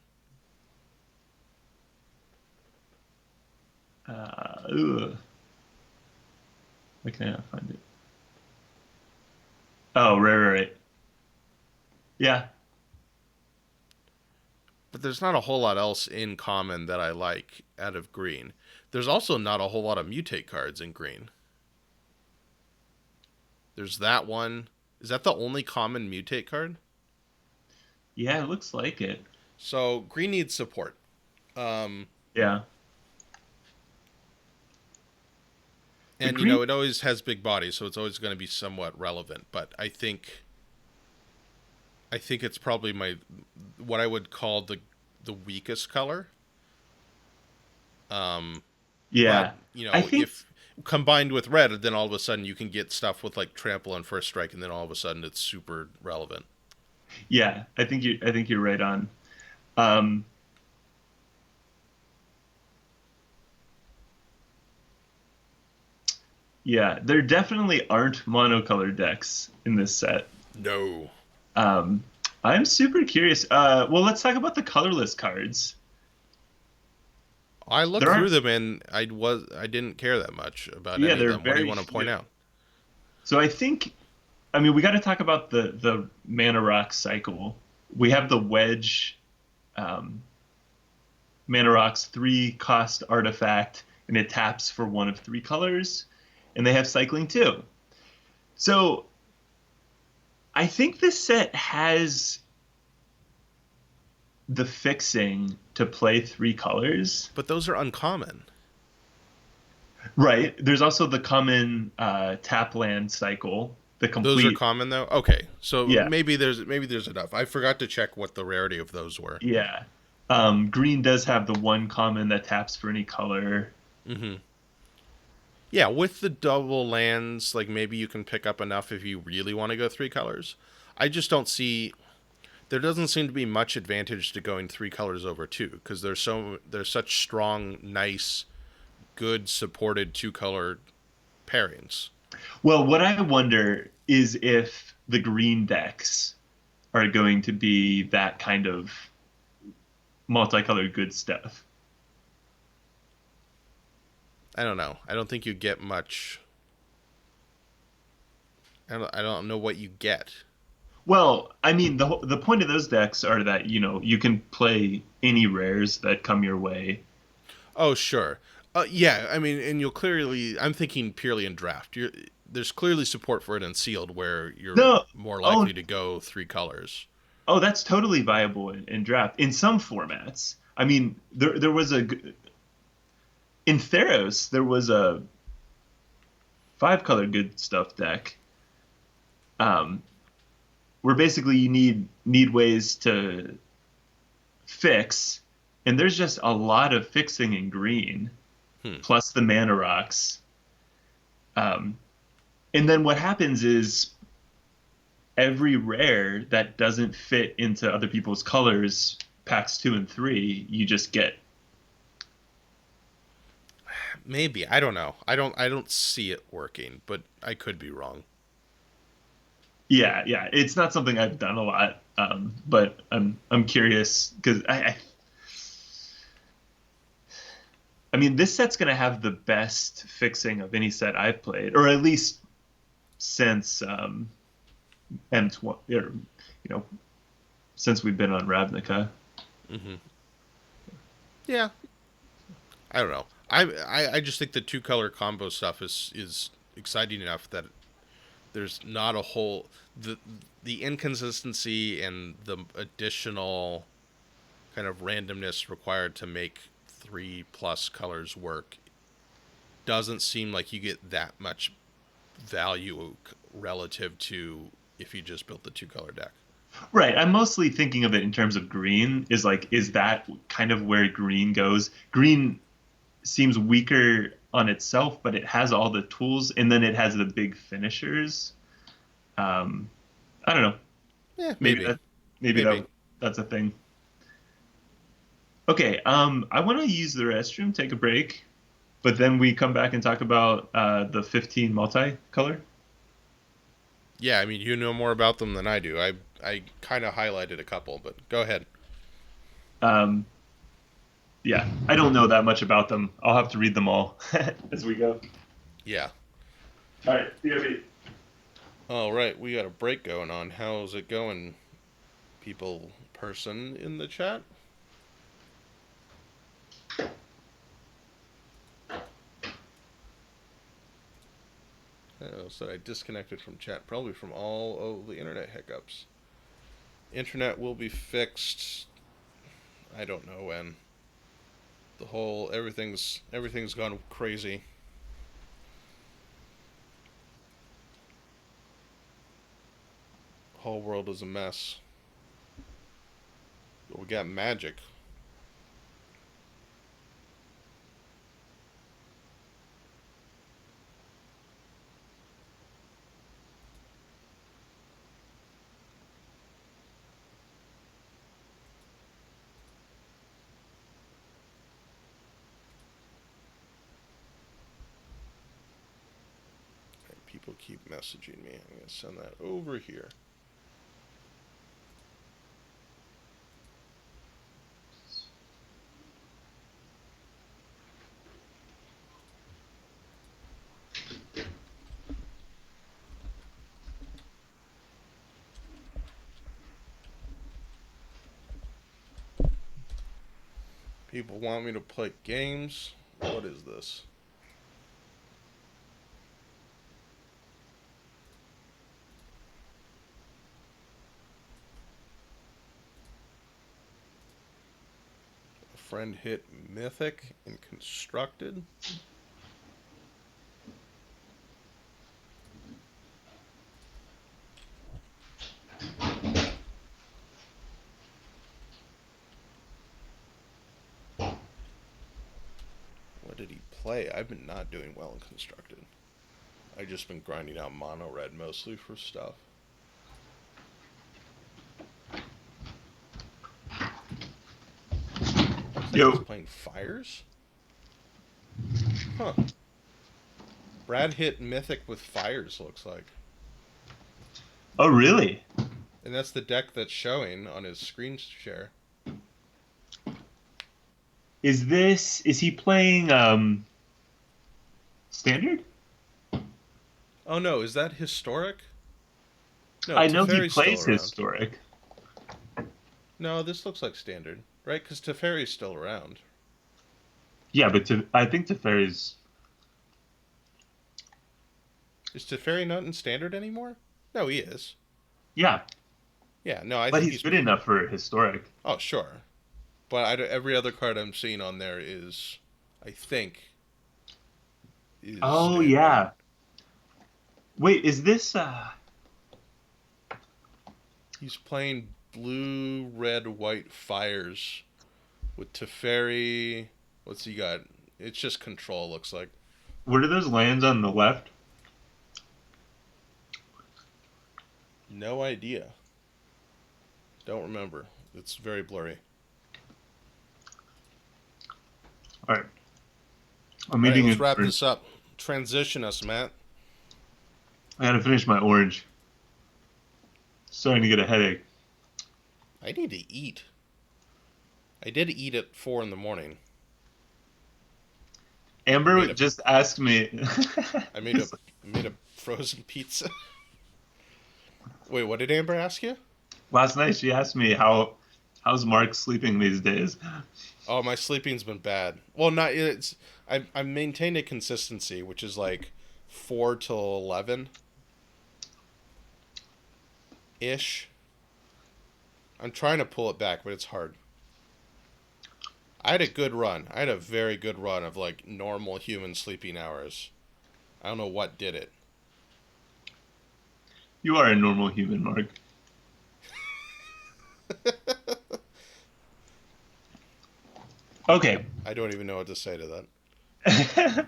Ugh. Why can I not find it? Oh, right. Yeah. But there's not a whole lot else in common that I like out of green. There's also not a whole lot of mutate cards in green. There's that one. Is that the only common mutate card? Yeah, it looks like it. So green needs support. Yeah. And, it always has big bodies, so it's always going to be somewhat relevant. But I think it's probably what I would call the weakest color. Yeah. But, I think if combined with red, then all of a sudden you can get stuff with like trample and first strike, and then all of a sudden it's super relevant. yeah, I think you're right on. Um, yeah, there definitely aren't monocolored decks in this set. No. Um, I'm super curious. Well, let's talk about the colorless cards. I looked There through aren't. them and I didn't care that much about Yeah, any of they're them. What do you very want to point few. out? So I mean, we got to talk about the mana rock cycle. We have the wedge, um, mana rocks 3 cost artifact, and it taps for one of 3 colors, and they have cycling too. So I think this set has the fixing to play 3 colors. But those are uncommon. Right. There's also the common tap land cycle, the Those are complete. common though. Okay, so Yeah. maybe there's enough. I forgot to check what the rarity of those were. Yeah. Green does have the one common that taps for any color. Mm-hmm. Yeah, with the double lands, like maybe you can pick up enough if you really want to go 3 colors. I just don't see. There doesn't seem to be much advantage to going 3 colors over 2 because there's such strong, nice, good supported 2 color pairings. Well, what I wonder is if the green decks are going to be that kind of multicolored good stuff. I don't know. I don't think you get much. I don't know what you get. Well, I mean, the point of those decks are that, you can play any rares that come your way. Oh, sure. Yeah, I mean, and you'll clearly. I'm thinking purely in draft. There's clearly support for it in sealed, where you're No. more Oh, likely to go 3 colors. oh, that's totally viable in draft in some formats. I mean, there was in Theros there was a 5 color good stuff deck, um, where basically you need ways to fix, and there's just a lot of fixing in green, Hmm. plus the mana rocks. Um, and then what happens is every rare that doesn't fit into other people's colors, packs 2 and 3, you just get. Maybe I don't know. I don't see it working, but I could be wrong. Yeah. It's not something I've done a lot, but I'm curious because I mean, this set's gonna have the best fixing of any set I've played, or at least since M20, or since we've been on Ravnica. Hmm. Yeah, I don't know. I just think the 2-color combo stuff is exciting enough that there's not a whole the inconsistency and the additional kind of randomness required to make 3+ colors work doesn't seem like you get that much value relative to if you just built the 2-color deck. Right. I'm mostly thinking of it in terms of green. Is that kind of where green goes? Green seems weaker on itself, but it has all the tools, and then it has the big finishers. I don't know. Yeah, Maybe maybe. that maybe Maybe. that's a thing. Okay. I want to use the restroom, take a break, but then we come back and talk about the 15 multicolor. Yeah, I mean, you know more about them than I do. I kind of highlighted a couple, but go ahead. Um, yeah, I don't know that much about them. I'll have to read them all as we go. Yeah. All right, BRB. All right, we got a break going on. How's it going, person in the chat? Oh, so I disconnected from chat, probably from all of the internet hiccups. Internet will be fixed. I don't know when. The whole everything's gone crazy. The whole world is a mess. But we got magic. People keep messaging me. I'm going to send that over here. People want me to play games. What is this? A friend hit Mythic and Constructed. What did he play? I've been not doing well in Constructed. I've just been grinding out mono red mostly for stuff. Yo. He's playing Fires? Huh. Brad hit Mythic with Fires, looks like. Oh, really? And that's the deck that's showing on his screen share. Is he playing standard? Oh no, is that historic? No, I know he Teferi's still plays around. historic. No, this looks like standard, right? Because Teferi's still around. Yeah, but I think Teferi's... Is Teferi not in standard anymore? No, he is. Yeah, Yeah, no, I but think he's good enough for historic. Oh, sure. But every other card I'm seeing on there is, I think, is Oh, standard. yeah. Wait, is this... He's playing blue, red, white Fires with Teferi. What's he got? It's just control, looks like. What are those lands on the left? No idea. Don't remember. It's very blurry. All right. I'm All right, eating let's an wrap orange. this up. Transition us, Matt. I gotta finish my orange. Starting to get a headache. I need to eat. I did eat at 4 in the morning. Amber just asked me. I made a frozen pizza. Wait, what did Amber ask you? Last night she asked me how's Marc sleeping these days. Oh, my sleeping's been bad. Well, not it's. I maintained a consistency, which is like 4 till 11 ish. I'm trying to pull it back, but it's hard. I had a good run. I had a very good run of like normal human sleeping hours. I don't know what did it. You are a normal human, Mark. Okay. I don't even know what to say to that.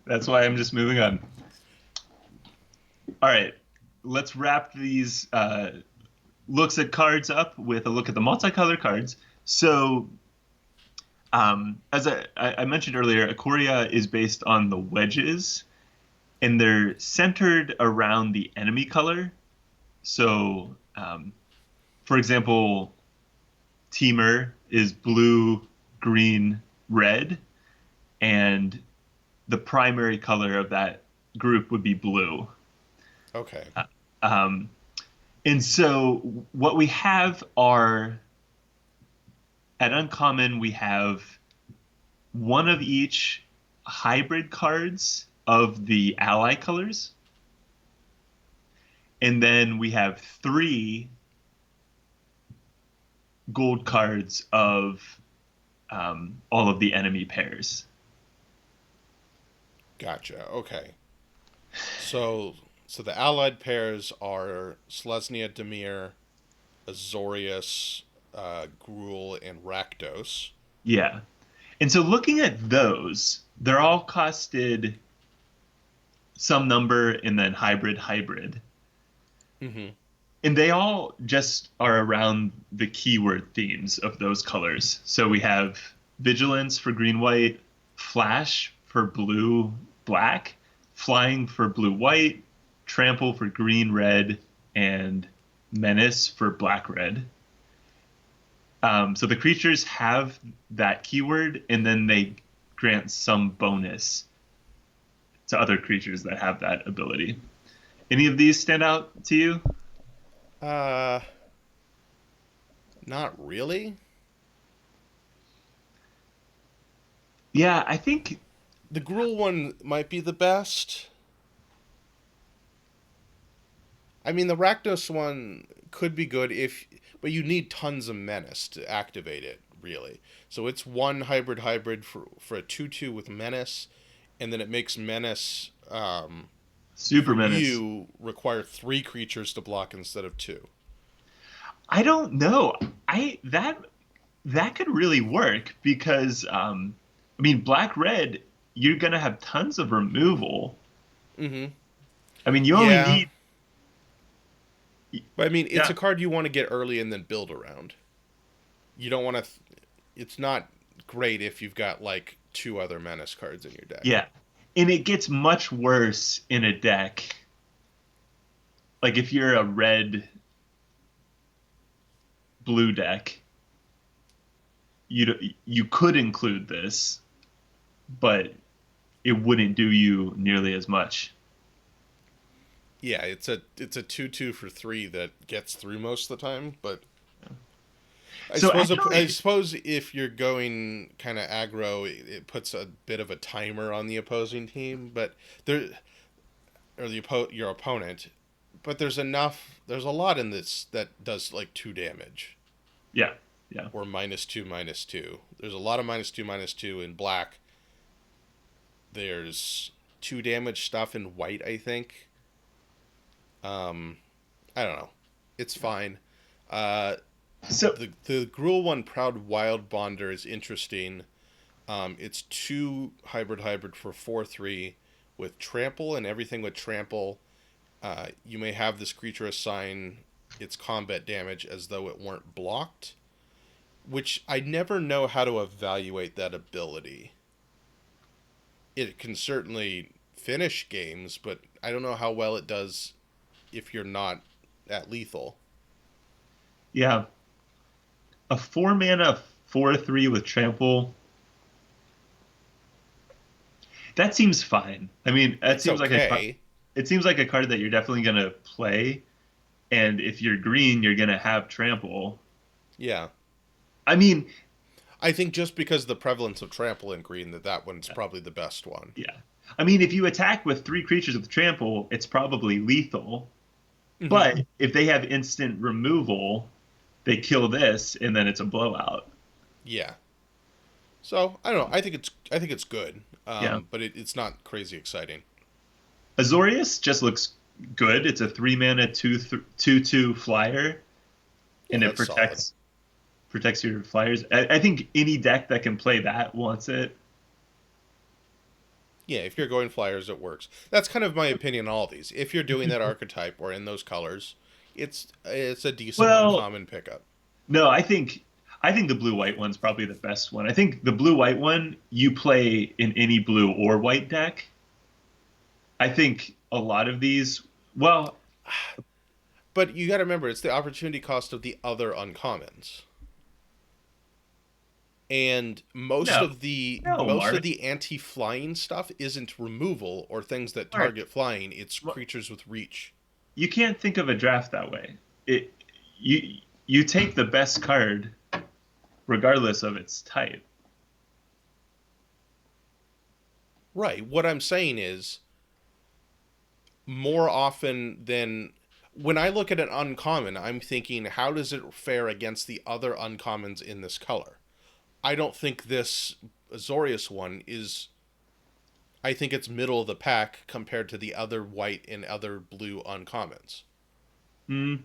That's why I'm just moving on. All right. Let's wrap these looks at cards up with a look at the multicolored cards. So, as I mentioned earlier, Ikoria is based on the wedges, and they're centered around the enemy color. So, for example, Teamer is blue, green, red, and the primary color of that group would be blue. Okay. Um, and so what we have are at Uncommon, we have one of each hybrid cards of the ally colors. And then we have 3 gold cards of all of the enemy pairs. Gotcha. Okay. So the allied pairs are Selesnya Demir, Azorius, Gruul, and Rakdos. Yeah. And so looking at those, they're all costed some number and then hybrid. Mm-hmm. And they all just are around the keyword themes of those colors. So we have Vigilance for green, white, Flash for blue, black, Flying for blue, white, Trample for green, red, and Menace for black, red. So the creatures have that keyword, and then they grant some bonus to other creatures that have that ability. Any of these stand out to you? Uh, Not really. Yeah, I think. The Gruul one might be the best. I mean, the Rakdos one could be good but you need tons of menace to activate it, really. So it's one hybrid for a 2/2 with menace, and then it makes menace Super for Menace. you require 3 creatures to block instead of 2. I don't know. I that could really work because I mean black red you're gonna have tons of removal. Mm-hmm. I mean you only Yeah, need but I mean, it's yeah a card you want to get early and then build around. You don't want to. It's not great if you've got like 2 other menace cards in your deck. yeah, and it gets much worse in a deck. Like if you're a red blue deck, you could include this, but it wouldn't do you nearly as much. Yeah, it's a 2/2 for 3 that gets through most of the time, but So I actually, suppose if you're going kind of aggro, it puts a bit of a timer on the opposing team, but there or your opponent, but there's a lot in this that does like 2 damage yeah, yeah. or -2/-2. There's a lot of -2/-2 in black. There's 2 damage stuff in white, I think. Um, I don't know. It's fine. Uh, So the Gruul one, Proud Wild Bonder, is interesting. It's 2 hybrid for 4/3 with trample and everything with trample. You may have this creature assign its combat damage as though it weren't blocked, which I never know how to evaluate that ability. It can certainly finish games, but I don't know how well it does if you're not at lethal. yeah, a 4 mana 4/3 with trample. That seems fine. I mean, that It's seems like okay. it seems like a card that you're definitely gonna play. And if you're green, you're gonna have trample. Yeah. I mean, I think just because of the prevalence of trample in green, that one's probably the best one. Yeah. I mean, if you attack with 3 creatures with trample, it's probably lethal. Hmm. But if they have instant removal, they kill this, and then it's a blowout. Yeah. So I don't know. I think it's good, Yeah. but it's not crazy exciting. Azorius just looks good. It's a 3 mana 2/2 flyer, Yeah, and it that's solid. protects your flyers. I think any deck that can play that wants it. Yeah, if you're going flyers, it works. That's kind of my opinion on all these. If you're doing that archetype or in those colors, it's a decent Well, uncommon pickup. no, I think the blue white one's probably the best one. I think the blue white one you play in any blue or white deck. I think a lot of these, well, But you got to remember, it's the opportunity cost of the other uncommons. And most no, of the no, most of Mark, the anti-flying stuff isn't removal or things that Mark, target flying. It's creatures with reach. you can't think of a draft that way. It you take the best card regardless of its type. Right. What I'm saying is, more often than when I look at an uncommon, I'm thinking, how does it fare against the other uncommons in this color? I don't think this Azorius one is. I think it's middle of the pack compared to the other white and other blue uncommons. Mm,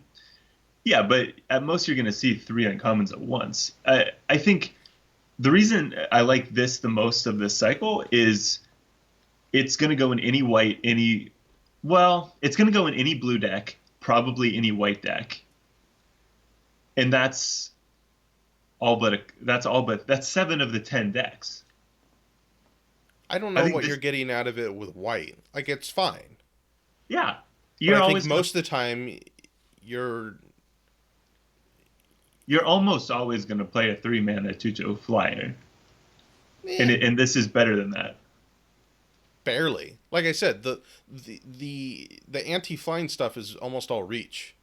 yeah, but at most you're going to see 3 uncommons at once. I think the reason I like this the most of this cycle is it's going to go in any white, it's going to go in any blue deck, probably any white deck, and that's 7 of the 10 decks. I don't I know think what you're this, getting out of it with white. Like, it's fine. yeah, But you're I think always gonna, most of the time, you're. you're almost always going to play a 3 mana 2/2 flyer, and Eh, and this is better than that. barely. Like I said, the anti-flying stuff is almost all reach.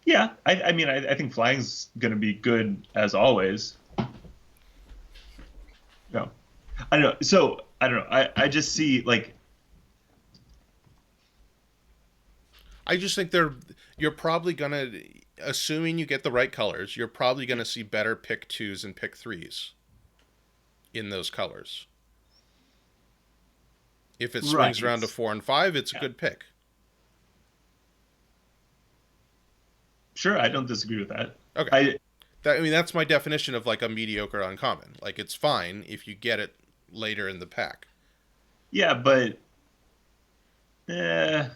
Yeah, I mean, I think flying's going to be good as always. No, I don't know. So I don't know. I just see like, I just think you're probably gonna, assuming you get the right colors, you're probably gonna see better pick twos and pick threes in those colors. If it swings around to right. 4 and 5, it's a Yeah. good pick. Sure, I don't disagree with that. Okay, I I mean, that's my definition of like a mediocre uncommon. Like, it's fine if you get it later in the pack. Yeah, but eh,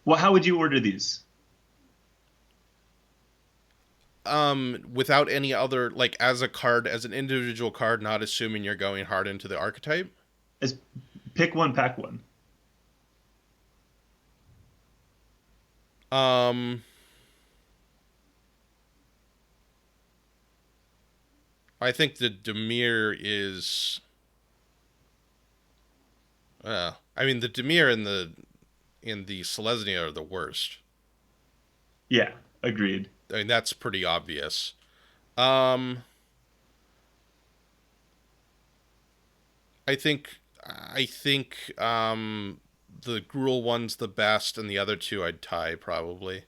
well, how would you order these? Without any other, like, as a card, as an individual card, not assuming you're going hard into the archetype. As pick one, pack one. Um, I think the Demir is. I mean, the Demir and the Selesnya are the worst. Yeah, agreed. I mean, that's pretty obvious. Um, I think the Gruul one's the best, and the other two I'd tie probably.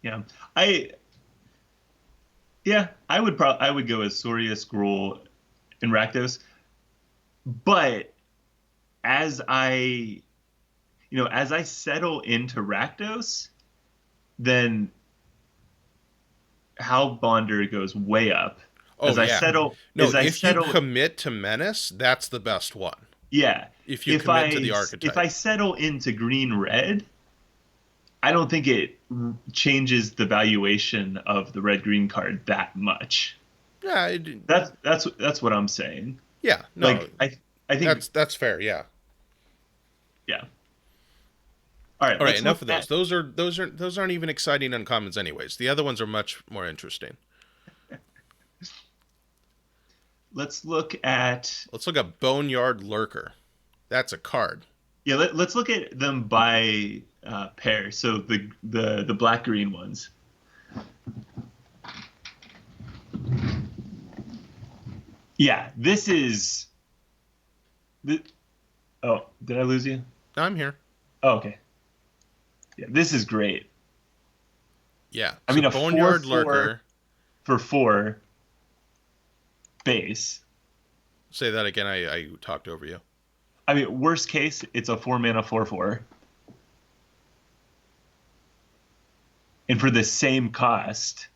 Yeah, I I would go as Sorius, Gruul, and Rakdos. But as as I settle into Rakdos, then Hal Bonder goes way up. Oh As I yeah, settle, no. as I If you settle, commit to Menace, that's the best one. yeah. If you If commit to I the if I archetype, settle into green red, I don't think it changes the valuation of the red green card that much. yeah, That's what I'm saying. yeah, no, Like I think that's fair. Yeah. yeah. All right, All right, let's look enough of those. at Those aren't even exciting uncommons, anyways. The other ones are much more interesting. let's look at Let's look at Boneyard Lurker. That's a card. Yeah, let's look at them by pair. So the black green ones. Yeah, this is. Oh, did I lose you? I'm here. Oh, okay. Yeah, this is great. Yeah. I So mean, a four Boneyard four Lurker. for 4 base. Say that again. I talked over you. I mean, worst case, it's a 4 mana 4/4, and for the same cost,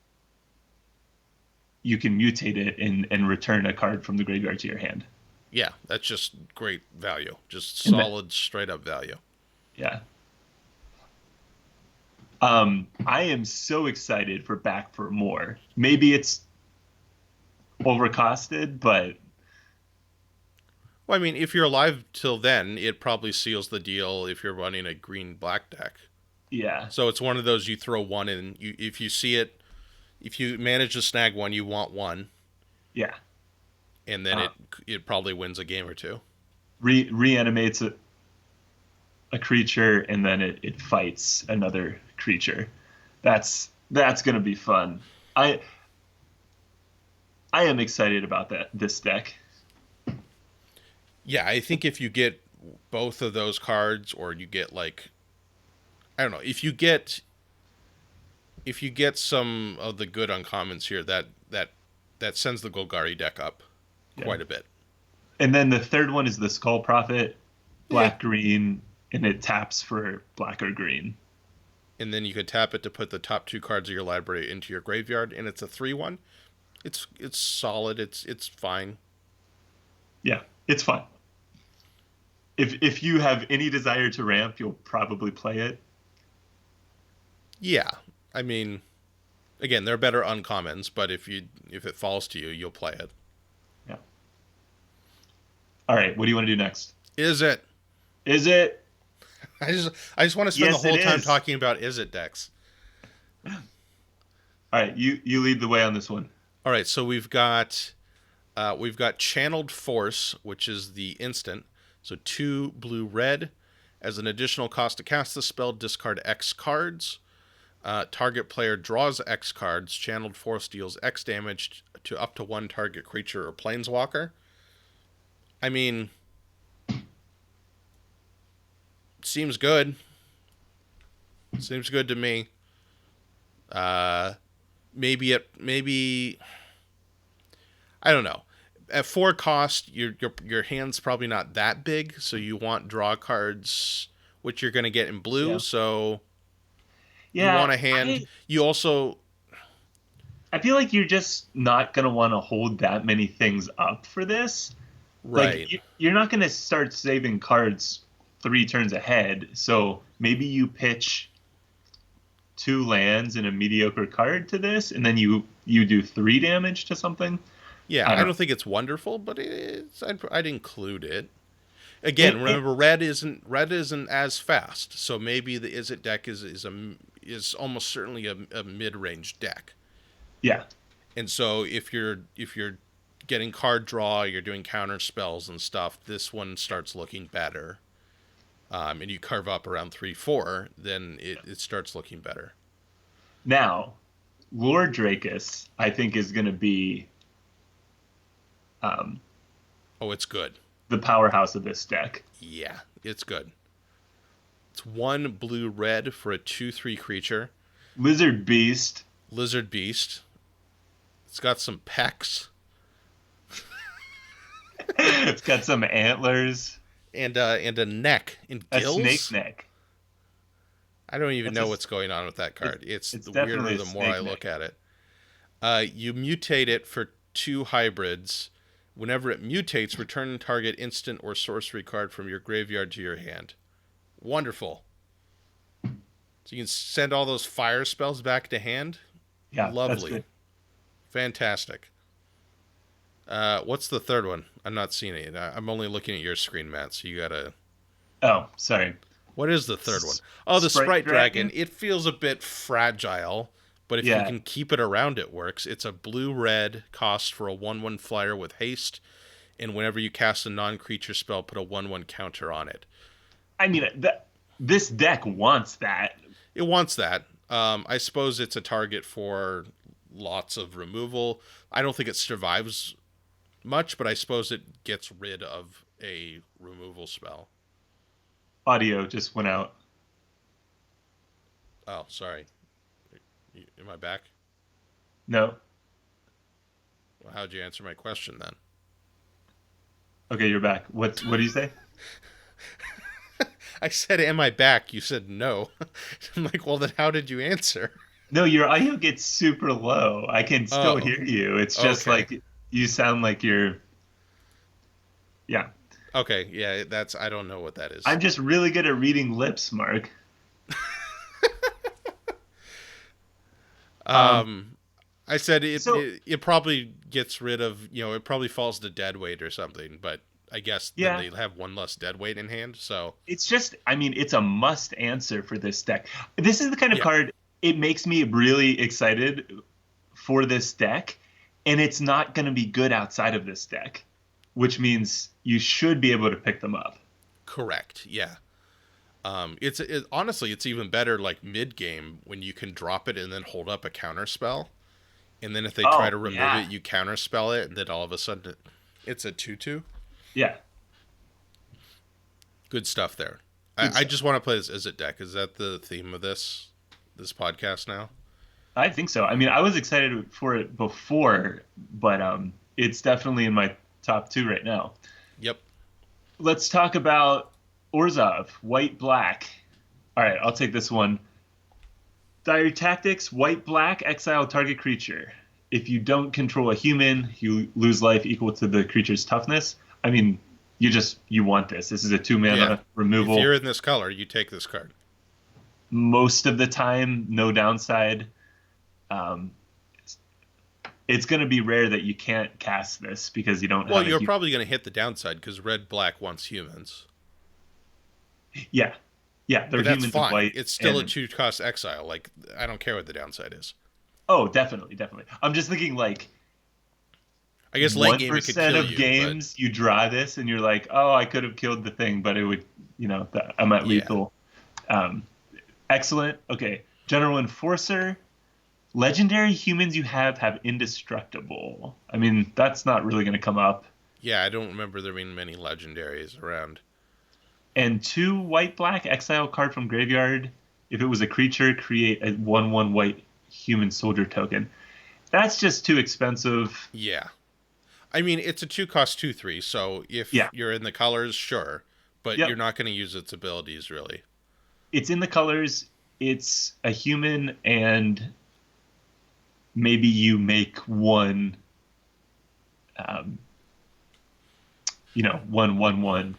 you can mutate it and return a card from the graveyard to your hand. Yeah, that's just great value. Just And that, solid, straight up value. yeah. I am so excited for Back for More. Maybe it's overcosted, but Well, I mean, if you're alive till then, it probably seals the deal if you're running a green black deck. yeah, So it's one of those you throw one in. If you see it, if you manage to snag one, you want one, yeah. and then Uh, it probably wins a game or two. Reanimates a creature, and then it fights another creature. That's gonna be fun. I am excited about this deck. Yeah, I think if you get both of those cards, or you get like, I don't know, if you get some of the good uncommons here, that sends the Golgari deck up Yeah. quite a bit. And then the third one is the Skull Prophet, Yeah. black green, and it taps for black or green. And then you could tap it to put the top 2 cards of your library into your graveyard, and it's a 3/1. It's solid. It's fine. Yeah, it's fun. If you have any desire to ramp, you'll probably play it. Yeah, I mean, again, they're better uncommons, but if it falls to you, you'll play it. Yeah. All right, what do you want to do next? Is it? Is it? I just want to spend Yes, the whole it time is. talking about is it decks. All right, you lead the way on this one. All right, so we've got Channeled Force, which is the instant. So 2 blue red. As an additional cost to cast the spell, discard X cards. Target player draws X cards. Channeled Force deals X damage to up to 1 target creature or planeswalker. I mean, seems good. Seems good to me. Maybe I don't know. At 4 cost, your hand's probably not that big, so you want draw cards, which you're going to get in blue. Yeah. So you Yeah, want a hand. You also, I feel like you're just not gonna want to hold that many things up for this. right? Like you're not gonna start saving cards 3 turns ahead. So maybe you pitch 2 lands and a mediocre card to this, and then you do 3 damage to something. Yeah, I I don't don't think it's wonderful, but I'd include it. know. Again, remember red isn't as fast, so maybe the Is It deck is almost certainly a mid range deck. Yeah, And so if you're getting card draw, you're doing counter spells and stuff, this one starts looking better. And you carve up around 3/4, then it starts looking better. now Lord Drakus, I think, is gonna be um, Oh, it's good. the powerhouse of this deck. Yeah, it's good. It's 1 blue red for a 2/3 creature. Lizard Beast. Lizard Beast. It's got some pecs It's got some antlers. and a neck and A gills. snake neck. I don't even That's know what's going on with that card. It's it's the definitely weirder a the more I snake look neck. at it. You mutate it for 2 hybrids. Whenever it mutates, return target instant or sorcery card from your graveyard to your hand. Wonderful. So you can send all those fire spells back to hand. Yeah, that's Lovely. good. Fantastic. What's the third one? I'm not seeing it. I'm only looking at your screen, Matt, so you gotta... Oh, sorry. What is the third one? Oh, the Sprite Sprite Dragon. Dragon? It feels a bit fragile, but if you Yeah. can keep it around, it works. It's a blue-red cost for a 1/1 flyer with haste, and whenever you cast a non-creature spell, put a 1/1 counter on it. I mean, this deck wants that. It wants that. I suppose it's a target for lots of removal. I don't think it survives much, but I suppose it gets rid of a removal spell. Audio just went out. Oh, sorry. Am I back? No. Well, how'd you answer my question then? Okay, you're back. What do you say? I said, am I back? You said no. I'm like, well, then how did you answer? No, your audio gets super low. I can still Oh, hear you. It's just okay. like you sound like you're. Yeah. Okay, yeah, I don't know what that is. I'm just really good at reading lips, Mark. Um, Um, I said so it probably gets rid of, it probably falls to dead weight or something, but I guess then yeah, they have one less dead weight in hand, so it's just, I mean, it's a must answer for this deck. This is the kind of yeah, card, it makes me really excited for this deck, and it's not going to be good outside of this deck, which means you should be able to pick them up. correct, yeah. Honestly, it's even better like mid game when you can drop it and then hold up a counter spell, and then if they try Oh, to remove yeah. it, you counter spell it, and then all of a sudden it's a 2/2. Yeah. Good stuff there. Good I stuff. just want to play this Izzet deck. Is that the theme of this podcast now? I think so. I mean, I was excited for it before, but it's definitely in my top two right now. Yep. Let's talk about Orzhov, white black. All right, I'll take this one. Dire Tactics, white black, exile target creature. If you don't control a human, you lose life equal to the creature's toughness. I mean, you want this. This is a 2 Yeah. mana If removal. you're in this color, you take this card. Most of the time, no downside. Um, it's going to be rare that you can't cast this because you don't Well, have a you're probably going to hit the downside because red black wants humans, Yeah, yeah, they're but that's humans and fine. white, It's still a and 2 cost exile. Like I don't care what the downside is. oh, definitely, definitely. I'm just thinking like I guess late game it could 1% kill of you, but games you draw this and you're like, oh, I could have killed the thing, but it would, I'm at yeah. lethal. Um, Excellent. Okay, General Enforcer. Legendary humans you have indestructible. I mean, that's not really going to come up. Yeah, I don't remember there being many legendaries around. And 2 white black exile card from graveyard. If it was a creature, create a 1/1 white human soldier token. That's just too expensive. Yeah. I mean, it's a 2 cost 2/3, so if Yeah. you're in the colors, sure, but you're Yep. not going to use its abilities really. It's in the colors. It's a human, and maybe you make one, um, 1/1/1.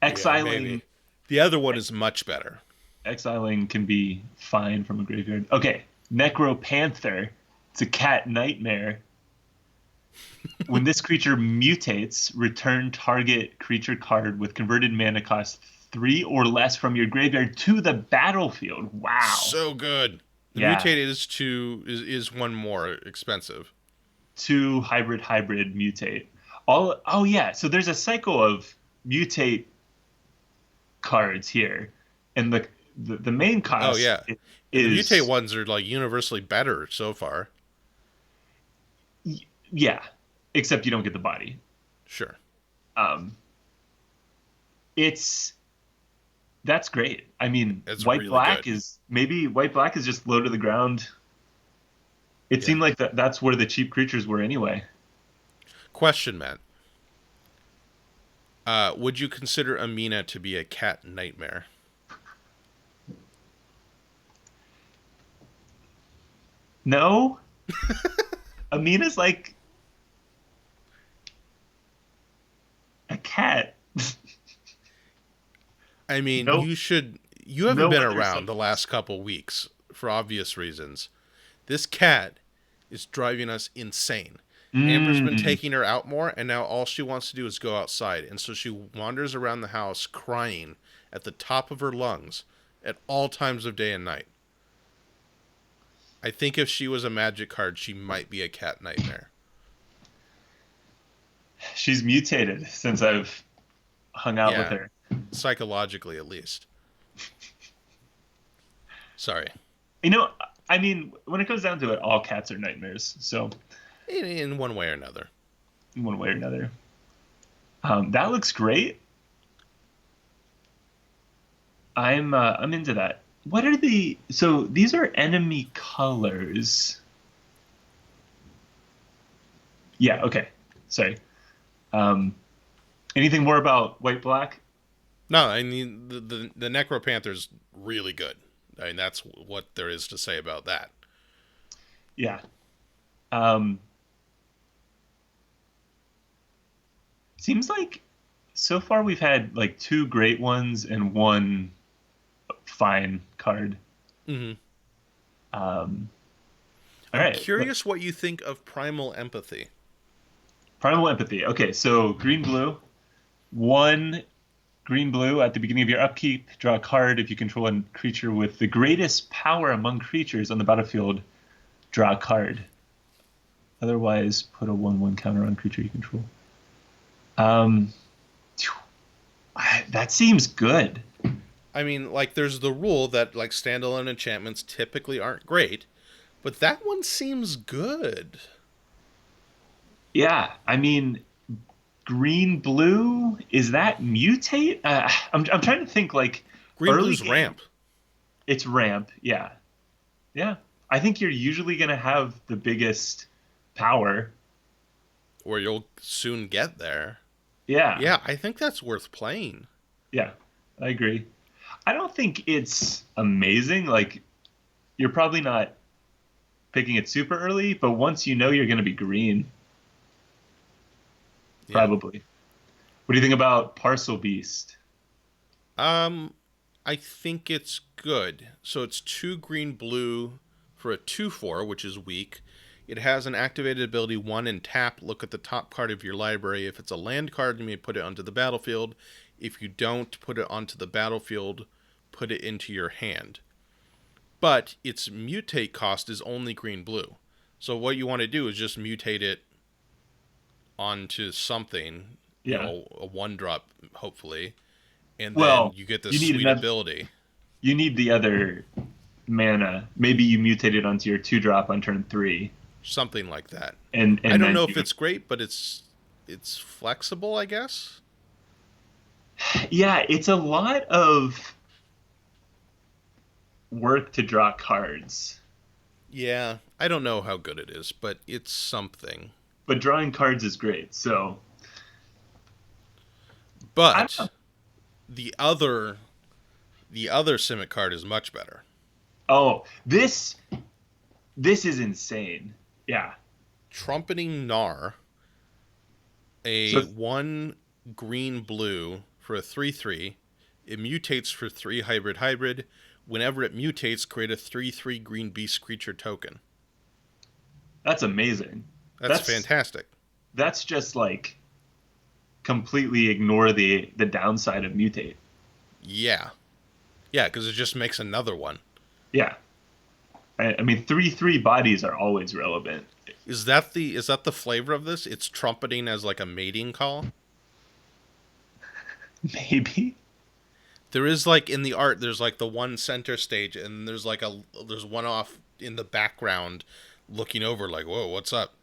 Yeah, Exiling, maybe. The other one is much better. exiling can be fine from a graveyard. Okay, Necro Panther. It's a cat nightmare. When this creature mutates, return target creature card with converted mana cost 3 or less from your graveyard to the battlefield. Wow. So good. The Yeah. mutate is one more expensive. 2 hybrid mutate. Oh yeah, so there's a cycle of mutate cards here, and the main Oh cost yeah. And the mutate is ones are like universally better so far. yeah, except you don't get the body. Sure. Um, it's That's great. I mean, It's white really black good. is maybe white black is just low to the ground. It Yeah. seemed like that's where the cheap creatures were anyway. Question, Matt. Would you consider Amina to be a cat nightmare? No, Amina's like a cat. I mean, No, you haven't no been other around the subjects. last couple weeks for obvious reasons. This cat is driving us insane. Amber's been Mm. taking her out more, and now all she wants to do is go outside. And so she wanders around the house crying at the top of her lungs at all times of day and night. I think if she was a magic card, she might be a cat nightmare. She's mutated since I've hung out with Yeah. her. psychologically at least. Sorry. You know, I mean, when it comes down to it, all cats are nightmares. So, In one way or another. in one way or another, that looks great. I'm into that. What are the so these are enemy colors? Yeah. Okay. Sorry. Um, anything more about white black? No, I mean the Necro Panther's really good. I mean that's what there is to say about that. Yeah. Um, seems like so far we've had like two great ones and one fine card. Mm-hmm. Um, all I'm right. curious what you think of Primal Empathy. Primal empathy. Okay, so green blue. One green blue at the beginning of your upkeep, draw a card. If you control a creature with the greatest power among creatures on the battlefield, draw a card. Otherwise, put a 1/1 counter on creature you control. Um, that seems good. I mean, like, there's the rule that, like, standalone enchantments typically aren't great, but that one seems good. Yeah, I mean, green blue, is that mutate? I'm trying to think like Green early Blue's game. ramp. It's ramp. Yeah, yeah. I think you're usually gonna have the biggest power. Or you'll soon get there. Yeah, Yeah, I think that's worth playing. yeah. I agree. I don't think it's amazing. Like you're probably not picking it super early, but once you know you're gonna be green, Yeah. probably. What do you think about Parcel Beast? Um, I think it's good. So it's 2 green blue for a 2/4, which is weak. It has an activated ability 1 and tap. Look at the top card of your library. If it's a land card, you may put it onto the battlefield. If you don't put it onto the battlefield, put it into your hand. But its mutate cost is only green blue. So what you want to do is just mutate it onto something, Yeah. a 1-drop, hopefully, and then Well, you get this you need sweet another. ability. You need the other mana. Maybe you mutate it onto your 2-drop on turn 3, Something like that. I and don't then know if you. it's great, but it's flexible, I guess. Yeah, it's a lot of work to draw cards, Yeah, I don't know how good it is, but it's something. but drawing cards is great. So I don't But know. the other the other Simic card is much better. Oh, this is insane. Yeah. Trumpeting Gnar, a So 1 green blue for a 3/3. It mutates for 3 hybrid. Whenever it mutates, create a 3/3 green beast creature token. that's amazing. That's That's fantastic. that's just like completely ignore the downside of mutate. Yeah. Yeah, because it just makes another one. Yeah. I mean 3/3 bodies are always relevant. Is that the flavor of this? It's trumpeting as like a mating call? Maybe. There is like in the art, there's like the one center stage, and there's one off in the background, looking over like, whoa, what's up?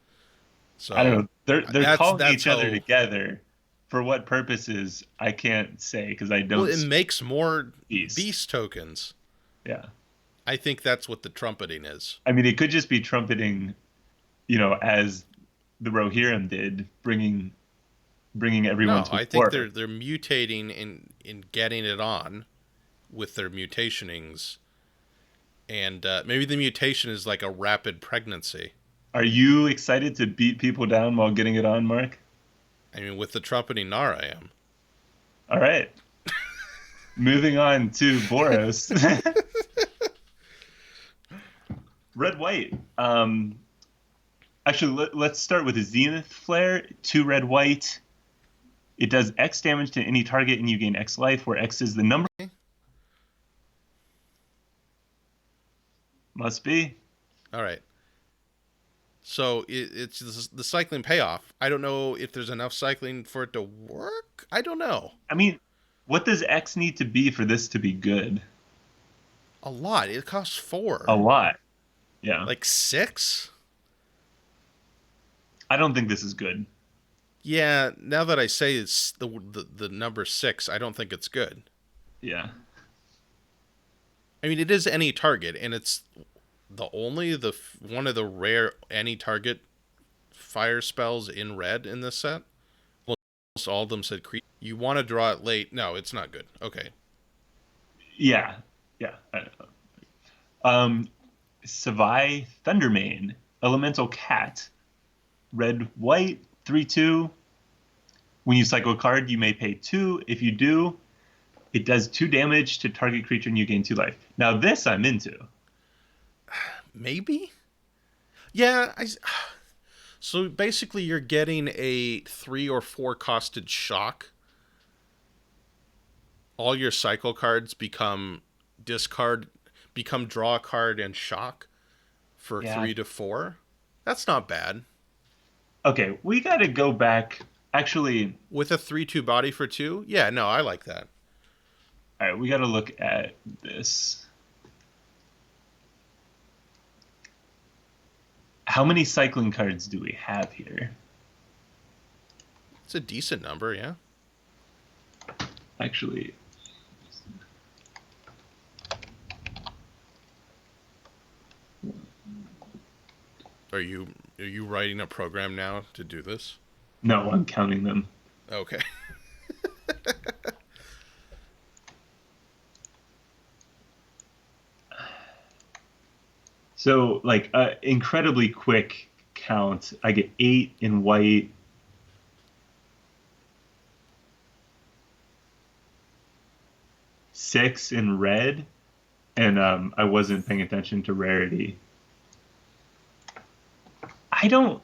I don't So know. They're that's calling that's each other how. together. For what purposes, I can't say because I Well, don't it speak makes more Beast. beast tokens. Yeah. I think that's what the trumpeting is. I mean, it could just be trumpeting, as the Rohirrim did, bringing everyone No, to I think war. they're mutating in getting it on with their mutationings, and maybe the mutation is like a rapid pregnancy. Are you excited to beat people down while getting it on, Mark? I mean, with the trumpeting Gnar, I am. All right. Moving on to Boros. Red white. Actually, let's start with a Zenith Flare. 2 red white. It does X damage to any target, and you gain X life, where X is the number. Must be. All right. So it's the cycling payoff. I don't know if there's enough cycling for it to work. I don't know. I mean, What does X need to be for this to be good? A lot. It costs 4. A lot. Yeah. Like 6? I don't think this is good. Yeah, now that I say it's the number 6, I don't think it's good. Yeah. I mean, it is any target, and it's one of the rare any target fire spells in red in this set. Almost all of them said creep. You want to draw it late. No, it's not good. Okay. Yeah. Yeah. Savai Thundermane, Elemental Cat, red, white, 3/2. When you cycle a card, you may pay 2. If you do, it does 2 damage to target creature and you gain 2 life. Now this I'm into. Maybe? Yeah, so basically you're getting a 3 or 4 costed shock. All your cycle cards become draw a card and shock for 3 to 4. That's not bad. Okay, we got to go back. Actually, with a 3/2 body for 2? Yeah, no, I like that. All right, we got to look at this. How many cycling cards do we have here? It's a decent number, yeah. Actually, Are you writing a program now to do this? No, I'm counting them. Okay. So, like, incredibly quick count. I get 8 in white. Six in red, and I wasn't paying attention to rarity. I don't.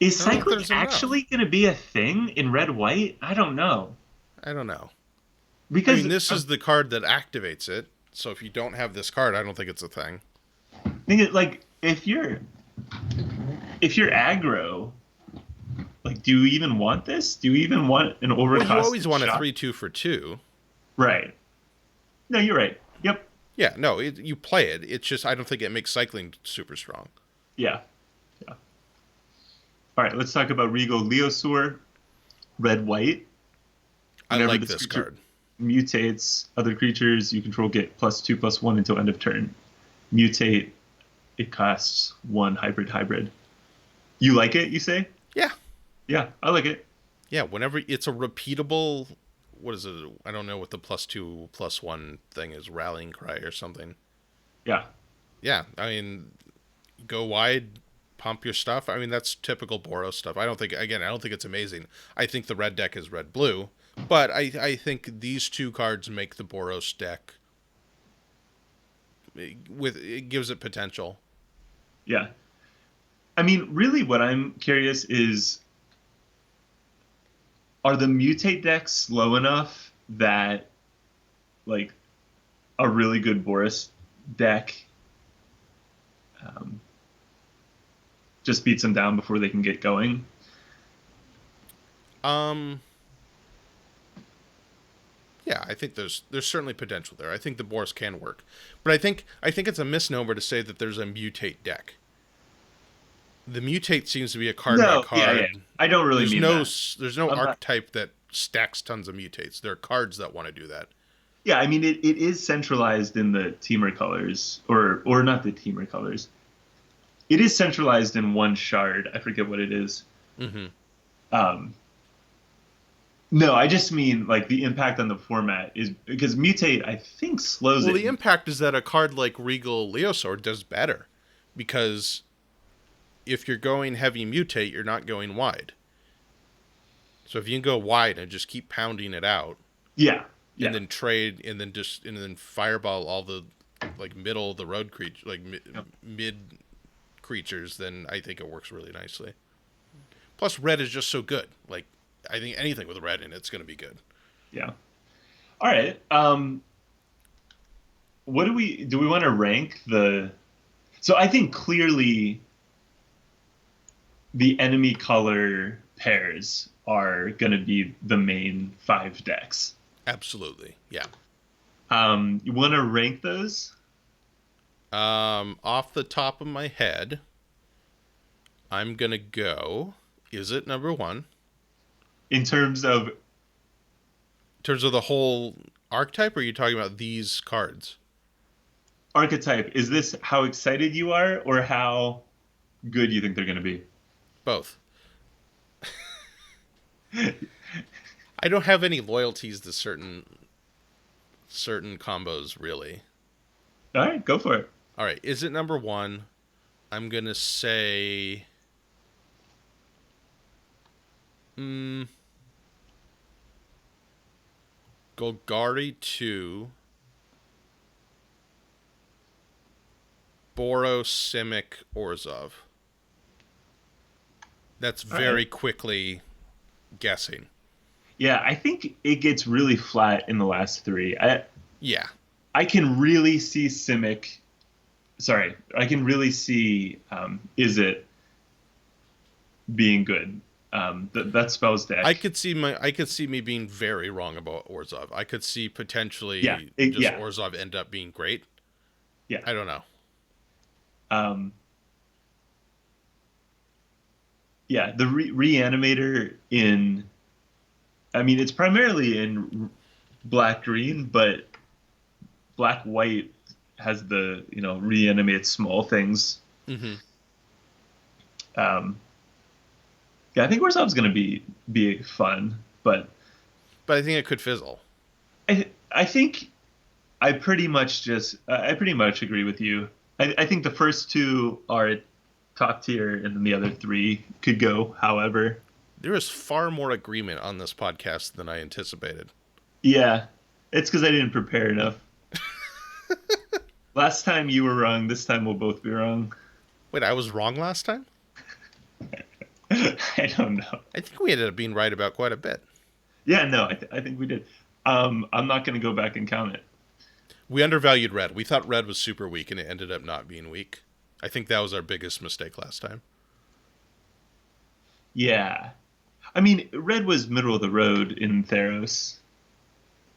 Is cycling actually going to be a thing in red white? I don't know. Because this is the card that activates it. So if you don't have this card, I don't think it's a thing. Like if you're aggro, like, do you even want this? Do you even want an overcast? Well, you always want a 3/2 for 2. Right. No, you're right. Yep. Yeah, no, you play it. It's just I don't think it makes cycling super strong. Yeah. Yeah. All right, let's talk about Regal Leosaur, red white. I like this card. Mutates other creatures you control get +2/+1 until end of turn. Mutate. It costs 1 hybrid. You like it? You say? Yeah. Yeah, I like it. Yeah, whenever it's a repeatable, what is it? I don't know what the +2/+1 thing is, rallying cry or something. Yeah. Yeah, I mean, go wide, pump your stuff. I mean, that's typical Boros stuff. I don't think it's amazing. I think the red deck is red-blue, but I think these two cards make the Boros deck, it gives it potential. Yeah. I mean, really what I'm curious is, are the Mutate decks slow enough that, like, a really good Boros deck just beats them down before they can get going? Yeah, I think there's certainly potential there. I think the Boros can work, but I think it's a misnomer to say that there's a Mutate deck. The Mutate seems to be a card by card. Yeah. I don't really mean that. There's no archetype that stacks tons of Mutates. There are cards that want to do that. Yeah, I mean, it is centralized in the Teamer colors, or not the Teamer colors. It is centralized in one shard. I forget what it is. Mm-hmm. No, I just mean, like, the impact on the format is because Mutate, I think, slows it. Well, the impact is that a card like Regal Leosaur does better, because if you're going heavy Mutate, you're not going wide. So if you can go wide and just keep pounding it out, and then trade, and then fireball all the, like, middle of the road creature, like mid creatures, then I think it works really nicely. Plus, red is just so good. Like, I think anything with red in it's going to be good. Yeah. All right. What do we want to rank the? So I think clearly the enemy color pairs are going to be the main 5 decks. Absolutely, yeah. You want to rank those? Off the top of my head, I'm gonna go. Is it number one? In terms of In terms of the whole archetype, or are you talking about these cards? archetype, is this how excited you are or how good you think they're going to be? Both. I don't have any loyalties to certain combos, really. All right, go for it. All right, is it number one? I'm gonna say, Golgari 2, Boro, Simic, Orzhov. That's very quickly guessing. Yeah, I think it gets really flat in the last 3. Yeah. I can really see Simic. Sorry, I can really see Is It being good. That spells deck. I could see me being very wrong about Orzhov. I could see potentially Orzhov end up being great. Yeah. I don't know. Yeah, the Reanimator in, I mean, it's primarily in black green, but black white has the reanimate small things. Mm-hmm. Yeah, I think Warzov's going to be fun, but I think it could fizzle. I think I pretty much agree with you. I think the first 2 are top tier, and then the other 3 could go however. There is far more agreement on this podcast than I anticipated. Yeah, it's because I didn't prepare enough. Last time you were wrong. This time we'll both be wrong. Wait, I was wrong last time? I don't know. I think we ended up being right about quite a bit. Yeah, no, I think we did. I'm not going to go back and count it. We undervalued red. We thought red was super weak, and it ended up not being weak. I think that was our biggest mistake last time. Yeah. I mean, red was middle of the road in Theros,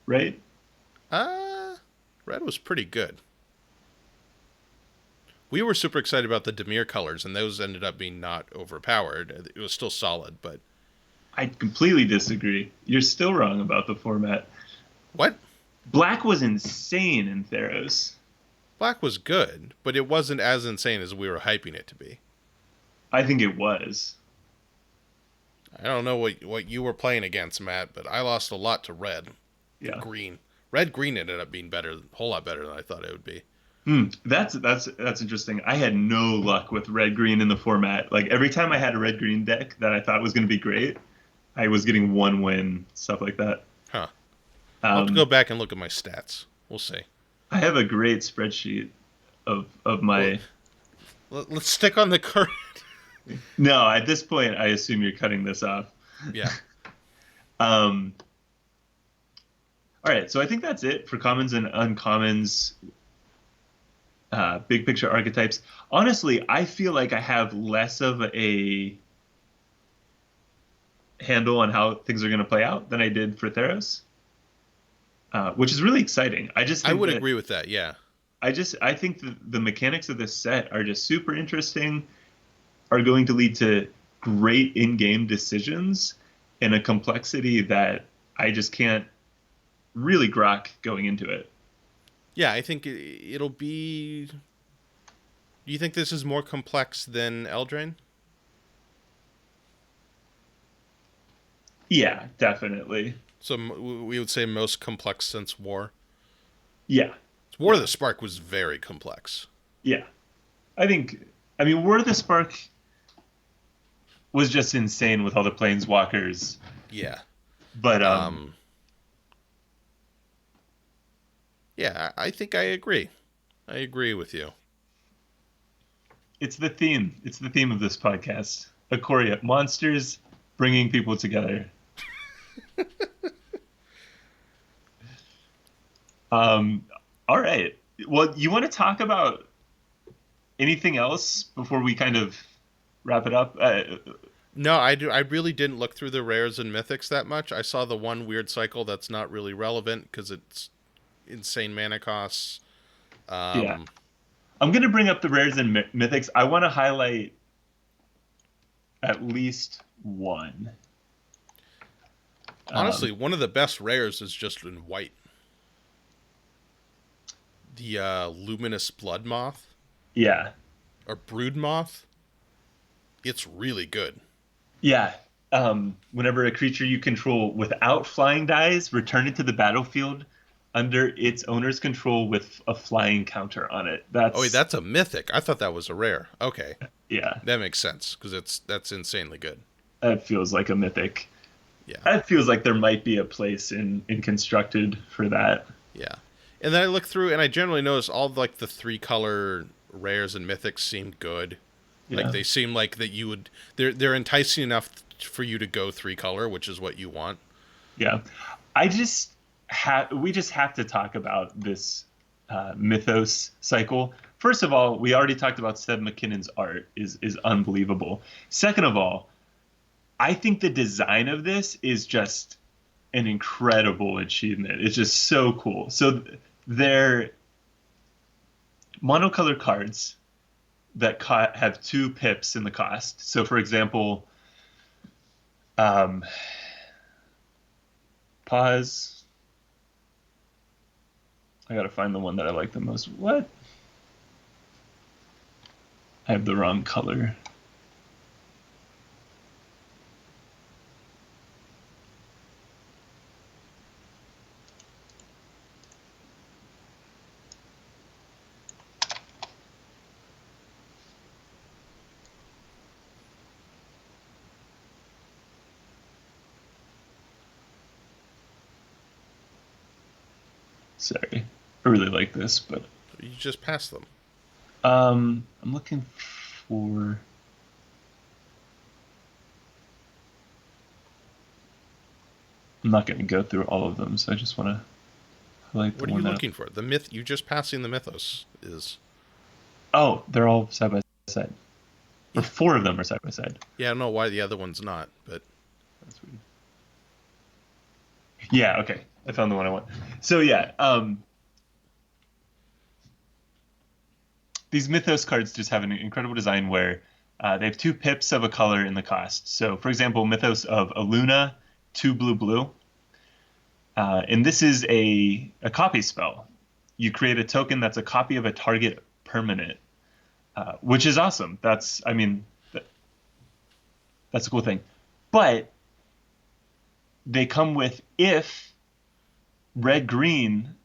right? Red was pretty good. We were super excited about the Dimir colors, and those ended up being not overpowered. It was still solid, but... I completely disagree. You're still wrong about the format. What? Black was insane in Theros. Black was good, but it wasn't as insane as we were hyping it to be. I think it was. I don't know what you were playing against, Matt, but I lost a lot to red. Yeah. Green. Red-green ended up being better, a whole lot better than I thought it would be. That's interesting. I had no luck with red-green in the format. Like, every time I had a red-green deck that I thought was going to be great, I was getting 1 win, stuff like that. Huh. I'll have to go back and look at my stats. We'll see. I have a great spreadsheet of my... Well, let's stick on the current. No, at this point, I assume you're cutting this off. Yeah. All right, so I think that's it for commons and uncommons, big picture archetypes. Honestly, I feel like I have less of a handle on how things are going to play out than I did for Theros, which is really exciting. I would agree with that, yeah. I think the mechanics of this set are just super interesting, are going to lead to great in-game decisions and a complexity that I just can't really grok going into it. Yeah, I think it'll be... Do you think this is more complex than Eldraine? Yeah, definitely. So we would say most complex since War? Yeah. War of the Spark was very complex. Yeah. I mean, War of the Spark was just insane with all the planeswalkers. Yeah. But, yeah, I think I agree. I agree with you. It's the theme. It's the theme of this podcast. Ikoria, monsters bringing people together. All right. Well, you want to talk about anything else before we kind of wrap it up? No, I do. I really didn't look through the rares and mythics that much. I saw the one weird cycle that's not really relevant because it's insane mana costs. Yeah. Um, I'm going to bring up the rares and mythics. I want to highlight at least one. Honestly, one of the best rares is just in white. The Luminous Blood Moth Yeah. or Brood Moth. It's really good. Yeah. Whenever a creature you control without flying dies, return it to the battlefield under its owner's control with a flying counter on it. Oh, wait, That's that's a mythic. I thought that was a rare. Okay, yeah. that makes sense because that's insanely good. That feels like a mythic. Yeah, That feels like there might be a place in constructed for that. yeah. And then I look through and I generally notice all like the 3-color rares and mythics seem good. Like Yeah. they seem like that you would they're enticing enough for you to go 3-color, which is what you want. Yeah. I just we just have to talk about this mythos cycle. First of all, we already talked about Seb McKinnon's art is unbelievable. Second of all, I think the design of this is just an incredible achievement. It's just so cool. So they're monocolored cards that have 2 pips in the cost. So for example, um, pause. I gotta find the one that I like the most. What? I have the wrong color. Sorry. I really like this, but You just pass them. I'm looking for. I'm not going to go through all of them, so I just want to highlight the What are you one that. looking for? The myth you just passing the mythos is. Oh, they're all side by side. Or 4 of them are side by side. Yeah, I don't know why the other one's not, but That's weird. Yeah, okay. I found the one I want. So yeah, these Mythos cards just have an incredible design where they have 2 pips of a color in the cost. So for example, Mythos of a Luna, 2 blue blue. And this is a copy spell. You create a token that's a copy of a target permanent, which is awesome. That's a cool thing. But they come with if red green,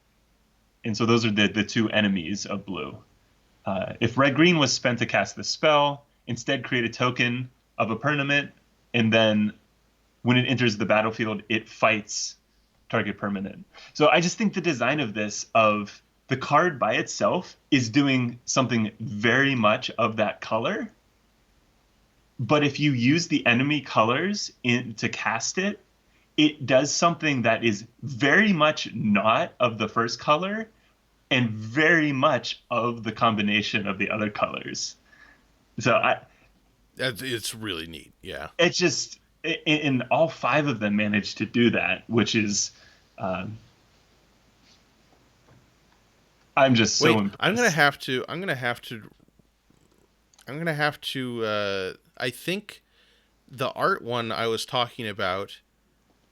and so those are the 2 enemies of blue. If red green was spent to cast the spell, instead create a token of a permanent, and then when it enters the battlefield, it fights target permanent. So I just think the design of this, of the card by itself, is doing something very much of that color. But if you use the enemy colors to cast it, it does something that is very much not of the first color and very much of the combination of the other colors. So it's really neat. Yeah. it's just, and all 5 of them managed to do that, which is, I'm just so Wait, impressed. I'm gonna have to. I'm gonna have to. I'm gonna have to. I think the art one I was talking about,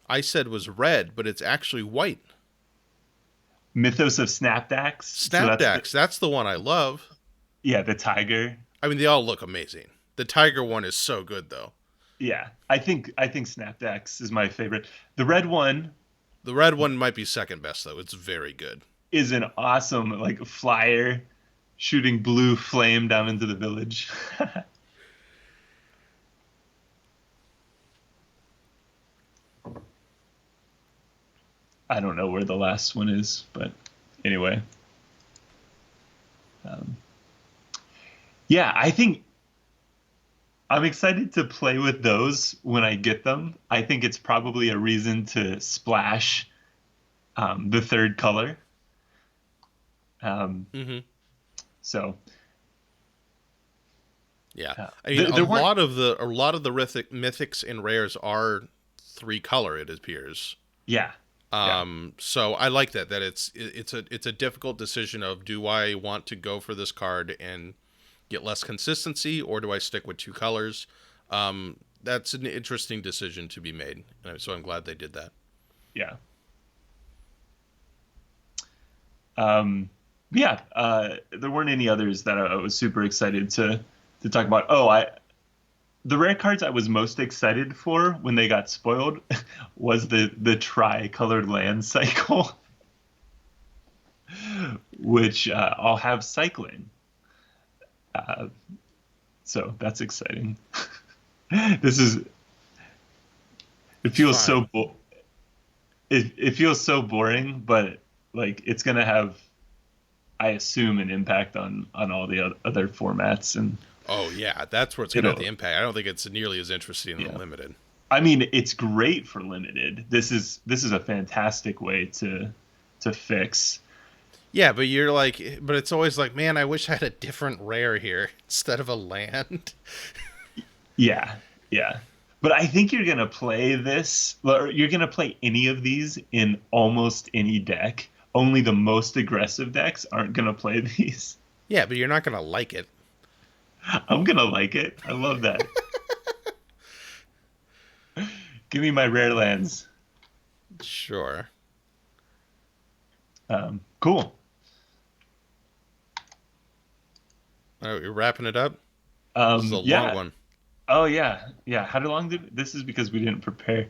I said was red, but it's actually white. Mythos of Snapdax. So That's the one I love. yeah, the tiger. I mean, they all look amazing. The tiger one is so good, though. Yeah, I think Snapdax is my favorite. The red one The red one might be second best, though. It's very good. is an awesome like flyer shooting blue flame down into the village. I don't know where the last one is, but anyway. Um, yeah, I think I'm excited to play with those when I get them. I think it's probably a reason to splash the 3rd color. Mm-hmm. So Yeah. Yeah. I mean, There weren't. a lot of the mythics and rares are 3-color, it appears. Yeah. Yeah. So I like that it's a difficult decision of, do I want to go for this card and get less consistency, or do I stick with 2 colors? That's an interesting decision to be made. So I'm glad they did that. Yeah. Yeah. There weren't any others that I was super excited to talk about. The rare cards I was most excited for when they got spoiled was the tri-colored land cycle, which I'll have cycling. So that's exciting. This is. It feels Fine. it feels so boring, but like it's gonna have, I assume, an impact on all the other formats, and Oh yeah, that's where it's gonna have the impact. I don't think it's nearly as interesting yeah. than limited. I mean, it's great for limited. This is a fantastic way to fix. Yeah, but it's always like, man, I wish I had a different rare here instead of a land. Yeah, yeah. But I think you're gonna play this, or you're gonna play any of these in almost any deck. Only the most aggressive decks aren't gonna play these. Yeah, but you're not gonna like it. I'm gonna like it. I love that. Give me my rare lands. Sure. Cool. All right, you're wrapping it up. This is a Yeah. long one. Oh yeah, yeah. How long did this is because we didn't prepare.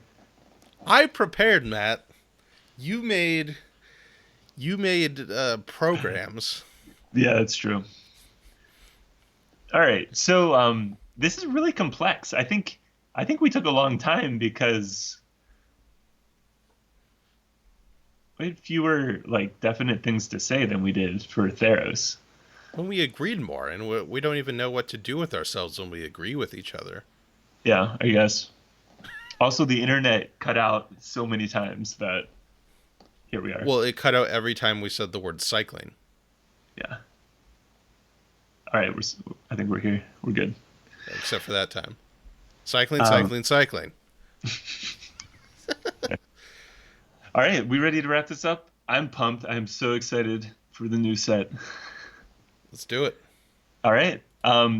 I prepared, Matt. You made programs. Yeah, that's true. All right, so this is really complex. I think we took a long time because we had fewer like definite things to say than we did for Theros. When we agreed more, and we don't even know what to do with ourselves when we agree with each other. Yeah, I guess. Also, the internet cut out so many times that here we are. Well, it cut out every time we said the word cycling. Yeah. All right, I think we're here. We're good. Except for that time. Cycling. All right, we ready to wrap this up? I'm pumped. I'm so excited for the new set. Let's do it. All right.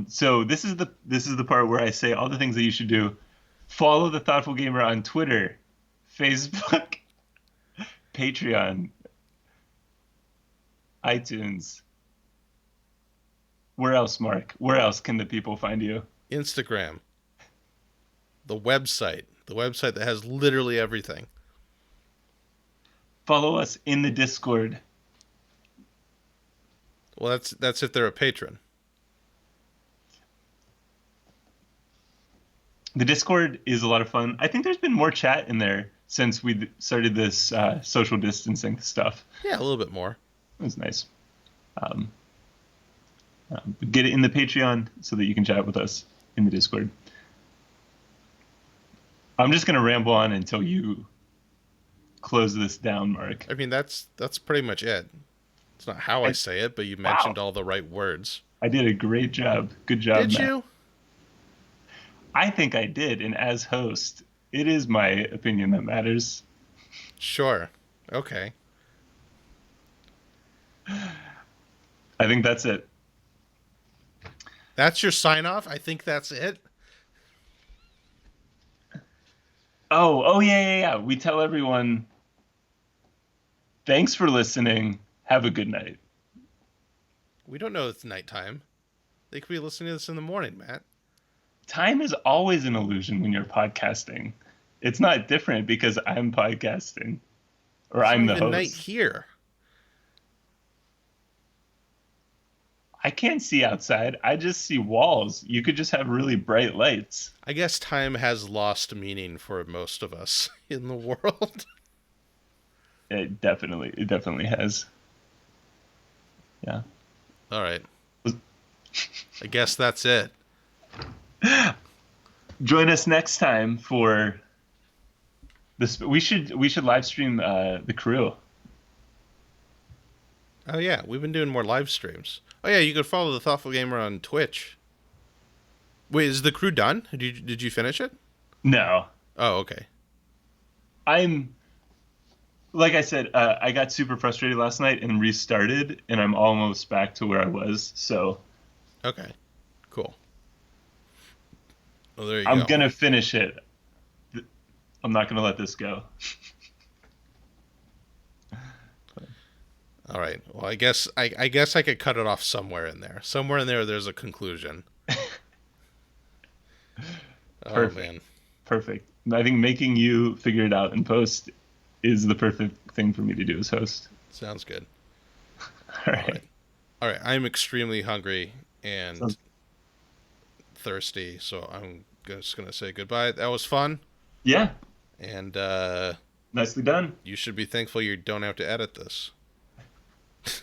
So this is the part where I say all the things that you should do. Follow the Thoughtful Gamer on Twitter, Facebook, Patreon, iTunes. Where else, Mark? Where else can the people find you? Instagram. The website that has literally everything. Follow us in the Discord. Well, that's if they're a patron. The Discord is a lot of fun. I think there's been more chat in there since we started this social distancing stuff. Yeah, a little bit more. It was nice. Get it in the Patreon so that you can chat with us in the Discord. I'm just going to ramble on until you close this down, Mark. I mean, that's pretty much it. It's not how I say it, but you mentioned all the right words. I did a great job. Good job, Did Matt. you? I think I did, and as host, it is my opinion that matters. Sure. Okay. I think that's it. That's your sign off? I think that's it. Oh yeah. We tell everyone, thanks for listening. Have a good night. We don't know it's nighttime. They could be listening to this in the morning, Matt. Time is always an illusion when you're podcasting. It's not different because I'm podcasting, or I'm the host. Night here. I can't see outside. I just see walls. You could just have really bright lights. I guess time has lost meaning for most of us in the world. It definitely has. Yeah. All right. I guess that's it. Join us next time for this. We should live stream the crew. Oh yeah, we've been doing more live streams. Oh yeah, you could follow the Thoughtful Gamer on Twitch. Wait, is the crew done? Did you finish it? No, Oh, okay. I'm like I said, I got super frustrated last night and restarted, and I'm almost back to where I was. So Okay. Cool. Well, there you I'm go. gonna finish it. I'm not gonna let this go. All right. Well, I guess I could cut it off somewhere in there. Somewhere in there, there's a conclusion. Oh Perfect. man, Perfect. I think making you figure it out in post is the perfect thing for me to do as host. sounds good. All All right. right. All right. I'm extremely hungry and Sounds, thirsty, so I'm just gonna say goodbye. That was fun, yeah. and Nicely done. you should be thankful you don't have to edit this.